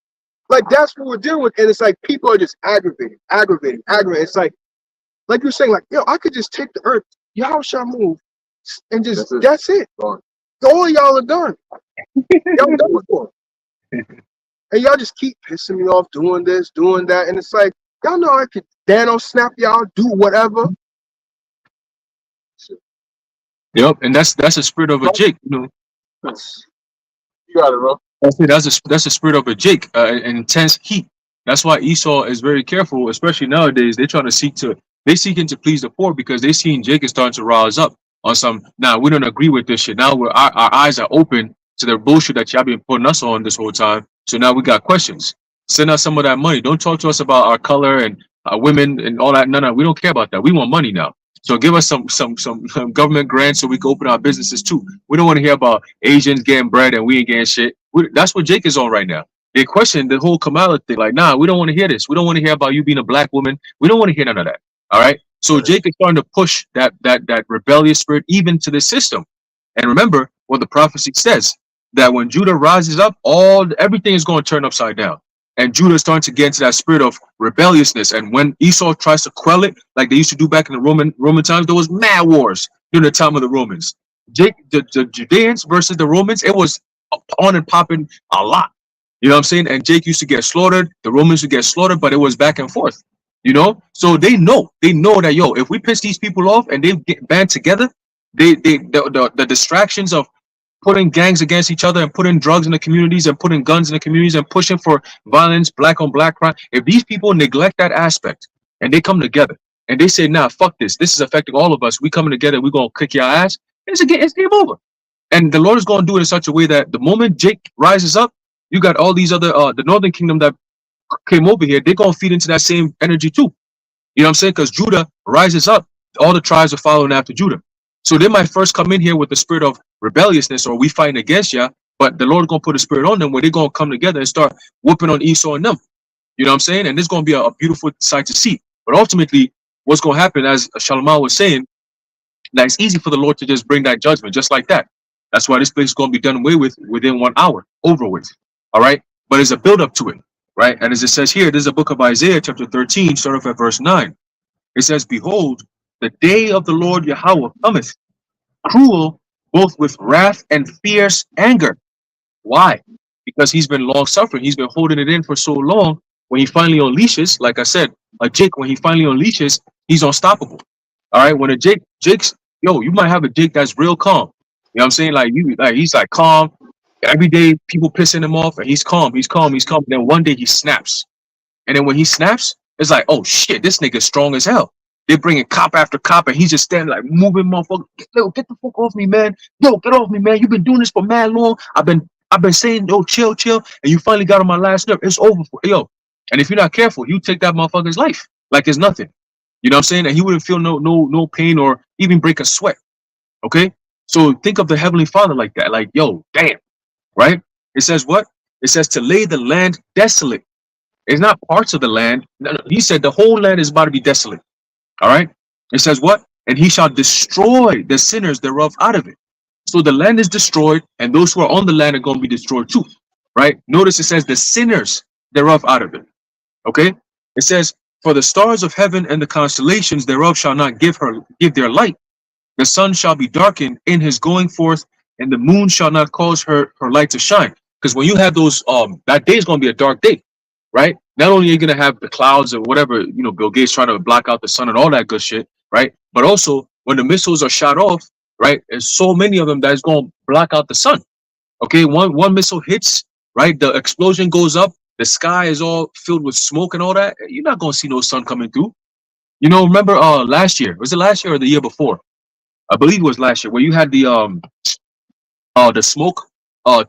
[SPEAKER 2] Like, that's what we're dealing with. And it's like people are just aggravating. It's like you're saying, like, yo, I could just take the earth, y'all shall move, and just that's it. All y'all are done. Y'all done before. And y'all just keep pissing me off doing this, doing that. And it's like, y'all know I could Thanos snap y'all, do whatever.
[SPEAKER 4] Yep, and that's a spirit of a Jake, you know.
[SPEAKER 1] You got it, bro.
[SPEAKER 4] That's a spirit of a Jake, intense heat. That's why Esau is very careful, especially nowadays. They're trying to seeking to please the poor, because they seen Jake is starting to rise up on some. Now we don't agree with this shit. Now our eyes are open to the bullshit that y'all been putting us on this whole time. So now we got questions. Send us some of that money. Don't talk to us about our color and our women and all that. No, we don't care about that. We want money now. So give us some government grants so we can open our businesses too. We don't want to hear about Asians getting bread and we ain't getting shit. That's what Jake is on right now. They question the whole Kamala thing. Like, nah, we don't want to hear this. We don't want to hear about you being a black woman. We don't want to hear none of that. All right. So Jake is starting to push that rebellious spirit even to the system. And remember, what the prophecy says, that when Judah rises up, everything is going to turn upside down. And Judah is starting to get into that spirit of rebelliousness. And when Esau tries to quell it, like they used to do back in the Roman times, there was mad wars during the time of the Romans. The Judeans versus the Romans, it was on and popping a lot. You know what I'm saying? And Jake used to get slaughtered, the Romans would get slaughtered, but it was back and forth. You know? So they know that, yo, if we piss these people off and they get band together, the distractions of putting gangs against each other and putting drugs in the communities and putting guns in the communities and pushing for violence, black on black crime, if these people neglect that aspect and they come together and they say, nah, fuck this is affecting all of us, we coming together, we're going to kick your ass, it's game over. And the Lord is going to do it in such a way that the moment Jake rises up, you got all these other, the northern kingdom that came over here, they're going to feed into that same energy too. You know what I'm saying? Because Judah rises up, all the tribes are following after Judah. So they might first come in here with the spirit of rebelliousness, or we fighting against ya, but the Lord gonna put a spirit on them where they're gonna come together and start whooping on Esau and them. You know what I'm saying? And this is gonna be a beautiful sight to see. But ultimately, what's gonna happen, as Shalomah was saying, that it's easy for the Lord to just bring that judgment just like that. That's why this place is gonna be done away with within 1 hour, over with. All right, but there's a build up to it, right? And as it says here, this is a book of Isaiah, chapter 13, start off at verse 9. It says, "Behold, the day of the Lord Yahweh cometh, cruel, both with wrath and fierce anger." Why? Because he's been long suffering. He's been holding it in for so long. When he finally unleashes, like I said, a Jake, when he finally unleashes, he's unstoppable. All right. When a Jake's, yo, you might have a Jake that's real calm. You know what I'm saying? He's like calm. Every day people pissing him off and he's calm. Then one day he snaps. And then when he snaps, it's like, oh shit, this nigga's strong as hell. They're bringing cop after cop, and he's just standing like moving, motherfucker. Yo, get the fuck off me, man. Yo, get off me, man. You've been doing this for mad long. I've been saying, yo, chill, and you finally got on my last nerve. It's over for yo. And if you're not careful, you take that motherfucker's life like it's nothing. You know what I'm saying? And he wouldn't feel no pain or even break a sweat. Okay? So think of the Heavenly Father like that. Like, yo, damn. Right? It says what? It says to lay the land desolate. It's not parts of the land. No, he said the whole land is about to be desolate. All right. It says what? And he shall destroy the sinners thereof out of it. So the land is destroyed, and those who are on the land are going to be destroyed too. Right? Notice it says the sinners thereof out of it. Okay. It says, for the stars of heaven and the constellations thereof shall not give their light. The sun shall be darkened in his going forth, and the moon shall not cause her light to shine. Because when you have those, that day is going to be a dark day. Right? Not only are you going to have the clouds or whatever, you know, Bill Gates trying to block out the sun and all that good shit, right? But also when the missiles are shot off, right? There's so many of them that is going to block out the sun. Okay, one missile hits, right? The explosion goes up, the sky is all filled with smoke and all that. You're not going to see no sun coming through. You know, remember last year? Was it last year or the year before? I believe it was last year, where you had the smoke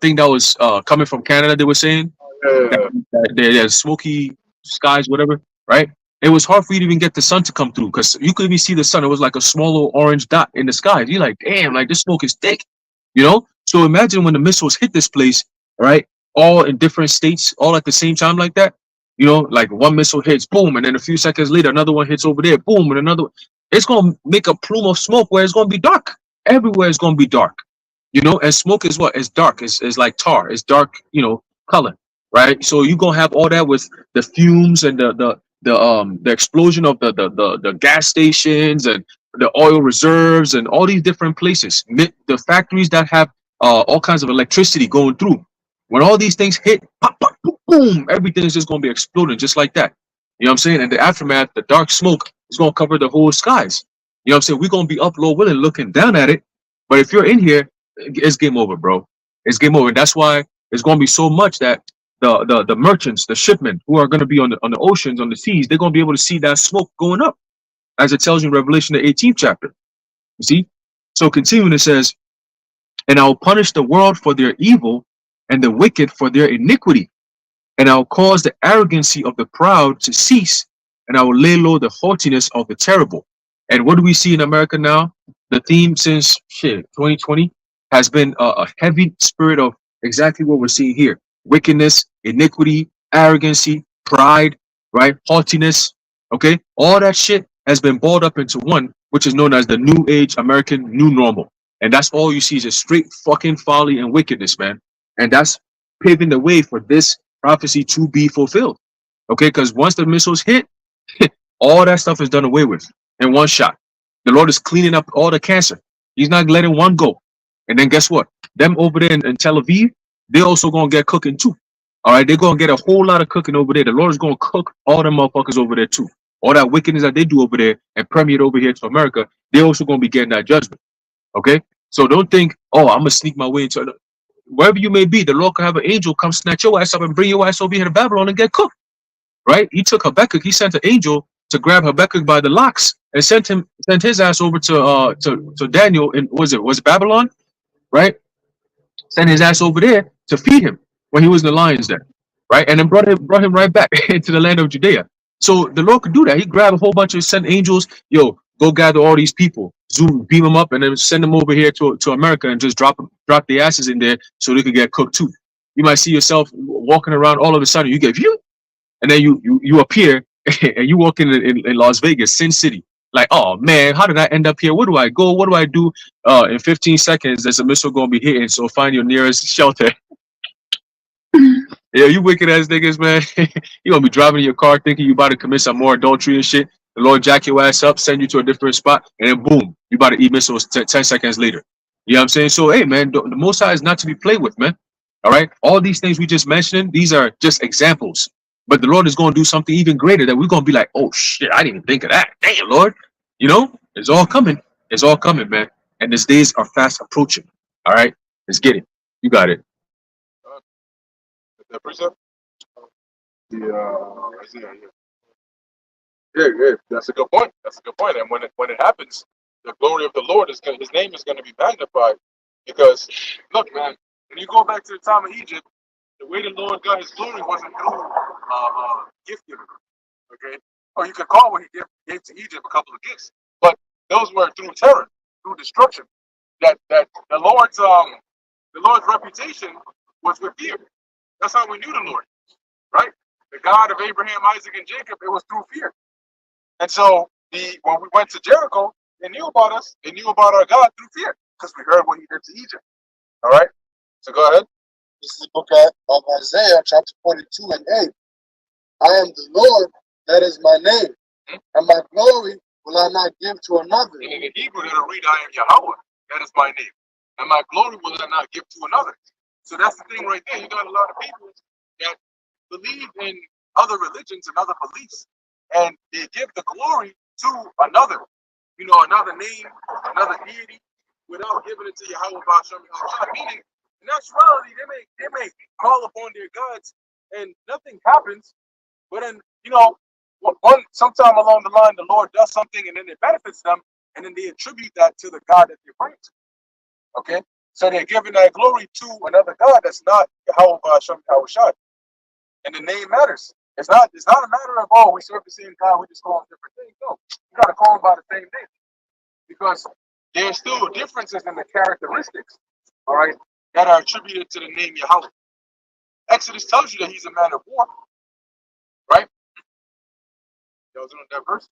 [SPEAKER 4] thing that was coming from Canada, they were saying. There's smoky skies, whatever, right? It was hard for you to even get the sun to come through because you could even see the sun. It was like a small little orange dot in the sky. You're like, damn, like this smoke is thick, you know? So imagine when the missiles hit this place, right? All in different states, all at the same time like that. You know, like one missile hits, boom, and then a few seconds later, another one hits over there, boom, and another. It's going to make a plume of smoke where it's going to be dark. Everywhere is going to be dark, you know? And smoke is what? It's dark. It's like tar. It's dark, you know, color. Right, so you're gonna have all that with the fumes and the explosion of the gas stations and the oil reserves and all these different places, the factories that have all kinds of electricity going through. When all these things hit, pop, pop, boom, boom, everything is just gonna be exploding just like that. You know what I'm saying? And the aftermath, the dark smoke is gonna cover the whole skies. You know what I'm saying? We're gonna be up low, willing, looking down at it. But if you're in here, it's game over, bro. It's game over. That's why it's gonna be so much that the merchants, the shipmen who are going to be on the oceans, on the seas, they're going to be able to see that smoke going up, as it tells you in Revelation, the 18th chapter. You see? So continuing, it says, and I will punish the world for their evil and the wicked for their iniquity. And I will cause the arrogancy of the proud to cease, and I will lay low the haughtiness of the terrible. And what do we see in America now? The theme since 2020 has been a heavy spirit of exactly what we're seeing here. Wickedness, iniquity, arrogancy, pride, right? Haughtiness, okay? All that shit has been balled up into one, which is known as the New Age American New Normal. And that's all you see is just straight fucking folly and wickedness, man. And that's paving the way for this prophecy to be fulfilled. Okay, because once the missiles hit, all that stuff is done away with in one shot. The Lord is cleaning up all the cancer. He's not letting one go. And then guess what? Them over there in Tel Aviv, they're also gonna get cooking too. All right, they're gonna get a whole lot of cooking over there. The Lord is gonna cook all them motherfuckers over there too. All that wickedness that they do over there and permeate over here to America, they're also gonna be getting that judgment. Okay, so don't think, oh, I'm gonna sneak my way into wherever you may be. The Lord can have an angel come snatch your ass up and bring your ass over here to Babylon and get cooked. Right? He took Habakkuk. He sent an angel to grab Habakkuk by the locks and sent his ass over to Daniel in was it Babylon, right? Sent his ass over there to feed him when he was in the lions den, right? And then brought him right back into the land of Judea. So the Lord could do that. He grabbed a whole bunch of sent angels. Yo, go gather all these people, beam them up, and then send them over here to America and just drop the asses in there so they could get cooked too. You might see yourself walking around, all of a sudden you get view, and then you appear and you walk in Las Vegas, Sin City. Like, oh man, how did I end up here? Where do I go? What do I do? In 15 seconds, there's a missile gonna be hitting. So find your nearest shelter. Yeah, you wicked ass niggas, man. You gonna be driving in your car thinking you about to commit some more adultery and shit. The Lord jack your ass up, send you to a different spot, and then boom, you about to eat missiles 10 seconds later. You know what I'm saying? So hey, man, the Most High is not to be played with, man. All right, all these things we just mentioned, these are just examples. But the Lord is going to do something even greater that we're going to be like, oh shit, I didn't even think of that. Damn, Lord. You know, it's all coming. It's all coming, man. And these days are fast approaching. All right, let's get it. You got it.
[SPEAKER 1] That precept? Isaiah, yeah, that's a good point. That's a good point. And when it happens, the glory of the Lord is his name is going to be magnified. Because look, man, when you go back to the time of Egypt, the way the Lord got his glory wasn't through gift giving. Okay? Or you could call what he gave to Egypt a couple of gifts. But those were through terror, through destruction. That the Lord's reputation was with fear. That's how we knew the Lord. Right? The God of Abraham, Isaac, and Jacob, it was through fear. And so when we went to Jericho, they knew about us, they knew about our God through fear, because we heard what he did to Egypt. All right? So go ahead.
[SPEAKER 3] This is the book of Isaiah, chapter 42 and 8. I am the Lord, that is my name, and my glory will I not give to another.
[SPEAKER 1] And in the Hebrew, it'll read, I am Yahweh, that is my name, and my glory will I not give to another. So that's the thing right there. You got a lot of people that believe in other religions and other beliefs, and they give the glory to another, another name, another deity, without giving it to Yahweh Ba'ashem Yahushua. Meaning, in actuality, they may call upon their gods and nothing happens, but then, sometime along the line, the Lord does something and then it benefits them, and then they attribute that to the God that they're praying to. Okay? So they're giving that glory to another God that's not Yahweh Ba'ashem Yahushua. And the name matters. It's not a matter of, oh, we serve the same God, we just call him different things. No, you got to call him by the same name. Because there's still differences in the characteristics, all right, that are attributed to the name Yahweh. Exodus tells you that he's a man of war, right? That was in that verse.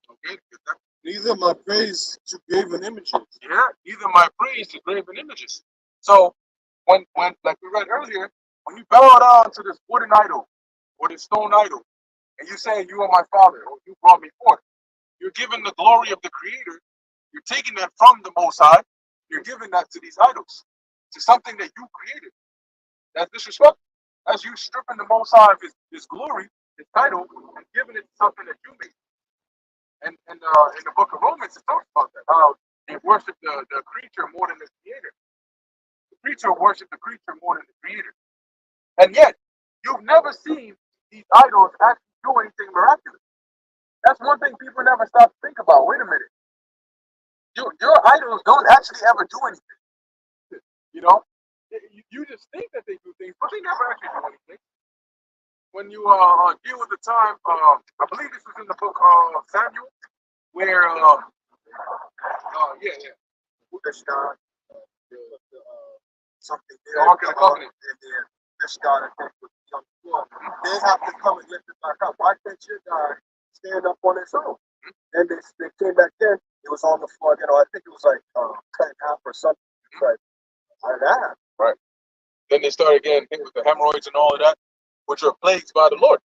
[SPEAKER 1] Okay, get that.
[SPEAKER 3] Neither my praise to graven images.
[SPEAKER 1] Yeah, neither my praise to graven images. So when like we read earlier, when you bow down to this wooden idol or this stone idol, and you say you are my father or you brought me forth, you're giving the glory of the Creator. You're taking that from the Most High. You're giving that to these idols, to something that you created. That's disrespectful. That's you stripping the Most High of his glory, his title, and giving it to something that you made. And in the book of Romans, it talks about that, how they worship the creature more than the Creator. The creature worship the creature more than the Creator. And yet, you've never seen these idols actually do anything miraculous. That's one thing people never stop to think about. Wait a minute. Your idols don't actually ever do anything. You just think that they do things, but they never actually do anything. When you deal with the time, I believe this was in the book of Samuel, where
[SPEAKER 2] Something
[SPEAKER 1] the Ark of the Covenant.
[SPEAKER 2] and then this God they have to come and lift it back up. Why can't your God stand up on its own? And they came back then, It was on the floor. You know, I think it was like cut in half or something. It's like, how did that happen?
[SPEAKER 1] Right. Then they started getting hit with the hemorrhoids and all of that, which are plagues by the Lord.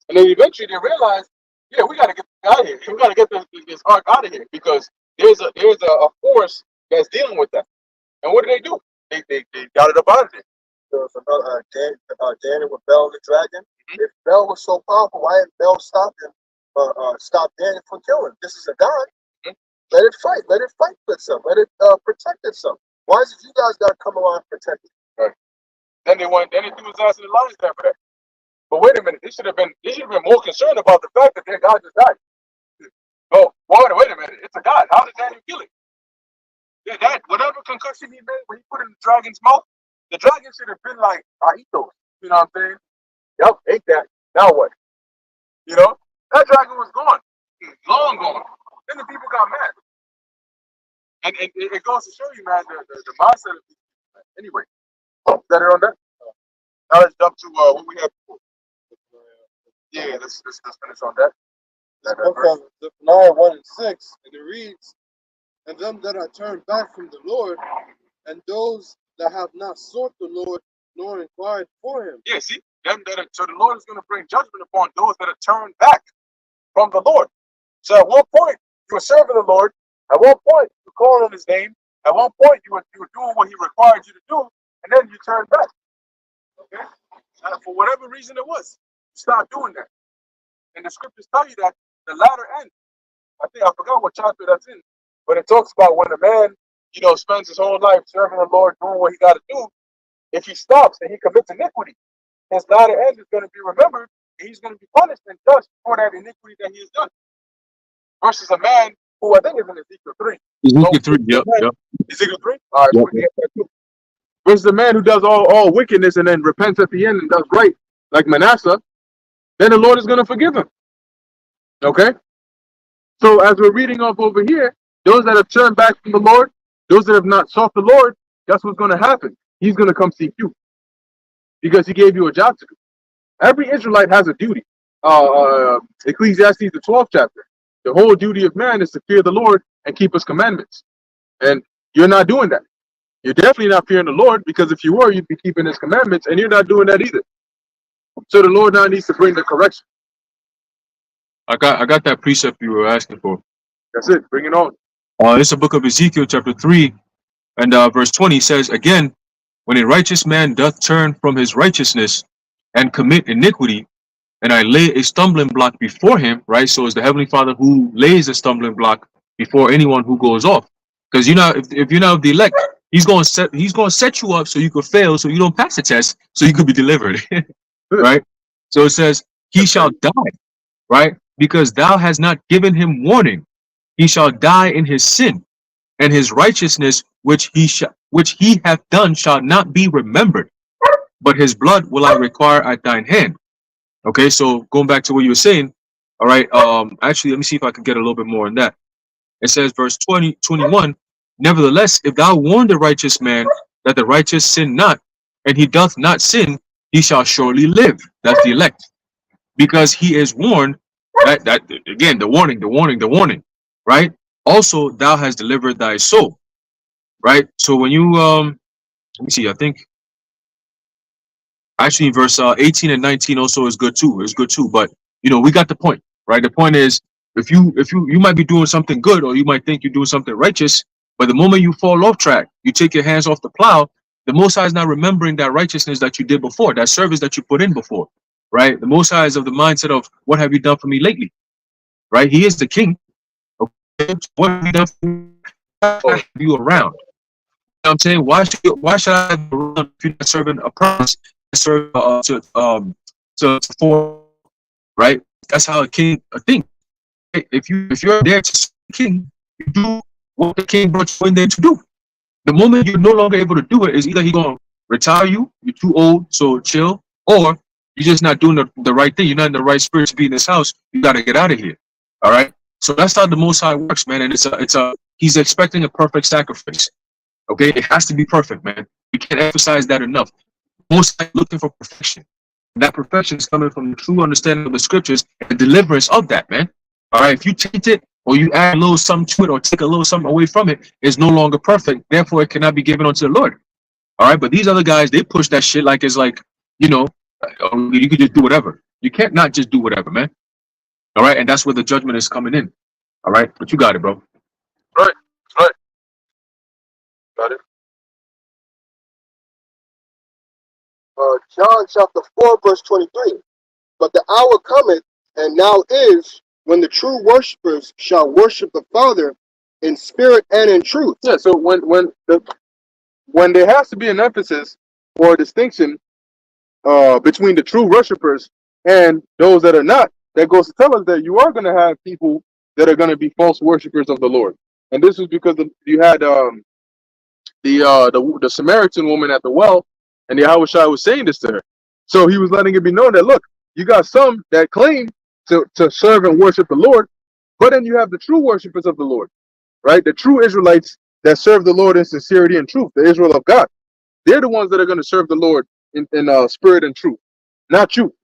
[SPEAKER 1] And then eventually they realized, yeah, we got to get this out of here. We got to get this ark out of here because there's a force that's dealing with that. And what did? They got it up out of there.
[SPEAKER 2] There was another Daniel with Bel the dragon. If Bel was so powerful, why didn't Bel stop him? Stop Daniel from killing? This is a god. Let it fight. Let it fight for itself. Let it protect itself. Why is it you guys got to come along and protect it?
[SPEAKER 1] Right. Then they threw his ass in the lion's den for that. But wait a minute, they should have been more concerned about the fact that their God just died. Oh, wait a minute, it's a God. How did Daniel kill it? Yeah, that whatever concussion he made when he put it in the dragon's mouth, the dragon should have been like, I eat those. You know what I'm saying? Yep, ate that. Now what? You know? That dragon was gone. Long gone. Then the people got mad. And it goes to show you, man, the mindset of people. Anyway, is that it on that? Now let's jump to what we have before. Yeah, let's finish on that.
[SPEAKER 3] From Zephaniah 1 and 6, and it reads, and them that are turned back from the Lord, and those that have not sought the Lord, nor inquired for him.
[SPEAKER 1] Yeah, see, so the Lord is going to bring judgment upon those that are turned back from the Lord. So at one point, you were serving the Lord. At one point, you were calling on his name. At one point, you were doing what he required you to do, and then you turned back. Okay? For whatever reason it was, stop doing that. And the scriptures tell you that the latter end, I forgot what chapter that's in, but it talks about when a man, spends his whole life serving the Lord, doing what he got to do. If he stops and he commits iniquity, his latter end is going to be remembered, and he's going to be punished and judged for that iniquity that he has done. Versus a man who I think is in Ezekiel 3.
[SPEAKER 4] Ezekiel 3, yep.
[SPEAKER 1] Ezekiel 3? All right,
[SPEAKER 4] Yep.
[SPEAKER 1] we get that too. Versus the man who does all wickedness and then repents at the end and does right, like Manasseh, then the Lord is going to forgive him. Okay? So as we're reading off over here, those that have turned back from the Lord, those that have not sought the Lord, that's what's going to happen. He's going to come seek you because he gave you a job to do. Every Israelite has a duty. Ecclesiastes, the 12th chapter. The whole duty of man is to fear the Lord and keep his commandments. And you're not doing that. You're definitely not fearing the Lord, because if you were, you'd be keeping his commandments, and you're not doing that either. So the Lord now needs to bring the correction.
[SPEAKER 4] I got that precept you were asking for.
[SPEAKER 1] That's it. Bring it on.
[SPEAKER 4] It's the book of Ezekiel, chapter 3, and verse 20 says, again, when a righteous man doth turn from his righteousness and commit iniquity, and I lay a stumbling block before him, right? So it's the Heavenly Father who lays a stumbling block before anyone who goes off. Because if you're not of the elect, he's going to set you up so you could fail, so you don't pass the test, so you could be delivered. Right? So it says, he shall die, right? Because thou hast not given him warning. He shall die in his sin, and his righteousness which he hath done shall not be remembered, but his blood will I require at thine hand. Okay, so going back to what you were saying, all right, actually, let me see if I can get a little bit more on that. It says, verse 21, nevertheless, if thou warn the righteous man that the righteous sin not, and he doth not sin, he shall surely live. That's the elect. Because he is warned, that again, the warning, right? Also, thou hast delivered thy soul, right? So when you, let me see, I think, actually, verse 18 and 19 also is good too. But we got the point, right? The point is, if you might be doing something good, or you might think you're doing something righteous, but the moment you fall off track, you take your hands off the plow, the Most High is not remembering that righteousness that you did before, that service that you put in before, right? The Most High is of the mindset of, what have you done for me lately, right? He is the king. Okay? What have you done for me? Have you around? You know what I'm saying? Why should I have around if you're not serving a promise? Serve for, right? That's how a king thinks. If you're there to serve the king, you do what the king brought you in there to do. The moment you're no longer able to do it, is either he's gonna retire you, you're too old, so chill, or you're just not doing the right thing. You're not in the right spirit to be in this house. You gotta get out of here. All right. So that's how the Most High works, man. And he's expecting a perfect sacrifice. Okay, it has to be perfect, man. We can't emphasize that enough. Most High looking for perfection. And that perfection is coming from the true understanding of the scriptures and the deliverance of that, man. All right, if you taint it or you add a little something to it, or take a little something away from it, is no longer perfect. Therefore, it cannot be given unto the Lord. All right, but these other guys, they push that shit like it's like, you know, you could just do whatever. You can't not just do whatever, man. All right, and that's where the judgment is coming in. All right, but you got it, bro.
[SPEAKER 1] Right. Right. Got it.
[SPEAKER 2] John chapter 4, verse 23. But the hour cometh, and now is, when the true worshipers shall worship the Father in spirit and in truth.
[SPEAKER 3] Yeah, so when there has to be an emphasis or a distinction between the true worshipers and those that are not, that goes to tell us that you are going to have people that are going to be false worshipers of the Lord. And this is because you had the Samaritan woman at the well, and Yahushua was saying this to her. So he was letting it be known that, look, you got some that claim to serve and worship the Lord, but then you have the true worshipers of the Lord, right? The true Israelites that serve the Lord in sincerity and truth, the Israel of God. They're the ones that are going to serve the Lord in spirit and truth, not you.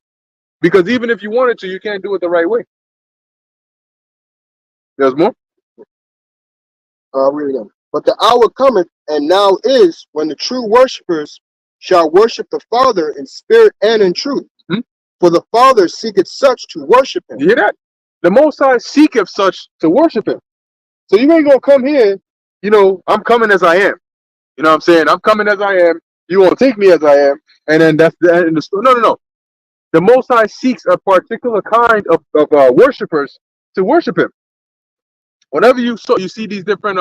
[SPEAKER 3] Because even if you wanted to, you can't do it the right way. There's more?
[SPEAKER 2] Read them. But the hour cometh, and now is, when the true worshipers shall worship the Father in spirit and in truth.
[SPEAKER 3] Hmm?
[SPEAKER 2] For the Father seeketh such to worship him.
[SPEAKER 3] You hear that? The Most High seeketh such to worship him. So you ain't going to come here, you know, I'm coming as I am. You know what I'm saying? I'm coming as I am. You won't take me as I am. And then that's the end of the story. No. The Most High seeks a particular kind of worshipers to worship him. Whenever you see these different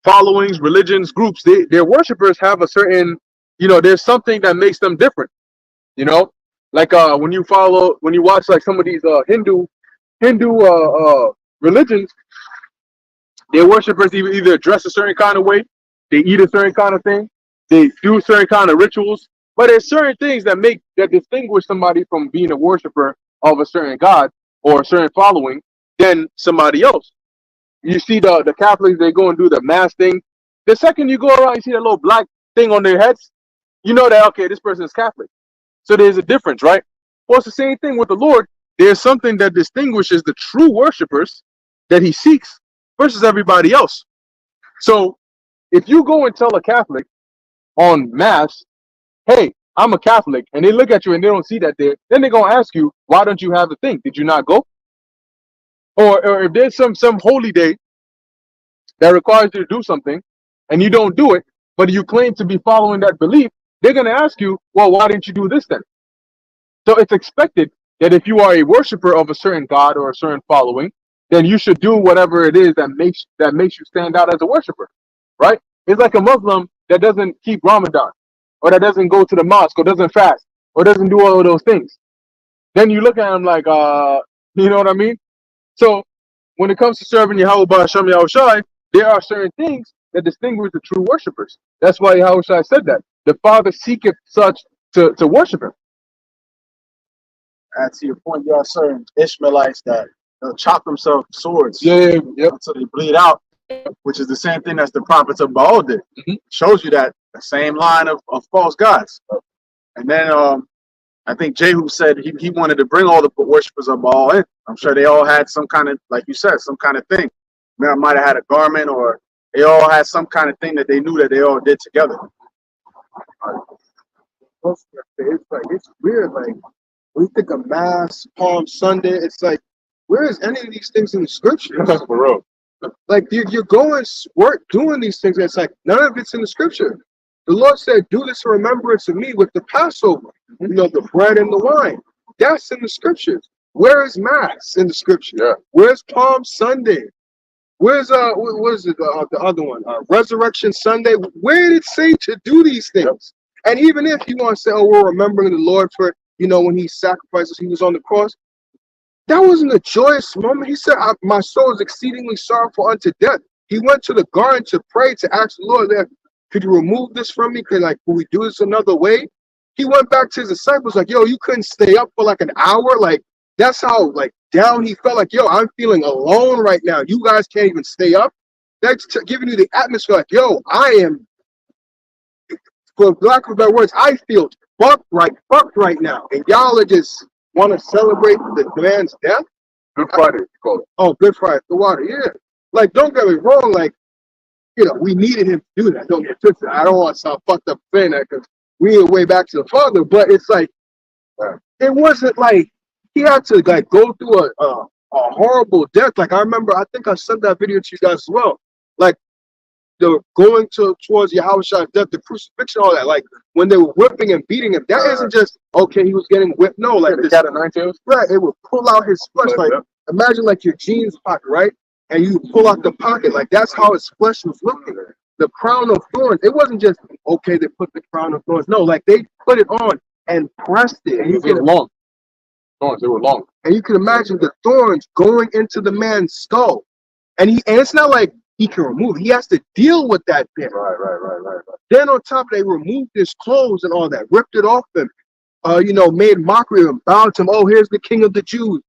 [SPEAKER 3] followings, religions, groups, their worshipers have a certain, you know, there's something that makes them different. You know, like when you watch like some of these Hindu religions, their worshipers either dress a certain kind of way, they eat a certain kind of thing, they do certain kind of rituals. But there's certain things that distinguish somebody from being a worshiper of a certain God or a certain following than somebody else. You see the Catholics, they go and do the mass thing. The second you go around, you see that little black thing on their heads, you know that, okay, this person is Catholic. So there's a difference, right? Well, it's the same thing with the Lord. There's something that distinguishes the true worshipers that he seeks versus everybody else. So if you go and tell a Catholic on mass, hey, I'm a Catholic, and they look at you and they don't see that there, then they're going to ask you, why don't you have the thing? Did you not go? Or if there's some holy day that requires you to do something and you don't do it, but you claim to be following that belief, they're going to ask you, well, why didn't you do this then? So it's expected that if you are a worshiper of a certain God or a certain following, then you should do whatever it is that makes you stand out as a worshiper, right? It's like a Muslim that doesn't keep Ramadan, or that doesn't go to the mosque, or doesn't fast, or doesn't do all of those things. Then you look at him like, you know what I mean? So when it comes to serving Yahweh Ba'Shem Yahushai, there are certain things that distinguish the true worshipers. That's why Yahushai said that. The Father seeketh such to worship him.
[SPEAKER 5] And to your point, you have certain Ishmaelites that they'll chop themselves with swords
[SPEAKER 3] Yeah.
[SPEAKER 5] until they bleed out, which is the same thing as the prophets of Baal did. Shows you that the same line of false gods. And then I think Jehu said he wanted to bring all the worshippers of Baal in. I'm sure they all had some kind of, like you said, some kind of thing. Might have had a garment, or they all had some kind of thing that they knew that they all did together.
[SPEAKER 2] It's weird. Like when you think of Mass, Palm Sunday, it's like, where is any of these things in the scriptures?
[SPEAKER 3] For real.
[SPEAKER 2] Like you're going work doing these things, and it's like none of it's in the scripture. The Lord said, "Do this in remembrance of me" with the Passover. You know, the bread and the wine. That's in the scriptures. Where is Mass in the scripture?
[SPEAKER 3] Yeah.
[SPEAKER 2] Where's Palm Sunday? Where's what is it, the other one? Resurrection Sunday. Where did it say to do these things? And even if you want to say, "Oh, we're remembering the Lord for, you know, when he sacrificed us, he was on the cross," that wasn't a joyous moment. He said, "My soul is exceedingly sorrowful unto death." He went to the garden to pray, to ask the Lord, "Could you remove this from me? Could we do this another way?" He went back to his disciples like, "Yo, you couldn't stay up for like an hour?" Like that's how down he felt. Like, "Yo, I'm feeling alone right now. You guys can't even stay up." That's giving you the atmosphere. Like, "Yo, I am," for lack of better words, "I feel fucked right now, and y'all are just want to celebrate the man's death."
[SPEAKER 1] Good Friday, you call it.
[SPEAKER 2] Oh, Good Friday, the water, yeah. Like, don't get me wrong, like, we needed him to do that. Don't get twisted. I don't want to sound fucked up saying that because we ain't way back to the Father, but it's like, it wasn't like he had to like go through a horrible death. Like, I remember, I think I sent that video to you guys as well. Like, the going towards Yahushua's death, the crucifixion, all that. Like, when they were whipping and beating him, that isn't just, okay, he was getting whipped. No, like,
[SPEAKER 1] They got a 9 tails?
[SPEAKER 2] right, it would pull out his flesh. Like, imagine like your jeans pocket, right? And you pull out the pocket, like that's how his flesh was looking. The crown of thorns. It wasn't just, okay, they put the crown of thorns. No, like they put it on and pressed it. And
[SPEAKER 1] They were long. Thorns, they were long.
[SPEAKER 2] and you can imagine the thorns going into the man's skull. And it's not like he can remove it. He has to deal with that thing.
[SPEAKER 1] Right.
[SPEAKER 2] Then on top, they removed his clothes and all that, ripped it off him, made mockery of him, bowed to him. Oh, here's the King of the Jews.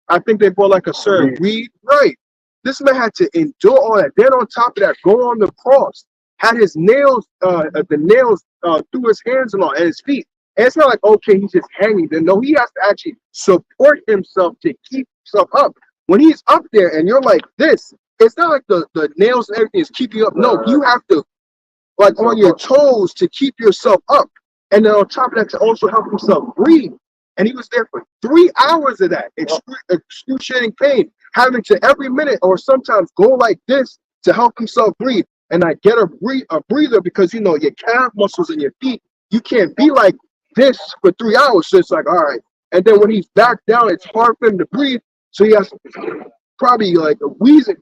[SPEAKER 2] I think they brought like a certain reed. Right. This man had to endure all that. Then on top of that, go on the cross, had his nails, through his hands and all, and his feet. And it's not like, okay, he's just hanging there. No, he has to actually support himself to keep himself up. When he's up there and you're like this, it's not like the nails and everything is keeping you up. No, you have to, like, on your toes to keep yourself up. And then on top of that, to also help himself breathe. And he was there for 3 hours of that, excruciating pain, having to every minute or sometimes go like this to help himself breathe. And I get a breather because, your calf muscles in your feet, you can't be like this for 3 hours. So it's like, all right. And then when he's back down, it's hard for him to breathe. So he has to probably like a wheezing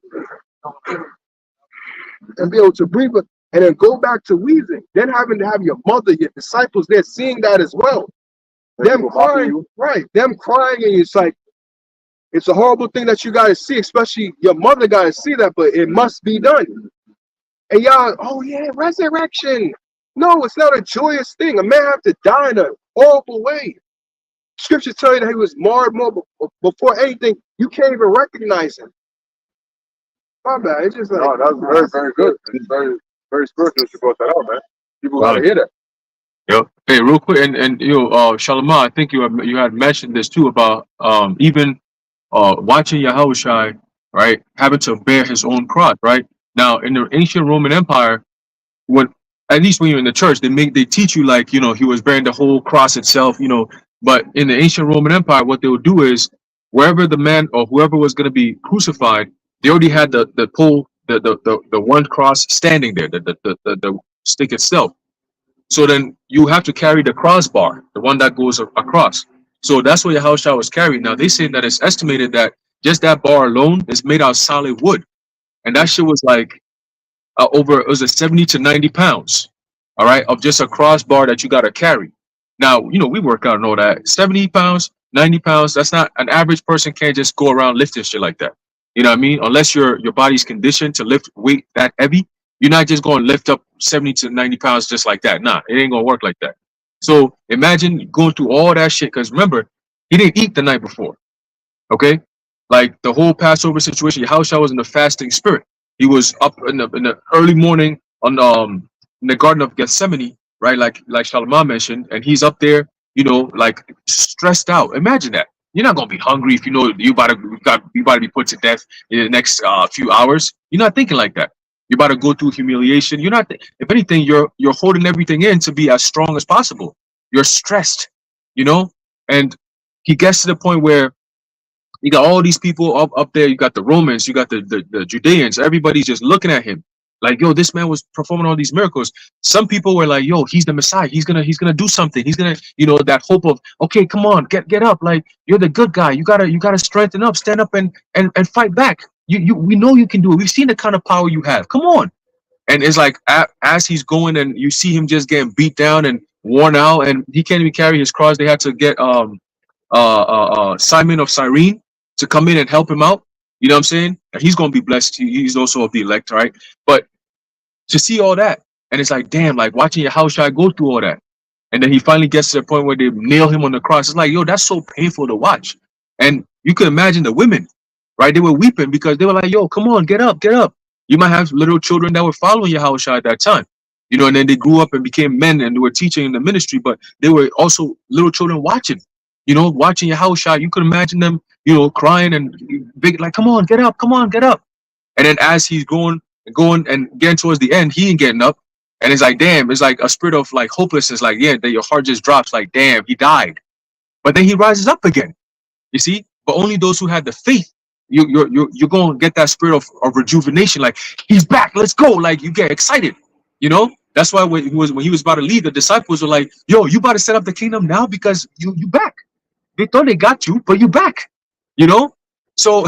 [SPEAKER 2] and be able to breathe, and then go back to wheezing. Then having to have your mother, your disciples there seeing that as well. Them crying, right? Them crying, and it's like, it's a horrible thing that you gotta see, especially your mother gotta see that, but it must be done. And y'all, oh yeah, resurrection. No, it's not a joyous thing. A man have to die in a horrible way. Scriptures tell you that he was marred more before anything. You can't even recognize him. My bad. It's just like,
[SPEAKER 1] No, that was very, very good. It's very, very spiritual to brought that out, man. People gotta hear that.
[SPEAKER 4] Yep. Hey, real quick, and Shalom, I think you had mentioned this too about even watching Yahushua, right, having to bear his own cross, right? Now, in the ancient Roman Empire, at least when you're in the church, they teach you like, he was bearing the whole cross itself, but in the ancient Roman Empire, what they would do is wherever the man or whoever was going to be crucified, they already had the pole, the one cross standing there, the stick itself. So then you have to carry the crossbar, the one that goes across. So that's what Yahushua was carrying. Now they say that it's estimated that just that bar alone is made out of solid wood, and that shit was like it was 70 to 90 pounds, all right, of just a crossbar that you got to carry. Now, we work out and all that. 70 pounds, 90 pounds, that's not, an average person can't just go around lifting shit like that. You know what I mean? Unless your body's conditioned to lift weight that heavy, you're not just going to lift up 70 to 90 pounds just like that. Nah, it ain't going to work like that. So imagine going through all that shit, because remember, he didn't eat the night before, okay? Like the whole Passover situation, Yahushua was in the fasting spirit. He was up in the early morning on in the Garden of Gethsemane, right? Like Shalom mentioned, and he's up there, like stressed out. Imagine that. You're not gonna be hungry if you about to be put to death in the next few hours. You're not thinking like that. You're about to go through humiliation. You're not. If anything, you're holding everything in to be as strong as possible. You're stressed, and he gets to the point where you got all these people up there. You got the Romans, you got the Judeans. Everybody's just looking at him like, yo, this man was performing all these miracles. Some people were like, yo, he's the Messiah. He's gonna do something. He's gonna, that hope of, okay, come on, get up. Like, you're the good guy. You gotta strengthen up, stand up and fight back. We know you can do it. We've seen the kind of power you have. Come on. And it's like as he's going, and you see him just getting beat down and worn out, and he can't even carry his cross. They had to get Simon of Cyrene to come in and help him out. You know what I'm saying? And he's going to be blessed. He's also of the elect, right? But to see all that, and it's like, damn, like watching Yahushua go through all that. And then he finally gets to the point where they nail him on the cross. It's like, yo, that's so painful to watch. And you can imagine the women, right? They were weeping because they were like, yo, come on, get up, get up. You might have little children that were following Yahushua at that time. And then they grew up and became men and they were teaching in the ministry, but they were also little children watching, watching Yahushua. You could imagine them you know, crying and big, like, come on, get up. And then as he's going and getting towards the end, he ain't getting up. And it's like, damn, it's like a spirit of like hopelessness, like, yeah, that your heart just drops, like, damn, he died. But then he rises up again. You see? But only those who had the faith, you're gonna get that spirit of rejuvenation, like, he's back, let's go. Like, you get excited, you know? That's why when he was about to leave, the disciples were like, yo, you about to set up the kingdom now because you back. They thought they got you, but you back, you know? So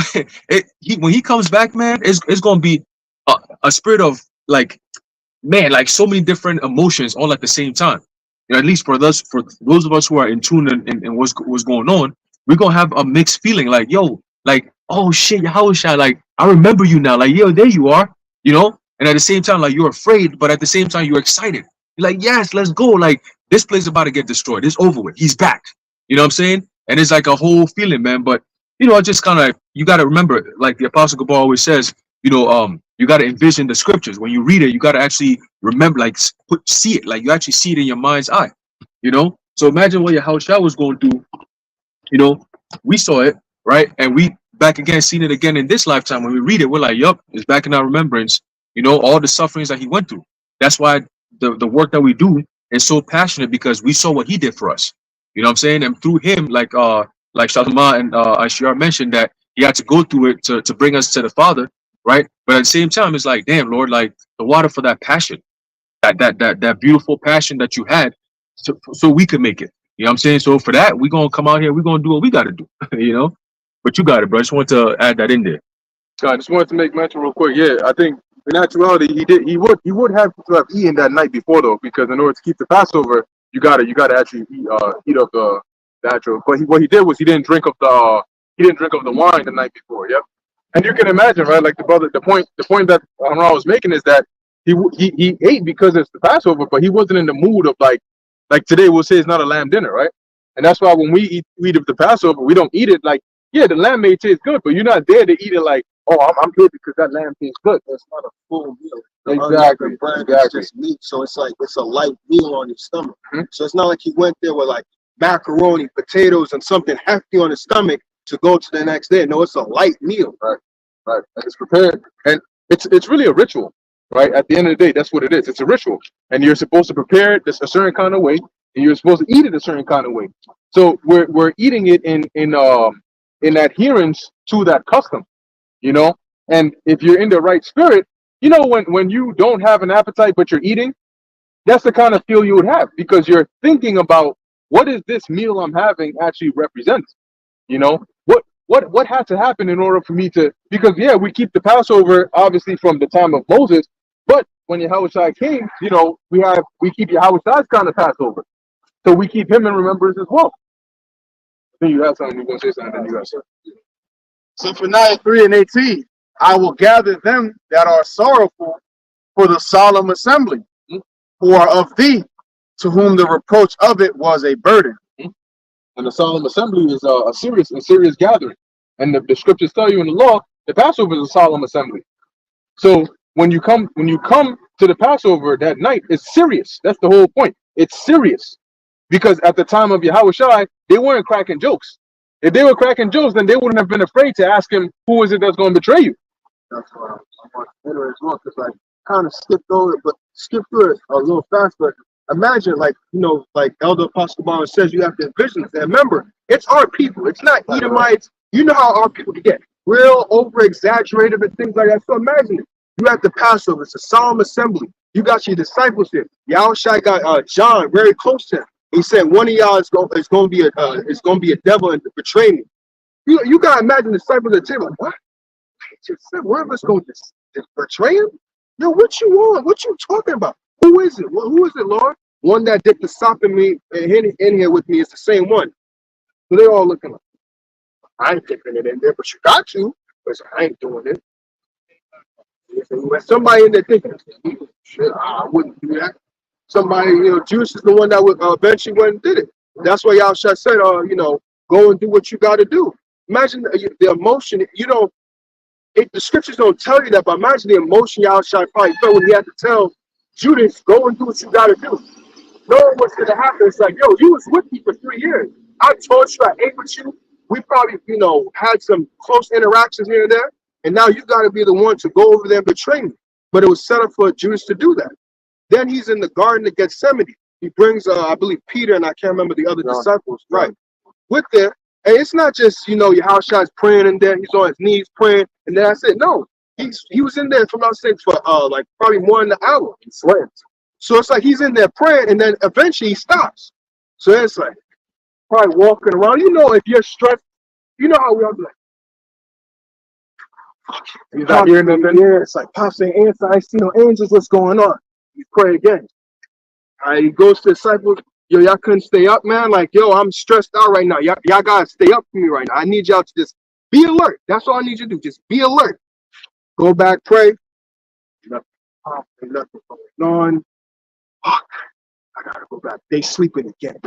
[SPEAKER 4] when he comes back, man, it's gonna be a spirit of like, man, like so many different emotions all at the same time. You know, at least for those of us who are in tune and what's going on, we're gonna have a mixed feeling, like, yo, like, oh shit, Yahushua, like, I remember you now, like, yo, there you are, you know. And at the same time, like, you're afraid, but at the same time, you're excited. You're like, yes, let's go. Like, this place is about to get destroyed. It's over with. He's back. You know what I'm saying? And it's like a whole feeling, man. But you know, just kind of, you got to remember, like the Apostle Gabar always says, you know, you got to envision the scriptures. When you read it, you got to actually remember, like, see it, like you actually see it in your mind's eye, you know. So imagine what Yahushua was going through. You know, we saw it, right? And we back again, seen it again in this lifetime. When we read it, we're like, yup, it's back in our remembrance. You know, all the sufferings that he went through. That's why the work that we do is so passionate, because we saw what he did for us. You know what I'm saying? And through him, like Shalma and Ashiar mentioned, that he had to go through it to bring us to the Father, right? But at the same time, it's like, damn, Lord, like, the water for that passion, that beautiful passion that you had, so we could make it. You know what I'm saying? So for that, we're gonna come out here, we're gonna do what we gotta do, you know? But you got it, bro. I just want to add that in there.
[SPEAKER 1] I just wanted to make mention real quick. Yeah, I think in actuality, he would have to have eaten that night before, though, because in order to keep the Passover, you gotta actually eat of the actual. But what he did was he didn't drink of the wine the night before. Yep. And you can imagine, right? Like the point that Amram was making is that he ate because it's the Passover, but he wasn't in the mood of like today we'll say it's not a lamb dinner, right? And that's why when we eat of the Passover, we don't eat it like, yeah, the lamb may taste good, but you're not there to eat it like, oh, I'm good because that lamb tastes good.
[SPEAKER 2] It's not a full meal.
[SPEAKER 1] Exactly.
[SPEAKER 2] It's just meat, so it's like it's a light meal on your stomach.
[SPEAKER 1] Mm-hmm.
[SPEAKER 2] So it's not like he went there with like macaroni, potatoes, and something hefty on his stomach to go to the next day. No, it's a light meal.
[SPEAKER 1] Right. And it's prepared, and it's really a ritual, right? At the end of the day, that's what it is. It's a ritual, and you're supposed to prepare it a certain kind of way, and you're supposed to eat it a certain kind of way. So we're eating it in adherence to that custom, you know. And if you're in the right spirit, you know, when you don't have an appetite but you're eating, that's the kind of feel you would have, because you're thinking about what is this meal I'm having actually represents. You know, what had to happen in order for me to, because yeah, we keep the Passover obviously from the time of Moses, but when Yahushua came, you know, we keep Yahushua's kind of Passover, so we keep him in remembrance as well. I think you have something, you're gonna say something, then you got something.
[SPEAKER 5] So for 9:3-18, I will gather them that are sorrowful for the solemn assembly, who are of thee, to whom the reproach of it was a burden.
[SPEAKER 1] And the solemn assembly is a serious gathering. And the scriptures tell you in the law, the Passover is a solemn assembly. So when you come to the Passover that night, it's serious. That's the whole point. It's serious. Because at the time of Yahushua, they weren't cracking jokes. If they were cracking jokes, then they wouldn't have been afraid to ask him, who is it that's going to betray you?
[SPEAKER 2] That's why I want to enter as well, because like kind of skip through it a little fast. But imagine, like, you know, like Elder Apostle Barnes says, you have to envision it. And remember, it's our people. It's not Edomites. You know how our people get real over exaggerated and things like that. So imagine it. You have the Passover. It's a solemn assembly. You got your disciples here. Yahushua got John very close to him. He said one of y'all is going to be a devil and betray me. You gotta imagine the disciples at the table. What? Just said one of us going to betray him? Yo, what you want? What you talking about? Who is it? Who is it, Lord? One that dipped the sop in me in here with me is the same one. So they're all looking like, I ain't dipping it in there, but you got to, because I ain't doing it. When somebody in there thinking, shit, I wouldn't do that. Somebody, you know, Juice is the one that would eventually went and did it. That's why Yahushua said, you know, go and do what you got to do. Imagine the emotion. You know, the scriptures don't tell you that, but imagine the emotion Yahushua probably felt when he had to tell Judas, go and do what you got to do. Knowing what's going to happen. It's like, yo, you was with me for 3 years. I told you, I ate with you. we probably, had some close interactions here and there, and now you got to be the one to go over there and betray me. But it was set up for Judas to do that. Then he's in the Garden of Gethsemane. He brings, I believe, Peter, and I can't remember the other disciples, right? With there, and it's not just, Yahushua's praying in there, he's on his knees praying, and then that's it. No, he was in there, from I say, for like probably more than an hour. So it's like he's in there praying, and then eventually he stops. So it's like probably walking around. If you're stressed, you know how we all be like, you're not hearing nothing. Yeah, it's like Pops ain't answer. I see no angels. What's going on? You pray again. He goes to the disciples. Yo, y'all couldn't stay up, man. Like, yo, I'm stressed out right now. Y'all gotta stay up for me right now. I need y'all to just be alert. That's all I need you to do. Just be alert. Go back, pray. Nothing going on. Fuck. I gotta go back. They sleeping again.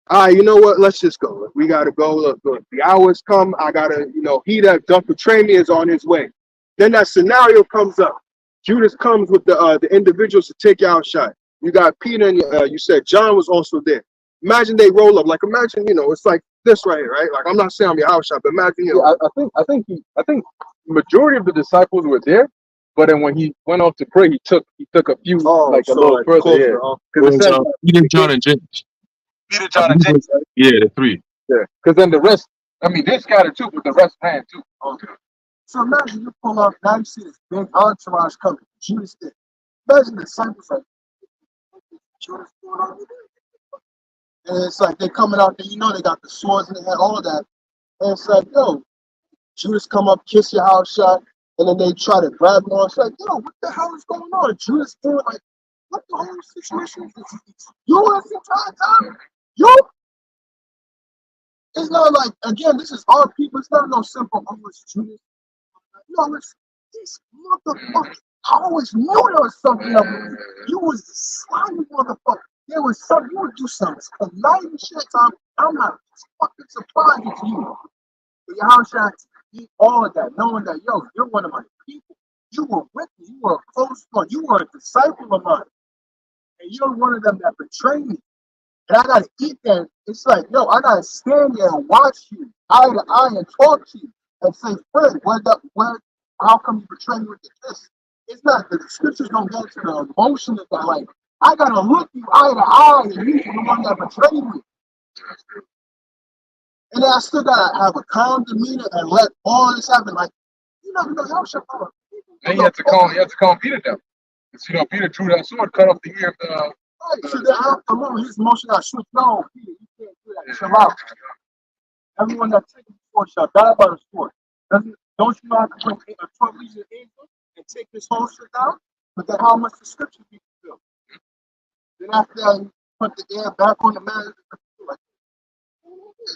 [SPEAKER 2] All right, you know what? Let's just go. We gotta go. Look, the hours come. I gotta, he that doth betray me is on his way. Then that scenario comes up. Judas comes with the individuals to take out shot. You got Peter, and you said John was also there. Imagine they roll up. Like, imagine, it's like this right here, right? Like, I'm not saying I'm your house shot, but imagine,
[SPEAKER 1] I think majority of the disciples were there, but then when he went off to pray, he took a few a little further.
[SPEAKER 2] closer,
[SPEAKER 1] Yeah, because it said
[SPEAKER 4] Peter, John, and James.
[SPEAKER 1] Peter, John, and James.
[SPEAKER 4] Yeah, the three.
[SPEAKER 1] Yeah, because then the rest. I mean, they scattered too, but the rest ran too.
[SPEAKER 2] Okay. So imagine you pull up, now you see this big entourage coming. Judas did. Imagine the disciples like, Judas going on with it? And it's like they coming out there, they got the swords and they had all of that. And it's like, yo, Judas come up, kiss your house shot, and then they try to grab him on. It's like, yo, what the hell is going on? Judas doing like, what the whole situation is? You this entire time? You? It's not like, again, this is our people. It's not no simple, it's Judas. No, it's these motherfuckers. I always knew there was something up with you. You was the slimy motherfucker. There was something, you would do something conniving shit, Tom. I'm not fucking surprised it's you. But your house shot, eat all of that, knowing that, yo, you're one of my people. You were with me. You were a close one. You were a disciple of mine. And you're one of them that betrayed me. And I gotta eat that. It's like, yo, I gotta stand there and watch you eye to eye and talk to you and say, Fred, how come you betray me with this? It's not the scriptures don't get to the emotion of that. Like, I gotta look you eye to eye and you the one that betrayed me. And then I still gotta have a calm demeanor and let all this happen. Like, you never know how shit.
[SPEAKER 1] And you have to calm Peter down. Because Peter drew that sword, cut off the ear of the.
[SPEAKER 2] Right, so then after his emotion got shoot. No, Peter, you can't do that. Chill out. Everyone that takes the sword shall die by the sword. Don't you know how to bring a 12 legion angel and take this whole shit down? But then how much the scripture be fulfilled? Then after that, you put the air back on the man. Like,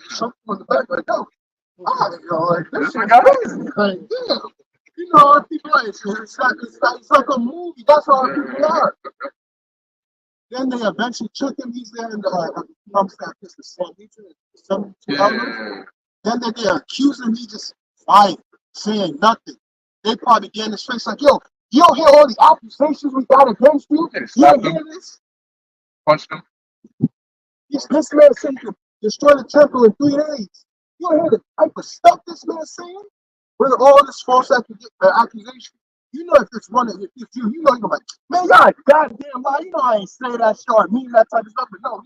[SPEAKER 2] something on the back, like, no. Like, this shit crazy. Like, damn. People like, it's like a movie. That's how people are. Then they eventually took him. He's there in the Sanhedrin, Then they accuse him. He just quiet, saying nothing. They probably get in his face like, yo, you don't hear all the accusations we got against you? You don't hear this?
[SPEAKER 1] Punched him.
[SPEAKER 2] This man said you destroy the temple in 3 days. You don't hear the type of stuff this man saying? With all this false accusation. If it's one of if it's you, you're like, man, y'all goddamn lie. I ain't say that shit or mean that type of stuff, but no.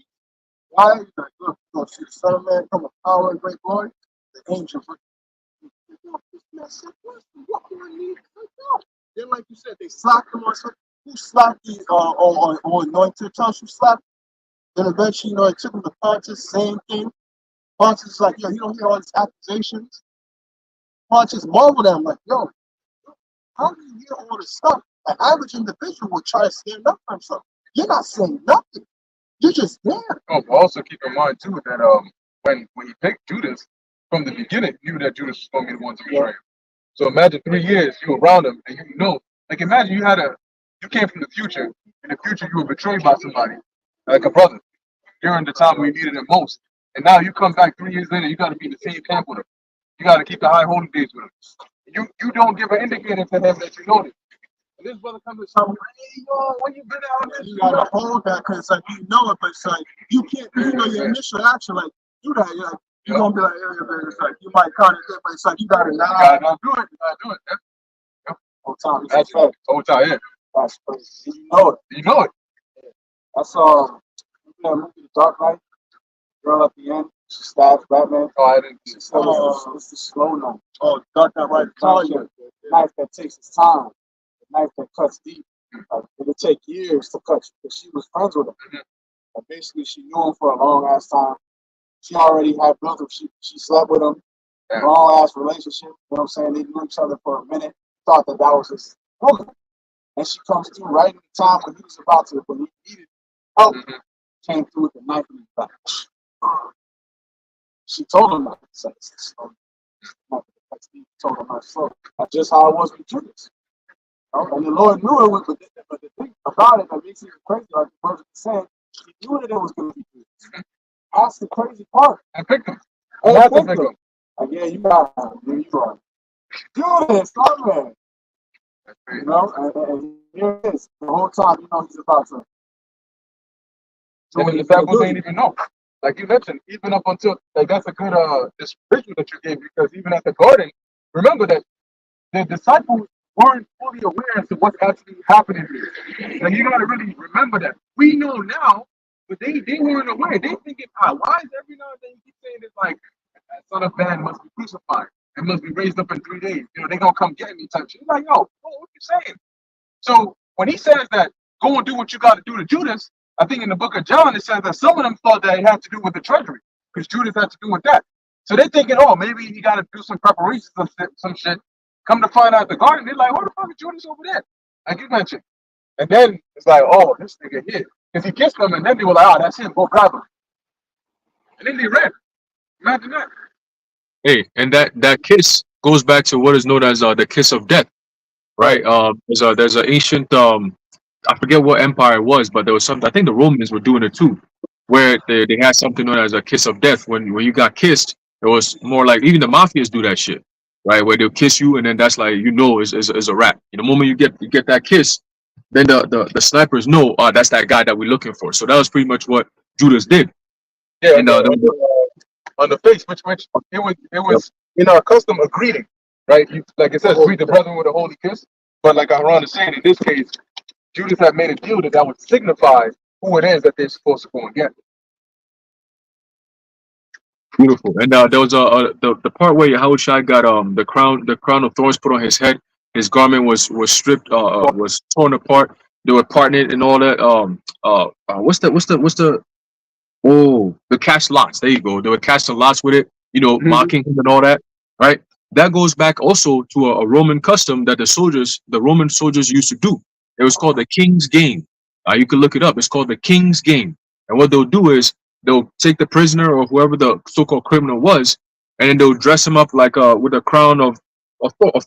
[SPEAKER 2] Why? He's like, look, you see the Son of Man come with power and great glory. The angels like, this man said, what do I need? Then, like you said, they slapped him on something. Who slapped the or anointed tongues? Who slapped? Then eventually, it took him to Pontius, same thing. Pontius is like, yo, you don't hear all these accusations. Pontius marveled at him, like, yo, how do you hear all this stuff? An average individual would try to stand up for himself. You're not saying nothing. You're just there.
[SPEAKER 1] Oh, but also keep in mind too that when he picked Judas from the beginning, he knew that Judas was going to be the one to betray him. So imagine 3 years you were around him and like imagine you came from the future. In the future you were betrayed by somebody, like a brother, during the time we needed it most. And now you come back 3 years later, you got to be in the same camp with him. You got to keep the high holy days with him. You don't give an indicator to him that you know this. And this brother comes to someone, hey, yo, when you been out there? You got to hold that because it's like, it, but it's like, you can't, your initial action, like, do that. You're like,
[SPEAKER 5] You're gonna be like, it's like you might count it, but it's like you gotta
[SPEAKER 1] You
[SPEAKER 5] not
[SPEAKER 1] gotta not do it. You gotta do it.
[SPEAKER 5] whole time.
[SPEAKER 1] That's right. Whole time, yeah.
[SPEAKER 5] That's crazy. You know it.
[SPEAKER 1] You know it.
[SPEAKER 5] I saw that movie, The Dark Knight. Girl at the end, she stabs Batman.
[SPEAKER 1] Oh, I didn't.
[SPEAKER 5] It's the slow knife.
[SPEAKER 2] Oh, Dark Knight Rises.
[SPEAKER 5] The knife that takes its time. The knife that cuts deep. It'll take years to cut you because she was friends with him. And basically, she knew him for a long ass time. She already had built him. She slept with him.
[SPEAKER 1] Yeah.
[SPEAKER 5] Long ass relationship. You know what I'm saying? They knew each other for a minute. Thought that was his woman. And she comes through right in the time when he was about to, when he needed help. Came through with the knife in his back. She told him not to say this. He told him not to slow. That's just how it was with Judas. And the Lord knew it was, but the thing about it that makes it crazy, like the brother said, he knew that it was going to be Judas. That's the crazy part.
[SPEAKER 1] I picked him.
[SPEAKER 5] And
[SPEAKER 1] Oh,
[SPEAKER 5] that's
[SPEAKER 1] I
[SPEAKER 5] the
[SPEAKER 1] picked him.
[SPEAKER 5] like, yeah, you got him. Yeah, you are. Judas, my man. You know, and here it is. The whole time, you know, he's about to.
[SPEAKER 1] And the disciples ain't even know. Like you mentioned, even up until like that's a good this visual that you gave, because even at the garden, remember that the disciples weren't fully aware as to what's actually happening here. Like you gotta really remember that. We know now, but they weren't aware. They thinking, why is every now and then you keep saying it's like that Son of Man must be crucified and must be raised up in 3 days. You know, they gonna come get me type shit. He's like, yo, what you saying? So when he says that go and do what you gotta do to Judas, I think in the book of John, it says that some of them thought that it had to do with the treasury, because Judas had to do with that. So they're thinking, oh, maybe he got to do some preparations or some shit. Come to find out the garden, they're like, what the fuck is Judas over there? Like you mentioned. And then it's like, oh, this nigga here. Because he kissed them, and then they were like, oh, that's him, go grab him. And then they ran. Imagine that.
[SPEAKER 4] Hey, and that kiss goes back to what is known as the kiss of death, right? There's an ancient I forget what empire it was, but there was something. I think the Romans were doing it too, where they had something known as a kiss of death. When you got kissed, it was more like even the mafias do that shit, right? Where they'll kiss you, and then that's like is a wrap. The moment you get that kiss, then the snipers know, that's that guy that we're looking for. So that was pretty much what Judas did.
[SPEAKER 1] Yeah,
[SPEAKER 4] And
[SPEAKER 1] on the face, which it was in our custom a greeting, right? Like it says, greet the brethren with a holy kiss. But like Aaron is saying, in this case, Judas had made a deal that would signify who it is that they're supposed to go and get.
[SPEAKER 4] Beautiful. And there was the part where Yahushua got the crown of thorns put on his head. His garment was stripped, was torn apart. They were partnered and all that. What's the the cast lots. There you go. They were casting lots with it, mocking him and all that. Right? That goes back also to a Roman custom that the Roman soldiers used to do. It was called the King's Game. You can look it up. It's called the King's Game. And what they'll do is they'll take the prisoner or whoever the so-called criminal was, and then they'll dress him up like with a crown of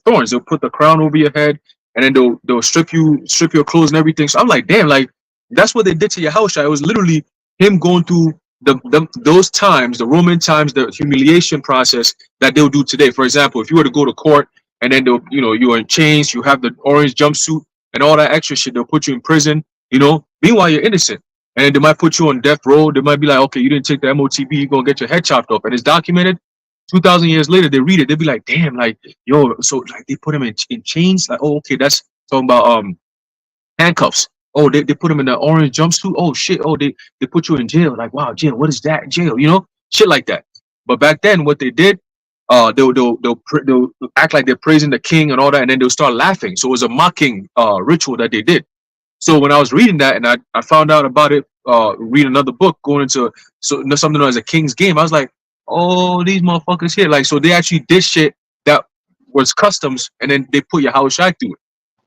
[SPEAKER 4] thorns. They'll put the crown over your head, and then they'll strip your clothes and everything. So I'm like, damn, like that's what they did to Yahushua. It was literally him going through those times, the Roman times, the humiliation process that they'll do today. For example, if you were to go to court and then you're in chains, you have the orange jumpsuit and all that extra shit, they'll put you in prison, meanwhile you're innocent. And then they might put you on death row. They might be like, okay, you didn't take the MOTB, you're gonna get your head chopped off. And it's documented. 2,000 years later, they read it, they'll be like, damn, like, yo, so like they put him in chains, like, oh, okay, that's talking about handcuffs. Oh, they put him in the orange jumpsuit. Oh shit. Oh, they put you in jail. Like, wow, jail. What is that? Jail, shit like that. But back then, what they did, they'll act like they're praising the king and all that, and then they'll start laughing. So it was a mocking ritual that they did. So when I was reading that, and I found out about it, read another book going into something known as a King's Game, I was like, oh, these motherfuckers here. Like, so they actually did shit that was customs, and then they put Yahushua through it.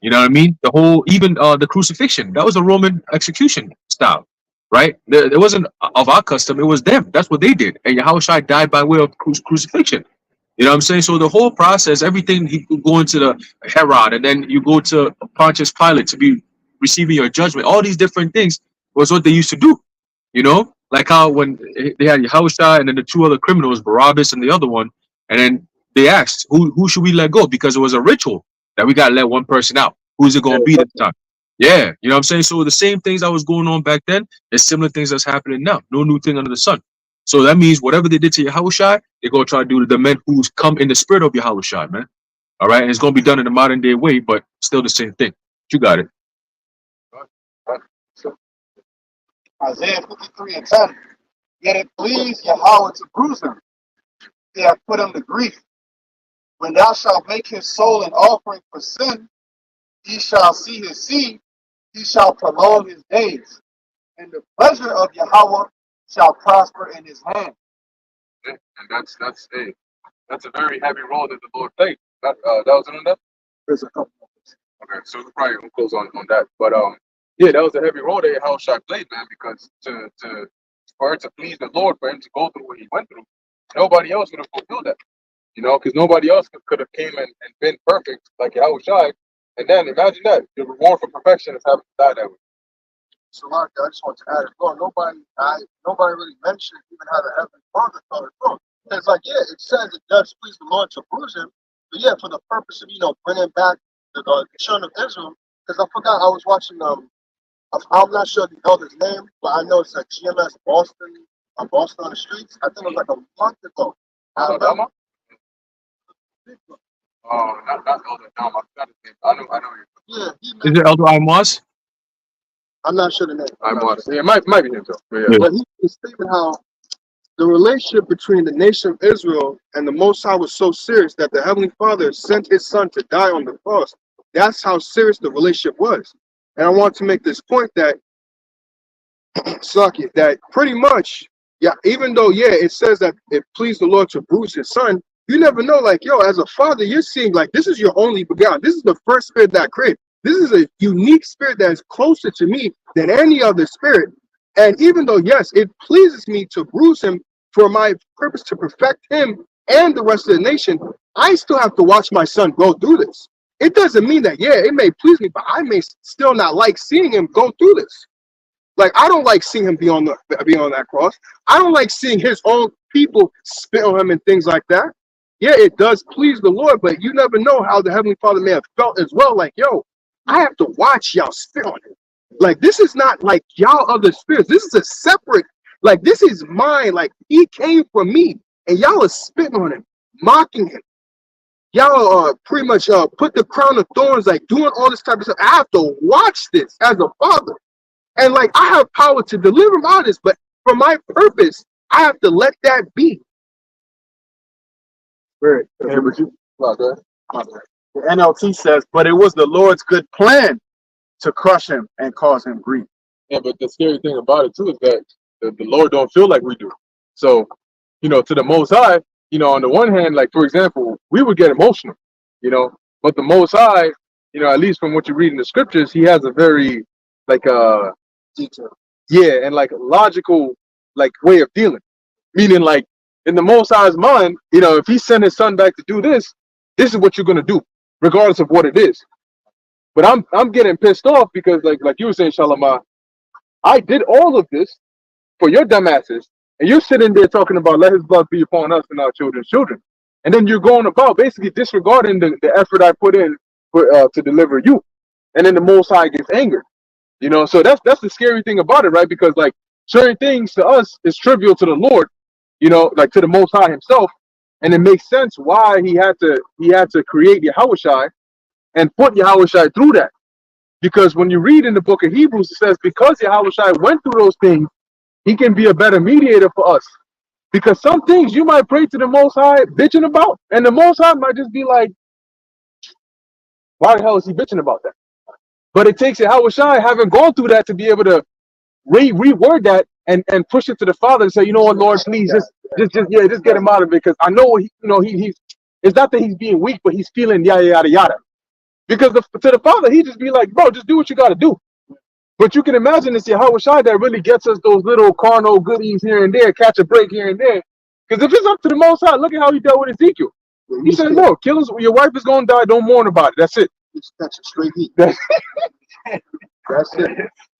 [SPEAKER 4] You know what I mean? The whole, even the crucifixion, that was a Roman execution style, right? It wasn't of our custom, it was them. That's what they did. And Yahushua died by way of crucifixion. You know what I'm saying? So the whole process, everything, he could go into the Herod, and then you go to Pontius Pilate to be receiving your judgment. All these different things was what they used to do. Like how when they had Yahushua and then the two other criminals, Barabbas and the other one, and then they asked, who should we let go? Because it was a ritual that we got to let one person out. Who's it going to be this time? Yeah, you know what I'm saying? So the same things that was going on back then, there's similar things that's happening now. No new thing under the sun. So that means whatever they did to Yahushua, they're gonna try to do to the men who's come in the spirit of Yahushua, man. All right, and it's gonna be done in a modern day way, but still the same thing. You got it.
[SPEAKER 5] Isaiah 53:10. Yet it pleased Yahweh to bruise him. He hath put him to grief. When thou shalt make his soul an offering for sin, he shall see his seed, he shall prolong his days, and the pleasure of Yahweh shall prosper in his hand.
[SPEAKER 1] And that's a very heavy role that the Lord played. That was enough.
[SPEAKER 5] There's a couple of things.
[SPEAKER 1] Okay, so we probably gonna close on that. But yeah, that was a heavy role that Yahushua played, man, because for it to please the Lord, for him to go through what he went through, nobody else would have fulfilled that. You know, because nobody else could have came and been perfect like Yahushua. And then imagine that the reward for perfection is having to die that way.
[SPEAKER 2] So, like, I just want to add as well. Nobody really mentioned even how the Heavenly Father thought it through. It's like, yeah, it says it does please the Lord to bruise him, but yeah, for the purpose of bringing back the children of Israel. Because I forgot I was watching I'm not sure the elder's name, but I know it's like GMS Boston on the streets. I think it was like a month ago.
[SPEAKER 1] Alabama? Oh, not Elder Dom. I forgot his name. I know you.
[SPEAKER 2] Yeah,
[SPEAKER 4] Is it Elder Imos?
[SPEAKER 2] I'm not sure the name.
[SPEAKER 1] I'm honest. Yeah, it might be him though. But yeah.
[SPEAKER 4] Yeah.
[SPEAKER 2] But he was stating how the relationship between the nation of Israel and the Most High was so serious that the Heavenly Father sent his son to die on the cross. That's how serious the relationship was. And I want to make this point that, that pretty much, yeah, even though, yeah, it says that it pleased the Lord to bruise his son, you never know, like, yo, as a father, you're seeing, like, this is your only begotten. This is the first spirit that I created. This is a unique spirit that is closer to me than any other spirit. And even though, yes, it pleases me to bruise him for my purpose to perfect him and the rest of the nation, I still have to watch my son go through this. It doesn't mean that, yeah, it may please me, but I may still not like seeing him go through this. Like, I don't like seeing him be on that cross. I don't like seeing his own people spit on him and things like that. Yeah, it does please the Lord, but you never know how the Heavenly Father may have felt as well. Like, yo, I have to watch y'all spit on him. Like, this is not like y'all other spirits. This is a separate, like, this is mine. Like, he came from me, and y'all are spitting on him, mocking him. Y'all pretty much put the crown of thorns, like doing all this type of stuff. I have to watch this as a father. And like, I have power to deliver him out of this, but for my purpose, I have to let that be.
[SPEAKER 5] Right.
[SPEAKER 1] Yeah, but you, go ahead.
[SPEAKER 5] The NLT says, but it was the Lord's good plan to crush him and cause him grief.
[SPEAKER 1] Yeah, but the scary thing about it too is that the Lord don't feel like we do. So, to the Most High, on the one hand, like, for example, we would get emotional, but the Most High, at least from what you read in the scriptures, he has a very, like,
[SPEAKER 2] Detail.
[SPEAKER 1] yeah, and like logical, like, way of dealing. Meaning, like, in the Most High's mind, if he sent his son back to do this, this is what you're gonna do, regardless of what it is. But I'm getting pissed off because, like you were saying, Shalomah, I did all of this for your dumbasses, and you're sitting there talking about let his blood be upon us and our children's children, and then you're going about basically disregarding the effort I put in to deliver you, and then the Most High gets angered. So that's the scary thing about it, right? Because, like, certain things to us is trivial to the Lord, like to the Most High himself, and it makes sense why he had to create Yahushua and put Yahushua through that. Because when you read in the book of Hebrews, it says because Yahushua went through those things, he can be a better mediator for us. Because some things you might pray to the Most High bitching about, and the Most High might just be like, why the hell is he bitching about that? But it takes Yahushua having gone through that to be able to reword that and push it to the Father and say, you know what, Lord, please just get him out of it, because I know he's it's not that he's being weak, but he's feeling yada yada yada. Because to the Father, he just be like, bro, just do what you got to do. But you can imagine it's Yahushua that really gets us those little carnal goodies here and there, catch a break here and there. Because if it's up to the Most High, look at how he dealt with Ezekiel. He said, no, kill us. Your wife is going to die. Don't mourn about it. That's it.
[SPEAKER 2] That's a straight heat.
[SPEAKER 1] That's
[SPEAKER 2] it.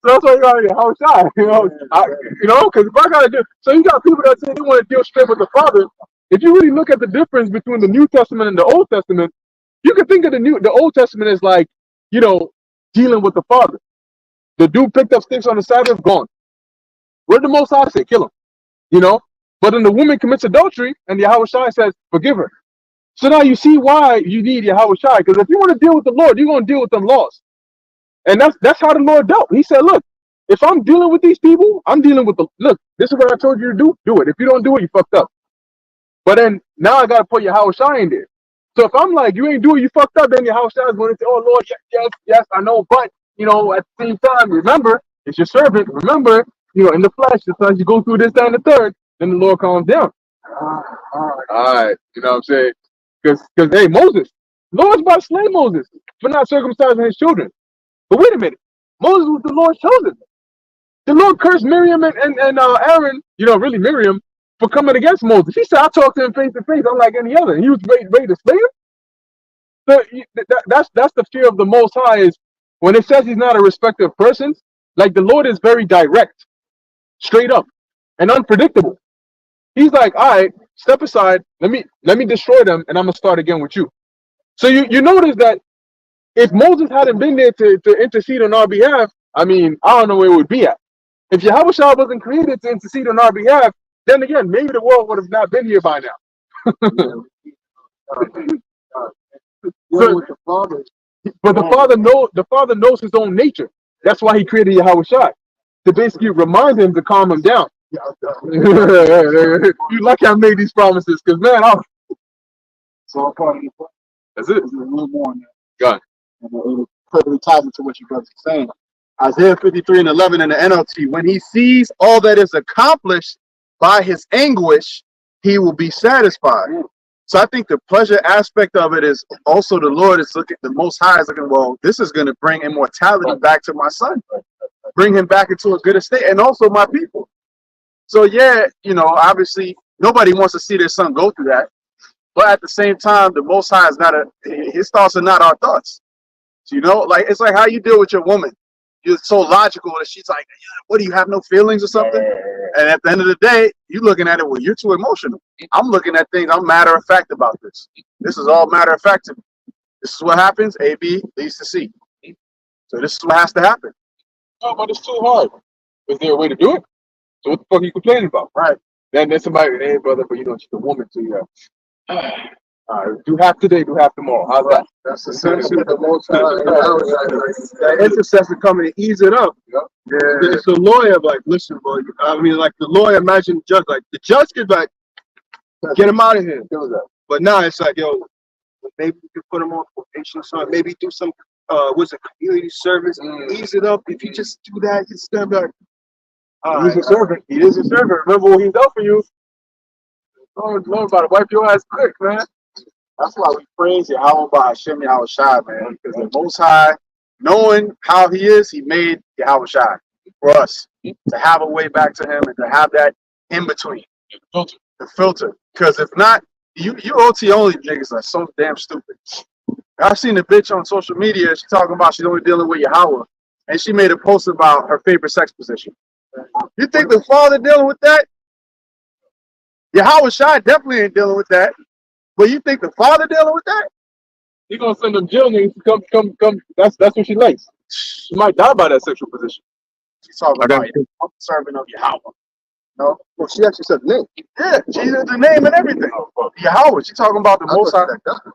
[SPEAKER 1] So that's why you got to get Yahushua, because if I got to do, so you got people that say they want to deal straight with the Father. If you really look at the difference between the New Testament and the Old Testament, you can think of the Old Testament as like, dealing with the Father. The dude picked up sticks on the Sabbath, gone. Where did the Most High say? Kill him. But then the woman commits adultery, and Yahweh Shai says, forgive her. So now you see why you need Yahweh Shai. Because if you want to deal with the Lord, you're going to deal with them laws. And that's how the Lord dealt. He said, look, if I'm dealing with these people, I'm dealing with look, this is what I told you to do it. If you don't do it, you fucked up. But then now I got to put Yahweh Shai in there. So if I'm like, you ain't do it, you fucked up, then Yahweh Shai is going to say, oh, Lord, yes, I know. But, at the same time, remember, it's your servant. Remember, in the flesh, sometimes you go through this, that, and the third, then the Lord calms down. All right. You know what I'm saying? Because hey, Moses, the Lord's about to slay Moses for not circumcising his children. But wait a minute. Moses was the Lord's chosen. The Lord cursed Miriam and Aaron, really Miriam, for coming against Moses. He said, I talked to him face to face, unlike any other. And he was ready to slay him. So that's the fear of the Most High, is when it says he's not a respecter of persons, like the Lord is very direct, straight up, and unpredictable. He's like, all right, step aside, let me destroy them, and I'm gonna start again with you. So you notice that if Moses hadn't been there to intercede on our behalf, I don't know where it would be at. If Yahweh Shai wasn't created to intercede on our behalf, then again, maybe the world would have not been here by now. But the Father knows his own nature. That's why he created Yahweh Shai, to basically remind him to calm him down. You lucky I made these promises, because man,
[SPEAKER 5] It's all part of the plan.
[SPEAKER 1] that's it.
[SPEAKER 5] There's a little more on that.
[SPEAKER 1] God.
[SPEAKER 5] And it perfectly ties into what you guys are saying. Isaiah 53:11 in the NLT. When he sees all that is accomplished by his anguish, he will be satisfied. So I think the pleasure aspect of it is also the Lord is looking, the Most High is looking, well, this is going to bring immortality back to my son, bring him back into a good estate, and also my people. So yeah, obviously nobody wants to see their son go through that. But at the same time, the Most High is his thoughts are not our thoughts. So, it's like how you deal with your woman. You're so logical that she's like, what, do you have no feelings or something? And at the end of the day, you're looking at it, well, you're too emotional. I'm looking at things, I'm matter of fact about this. This is all matter of fact to me. This is what happens, A, B leads to C. So this is what has to happen.
[SPEAKER 1] No, but it's too hard. Is there a way to do it? So what the fuck are you complaining about?
[SPEAKER 5] Right.
[SPEAKER 1] Then somebody, hey brother, but she's a woman, so do half today, do half tomorrow. How's that?
[SPEAKER 2] That's essentially the Most High. That intercessor coming to ease it up.
[SPEAKER 1] Yeah.
[SPEAKER 2] It's the lawyer, like, listen, bro. Like the lawyer, imagine the judge. Like the judge could like get him out of here. But now it's like, yo, maybe we could put him on probation or something. Maybe do some community service. Ease it up. If you just do that, it's gonna be like,
[SPEAKER 1] He's a servant. He is a servant. Remember what he's done for you. Lord about to wipe your ass quick, man.
[SPEAKER 5] That's why we praise Yahweh by Hashem Yahweh Shai, man. Because the Most High, knowing how he is, he made Yahweh Shai for us to have a way back to him and to have that in between. The filter. Because if not, you OT only niggas are so damn stupid. I've seen a bitch on social media, she's talking about she's only dealing with Yahweh. And she made a post about her favorite sex position. You think the Father dealing with that? Yahweh Shai definitely ain't dealing with that. But you think the Father dealing with that?
[SPEAKER 1] He's gonna send them jail niggas to come. That's what she likes. She might die by that sexual position.
[SPEAKER 5] She's talking about I'm servant of Yahweh. No?
[SPEAKER 2] well, she actually said name.
[SPEAKER 5] Yeah, she's the name and everything. Yahweh. She's talking about the Most High.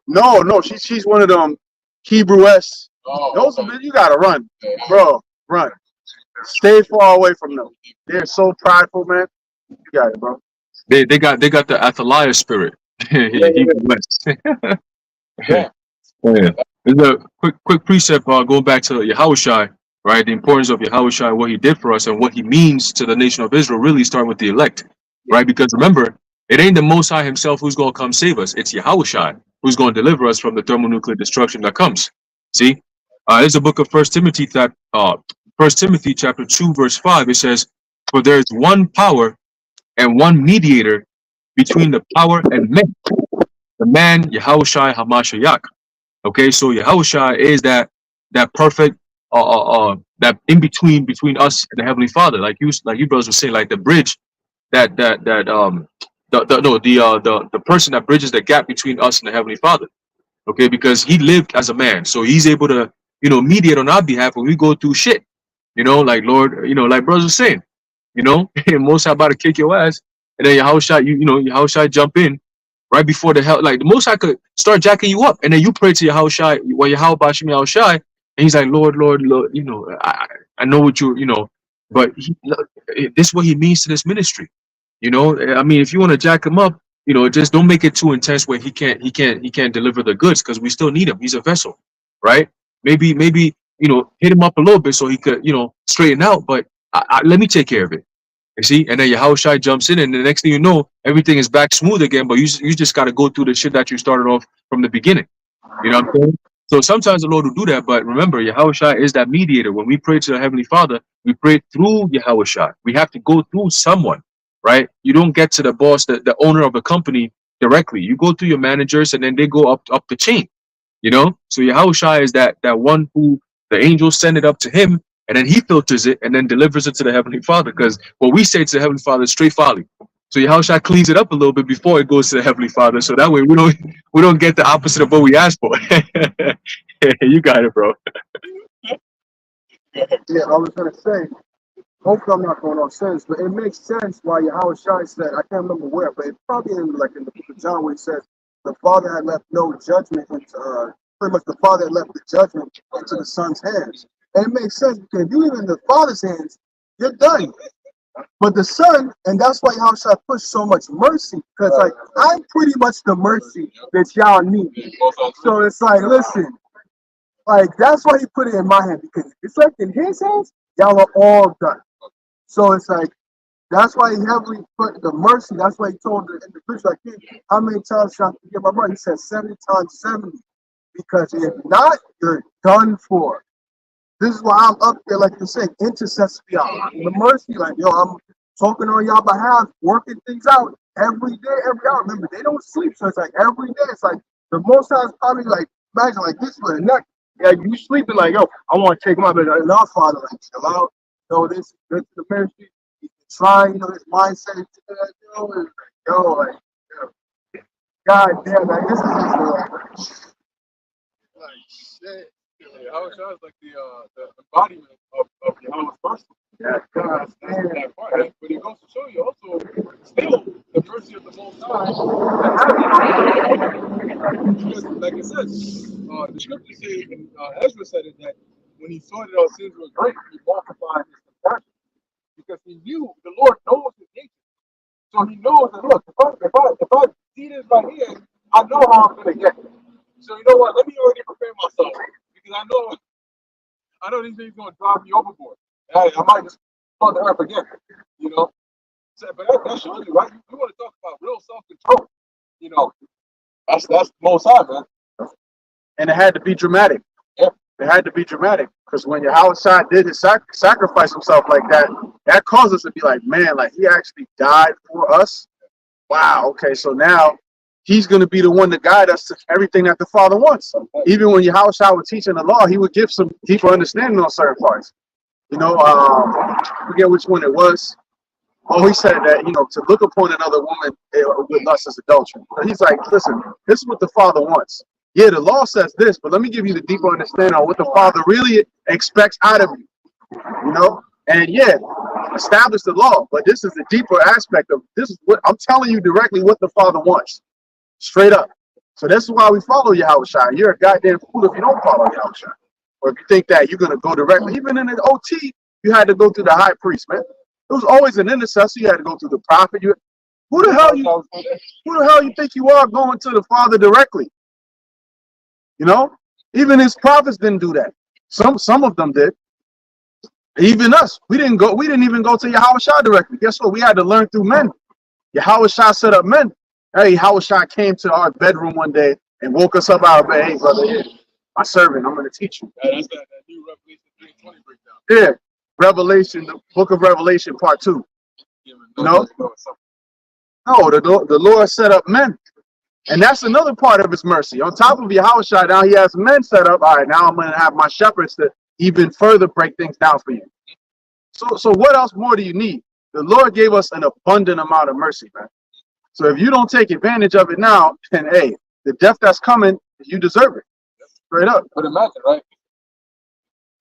[SPEAKER 5] No, she's one of them Hebrew-esque. Those are, you gotta run. Bro, run. Stay far away from them. They're so prideful, man. You got it, bro.
[SPEAKER 4] They got the Athaliah spirit. He blessed.
[SPEAKER 1] Yeah.
[SPEAKER 4] Yeah. There's a quick precept going back to Yahweh Shai, right? The importance of Yahweh Shai, what he did for us and what he means to the nation of Israel, really starting with the elect, right? Because remember, it ain't the Most High himself who's going to come save us. It's Yahweh Shai who's going to deliver us from the thermonuclear destruction that comes. See? There's a book of 1 Timothy chapter 2, verse 5. It says, for there is one power and one mediator between the power and men, the man Yahweh Shai Hamashiach. Okay, so Yahweh Shai is that perfect that in between us and the Heavenly Father, like you brothers were saying, like the bridge the person that bridges the gap between us and the Heavenly Father. Okay, because he lived as a man, so he's able to mediate on our behalf when we go through shit. Like Lord, like brothers were saying, Most High about to kick your ass, and then Yahushua, Yahushua jump in right before the hell, like the Most High could start jacking you up, and then you pray to Yahushua, Yahweh Bashim Yahushua, and he's like, Lord, Lord, Lord, I know what but this is what he means to this ministry. I mean, if you want to jack him up, just don't make it too intense where he can't deliver the goods, because we still need him. He's a vessel, right? Maybe hit him up a little bit so he could straighten out. But let me take care of it. You see, and then Yahushua jumps in, and the next thing you know, everything is back smooth again. But you just got to go through the shit that you started off from the beginning. You know what I'm saying? So sometimes the Lord will do that, but remember, Yahushua is that mediator. When we pray to the Heavenly Father, we pray through Yahushua. We have to go through someone, right? You don't get to the boss, the owner of the company directly. You go through your managers, and then they go up the chain. So Yahushua is that one who the angels send it up to him, and then he filters it and then delivers it to the Heavenly Father. Because what we say to the Heavenly Father is straight folly. So Yahushua cleans it up a little bit before it goes to the Heavenly Father. So that way we don't get the opposite of what we asked for. You got it, bro.
[SPEAKER 2] Yeah, I was gonna say, hopefully I'm not going on sense, but it makes sense why Yahushua said, I can't remember where, but it's probably in the book of John where he says the Father had left no judgment into pretty much the Father had left the judgment into the Son's hands. And it makes sense because if you leave it in the Father's hands, you're done. But the Son, and that's why Yahushua pushed so much mercy, because I'm pretty much the mercy that y'all need. So it's like, listen, that's why he put it in my hand, because it's like in his hands, y'all are all done. So it's like, that's why he heavily put the mercy. That's why he told the individual, how many times shall I forgive my brother? He said 70 times 70. Because if not, you're done for. This is why I'm up there, like you said, intercessory. The mercy, I'm talking on y'all behalf, working things out every day, every hour. Remember, they don't sleep, so it's like every day. It's like the most times probably imagine this for the neck. Yeah, you sleeping I want to take my bed. No, Father, chill out. This is good to the ministry. He's trying, his mindset is God damn, this is shit.
[SPEAKER 1] Yahushua is like the embodiment of Yahweh's mercy.
[SPEAKER 2] Yeah, God damn.
[SPEAKER 1] That part. But it goes to show you also still the mercy of the Most High. Because, like I said, the scripture says, and Ezra said it, that when he saw that our sins were great, he multiplied his compassion. Because he knew the Lord knows his nature. So he knows that, look, if I see this right here, I know how I'm going to get it. So you know what? Let me already prepare myself. Because I know these things going to drive me overboard. I might just fall the earth again, So, but that shows you, right? You want to talk about real self-control. That's the Most High, man.
[SPEAKER 5] And it had to be dramatic.
[SPEAKER 1] Yeah.
[SPEAKER 5] It had to be dramatic. Because when Yahushua did his sacrifice himself like that, that caused us to be like, man, he actually died for us. Wow, okay, so now he's going to be the one to guide us to everything that the Father wants. Even when Yahushua was teaching the law, he would give some deeper understanding on certain parts. I forget which one it was. Oh, he said that, to look upon another woman with lust is adultery. But he's like, listen, this is what the Father wants. Yeah, the law says this, but let me give you the deeper understanding on what the Father really expects out of you. And yeah, establish the law, but this is the deeper aspect of this is what I'm telling you directly what the Father wants. Straight up. So this is why we follow Yahushua. You're a goddamn fool if you don't follow Yahushua. Or if you think that you're going to go directly. Even in the OT, you had to go through the high priest, man. It was always an intercessor. You had to go through the prophet. Who the hell you think you are going to the Father directly? Even his prophets didn't do that. Some of them did. Even us. We didn't even go to Yahushua directly. Guess what? We had to learn through men. Yahushua set up men. Hey, Yahushua came to our bedroom one day and woke us up out of bed. Hey, brother, here, my servant, I'm going to teach you.
[SPEAKER 1] That's that new Revelation 3:20 breakdown.
[SPEAKER 5] Yeah, Revelation, the book of Revelation, part 2. No, the Lord set up men. And that's another part of his mercy. On top of Yahushua, now he has men set up. All right, now I'm going to have my shepherds to even further break things down for you. So what else more do you need? The Lord gave us an abundant amount of mercy, man. So if you don't take advantage of it now, then hey, the death that's coming, you deserve it. Straight up.
[SPEAKER 1] But imagine, right?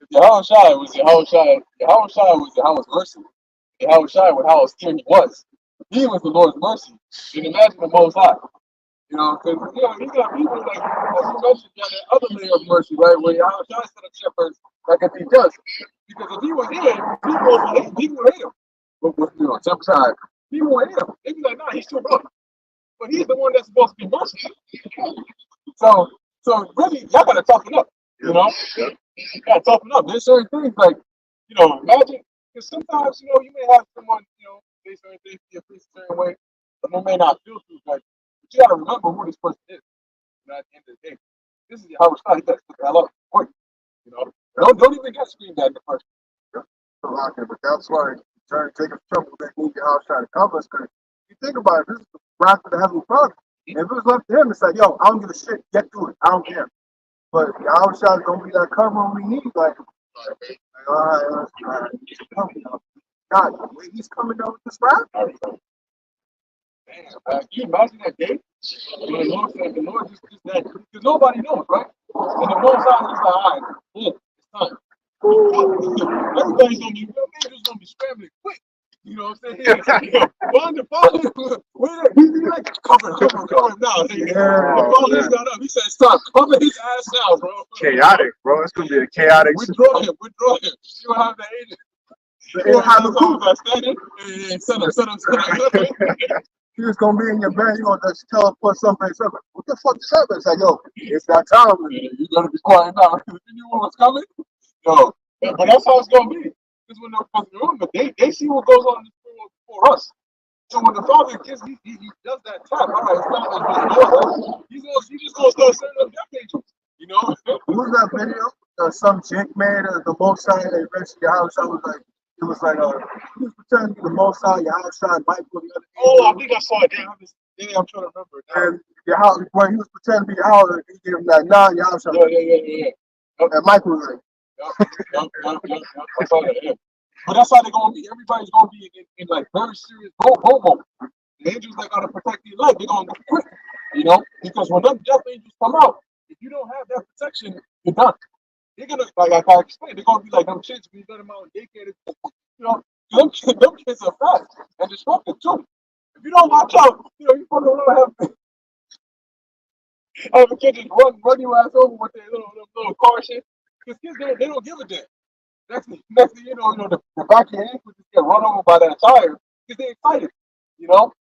[SPEAKER 1] If Yahushua was Yahweh's mercy, Yahushua was how esteemed he was. he was the Lord's mercy. And imagine the Most High. You know, because he got people like, as you mentioned, got that other layer of mercy, right? Where y'all try to set up shepherds like if he does. Because if he was here, people would hate him. But you know, some side, people would hate him. They'd be like, nah, he's too rough. But he's the one that's supposed to be merciful. So really, y'all gotta toughen up. You know, you gotta toughen up. There's certain things like, you know, imagine, because sometimes, you know, you may have someone, you know, say certain things to you a certain way, but they may not feel too good. But you gotta remember who this person is. You know, at the end of the day, this is how it's not. You gotta put that up. Quick. You know, don't even get screamed at the first.
[SPEAKER 2] Okay, but that's why Jared Jacob's trouble that need your house trying to cover us. Because you think about it, this is the wrath of the Heavenly Father. And if it was left to him, it's like, yo, I don't give a shit. Get through it. I don't care. But the outside gonna be that covering we need. Like all right, God, the way he's coming down with this wrath.
[SPEAKER 1] Damn, can you imagine that day when the Lord said, the Lord just that, because nobody knows, right? And the Most High is like, all right, boom, it's time. Everybody's gonna be, angels gonna be scrambling quick. You know what I'm saying? Find the Father. He's like, cover him now. The Father got up. He said, stop, cover his ass now, bro.
[SPEAKER 5] Chaotic, bro. It's gonna be a chaotic.
[SPEAKER 1] Withdraw him. You don't have the agent.
[SPEAKER 2] They have the
[SPEAKER 1] proof. Set him.
[SPEAKER 2] He was gonna be in your bed, you gonna just tell him put something. What the fuck just happened? It's like, yo, it's that time.
[SPEAKER 1] You gotta be quiet now. If you knew what was coming, yo. But that's how it's gonna be. Because remember, they see what goes on in this world before us. So when the Father gives, he does that tap. All right, it's not like he's just gonna start sending up death angels. You know?
[SPEAKER 2] What was that video? Some chick made the most side that eventually your house. I was like, it was like he was pretending to be the most side, your house side, Michael, the other.
[SPEAKER 1] Oh, I think I saw it. I'm trying to remember it now.
[SPEAKER 2] And your house, when he was pretending to be your house, he gave him like, nah, your house side.
[SPEAKER 1] Yeah.
[SPEAKER 2] And Michael was like,
[SPEAKER 1] I saw that, yeah. But that's how they're gonna be. Everybody's gonna be in like very serious mode. The angels that gotta protect your life, they're gonna go quick, you know, because when them death angels come out, if you don't have that protection, you're done. They're gonna, like I explained, they're gonna be like them kids when you let them out in daycare. You know, them kids are fast and destructive too. If you don't watch out, you know, you probably don't have a kid just run your ass over with their little car shit. Because kids, they don't give a damn. Next thing you know, the back of your ankle just get run over by that tire because they're excited. You know,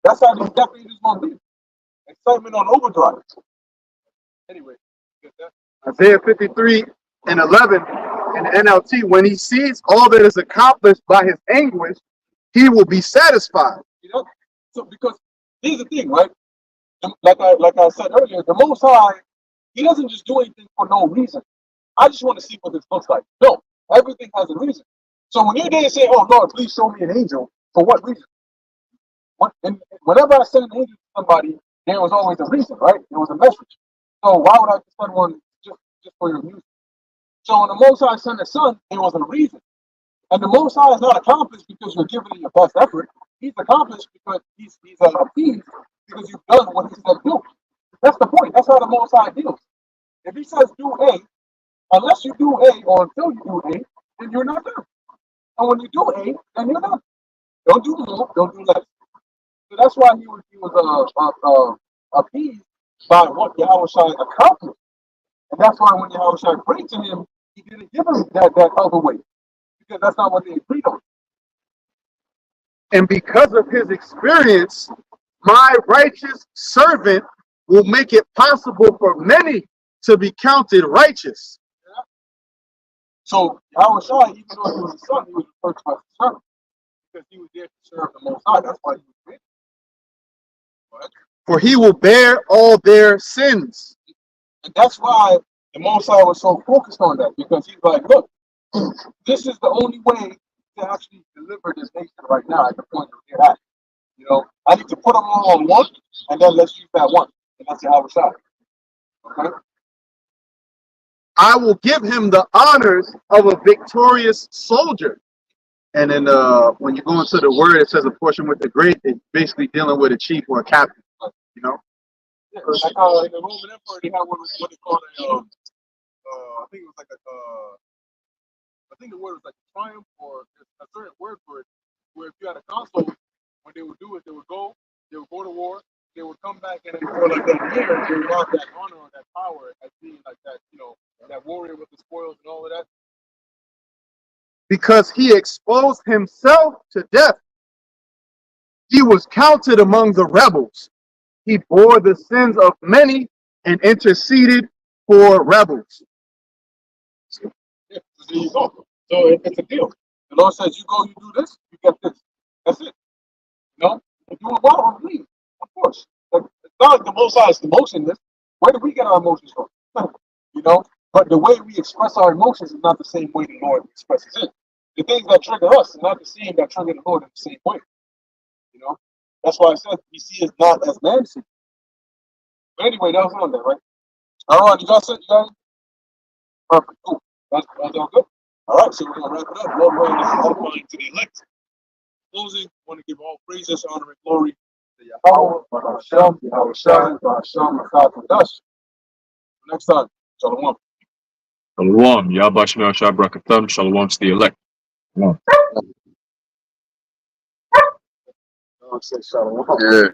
[SPEAKER 1] that's how these death angels gonna be. Excitement on overdrive. Anyway,
[SPEAKER 5] Isaiah 53:11 in the NLT, when he sees all that is accomplished by his anguish, he will be satisfied.
[SPEAKER 1] You know, so because here's the thing, right? Like I said earlier, the Most High, he doesn't just do anything for no reason. I just want to see what this looks like. No, everything has a reason. So when you're there saying, "Oh Lord, please show me an angel," for what reason? And whenever I send an angel to somebody, there was always a reason, right? There was a message. So why would I just send one just for your music? So when the Most High sent a son, there was a reason. And the Most High is not accomplished because you're giving it your best effort. He's accomplished because he's appeased because you've done what he said do. That's the point. That's how the Most High deals. If he says do A, unless you do A or until you do A, then you're not done. And when you do A, then you're done. Don't do more, don't do less. So that's why he was appeased by what Yahweh Shai accomplished. And that's why when Yahweh Shai prayed to him, he didn't give him that other way. Because that's not what they agreed on.
[SPEAKER 5] And because of his experience, my righteous servant will make it possible for many to be counted righteous.
[SPEAKER 1] Yeah. So Yahweh Shai, even though he was a son, he was referred to as a son. Because he was there to serve the Most High. That's why he was created. Right?
[SPEAKER 5] For he will bear all their sins.
[SPEAKER 1] And that's why the Most High was so focused on that. Because he's like, look, this is the only way to actually deliver this nation right now at the point that we're at. You know, I need to put them all on one, and then let's use that one. And that's Yahweh Shai. Okay?
[SPEAKER 5] I will give him the honors of a victorious soldier. And then when you go into the word, it says a portion with the great. It's basically dealing with a chief or a captain. You know.
[SPEAKER 1] Yeah, like how in the Roman Empire they had what they called I think it was like I think the word was like a triumph or a certain word for it, where if you had a consul, when they would like in for like that year, they lost that honor or that power as being like that, that warrior with the spoils and all of that.
[SPEAKER 5] Because he exposed himself to death. He was counted among the rebels. He bore the sins of many and interceded for rebels.
[SPEAKER 1] Yeah, so there you go. So it's a deal. The Lord says, you go, you do this, you get this. That's it. You do it well or leave. Of course. But it's not like the Most High is emotionless. Where do we get our emotions from? But the way we express our emotions is not the same way the Lord expresses it. The things that trigger us are not the same that trigger the Lord in the same way. That's why I said we see it not as man sees. But anyway, that was on there, right? All right, you got it? You got it? Perfect. Cool. That's all good. All right, so we're going to wrap it up. Lord willing, this is edifying to the elect. Closing, I want to give all praises, honor, and glory to Yahweh, Hashem, Yahweh Shai, Hashem, Akadash. Next time, Shalom.
[SPEAKER 4] Shalom. Yabashim Yahshua Barakatam. Shalom to the elect.
[SPEAKER 1] Say Shalom.
[SPEAKER 3] Yeah.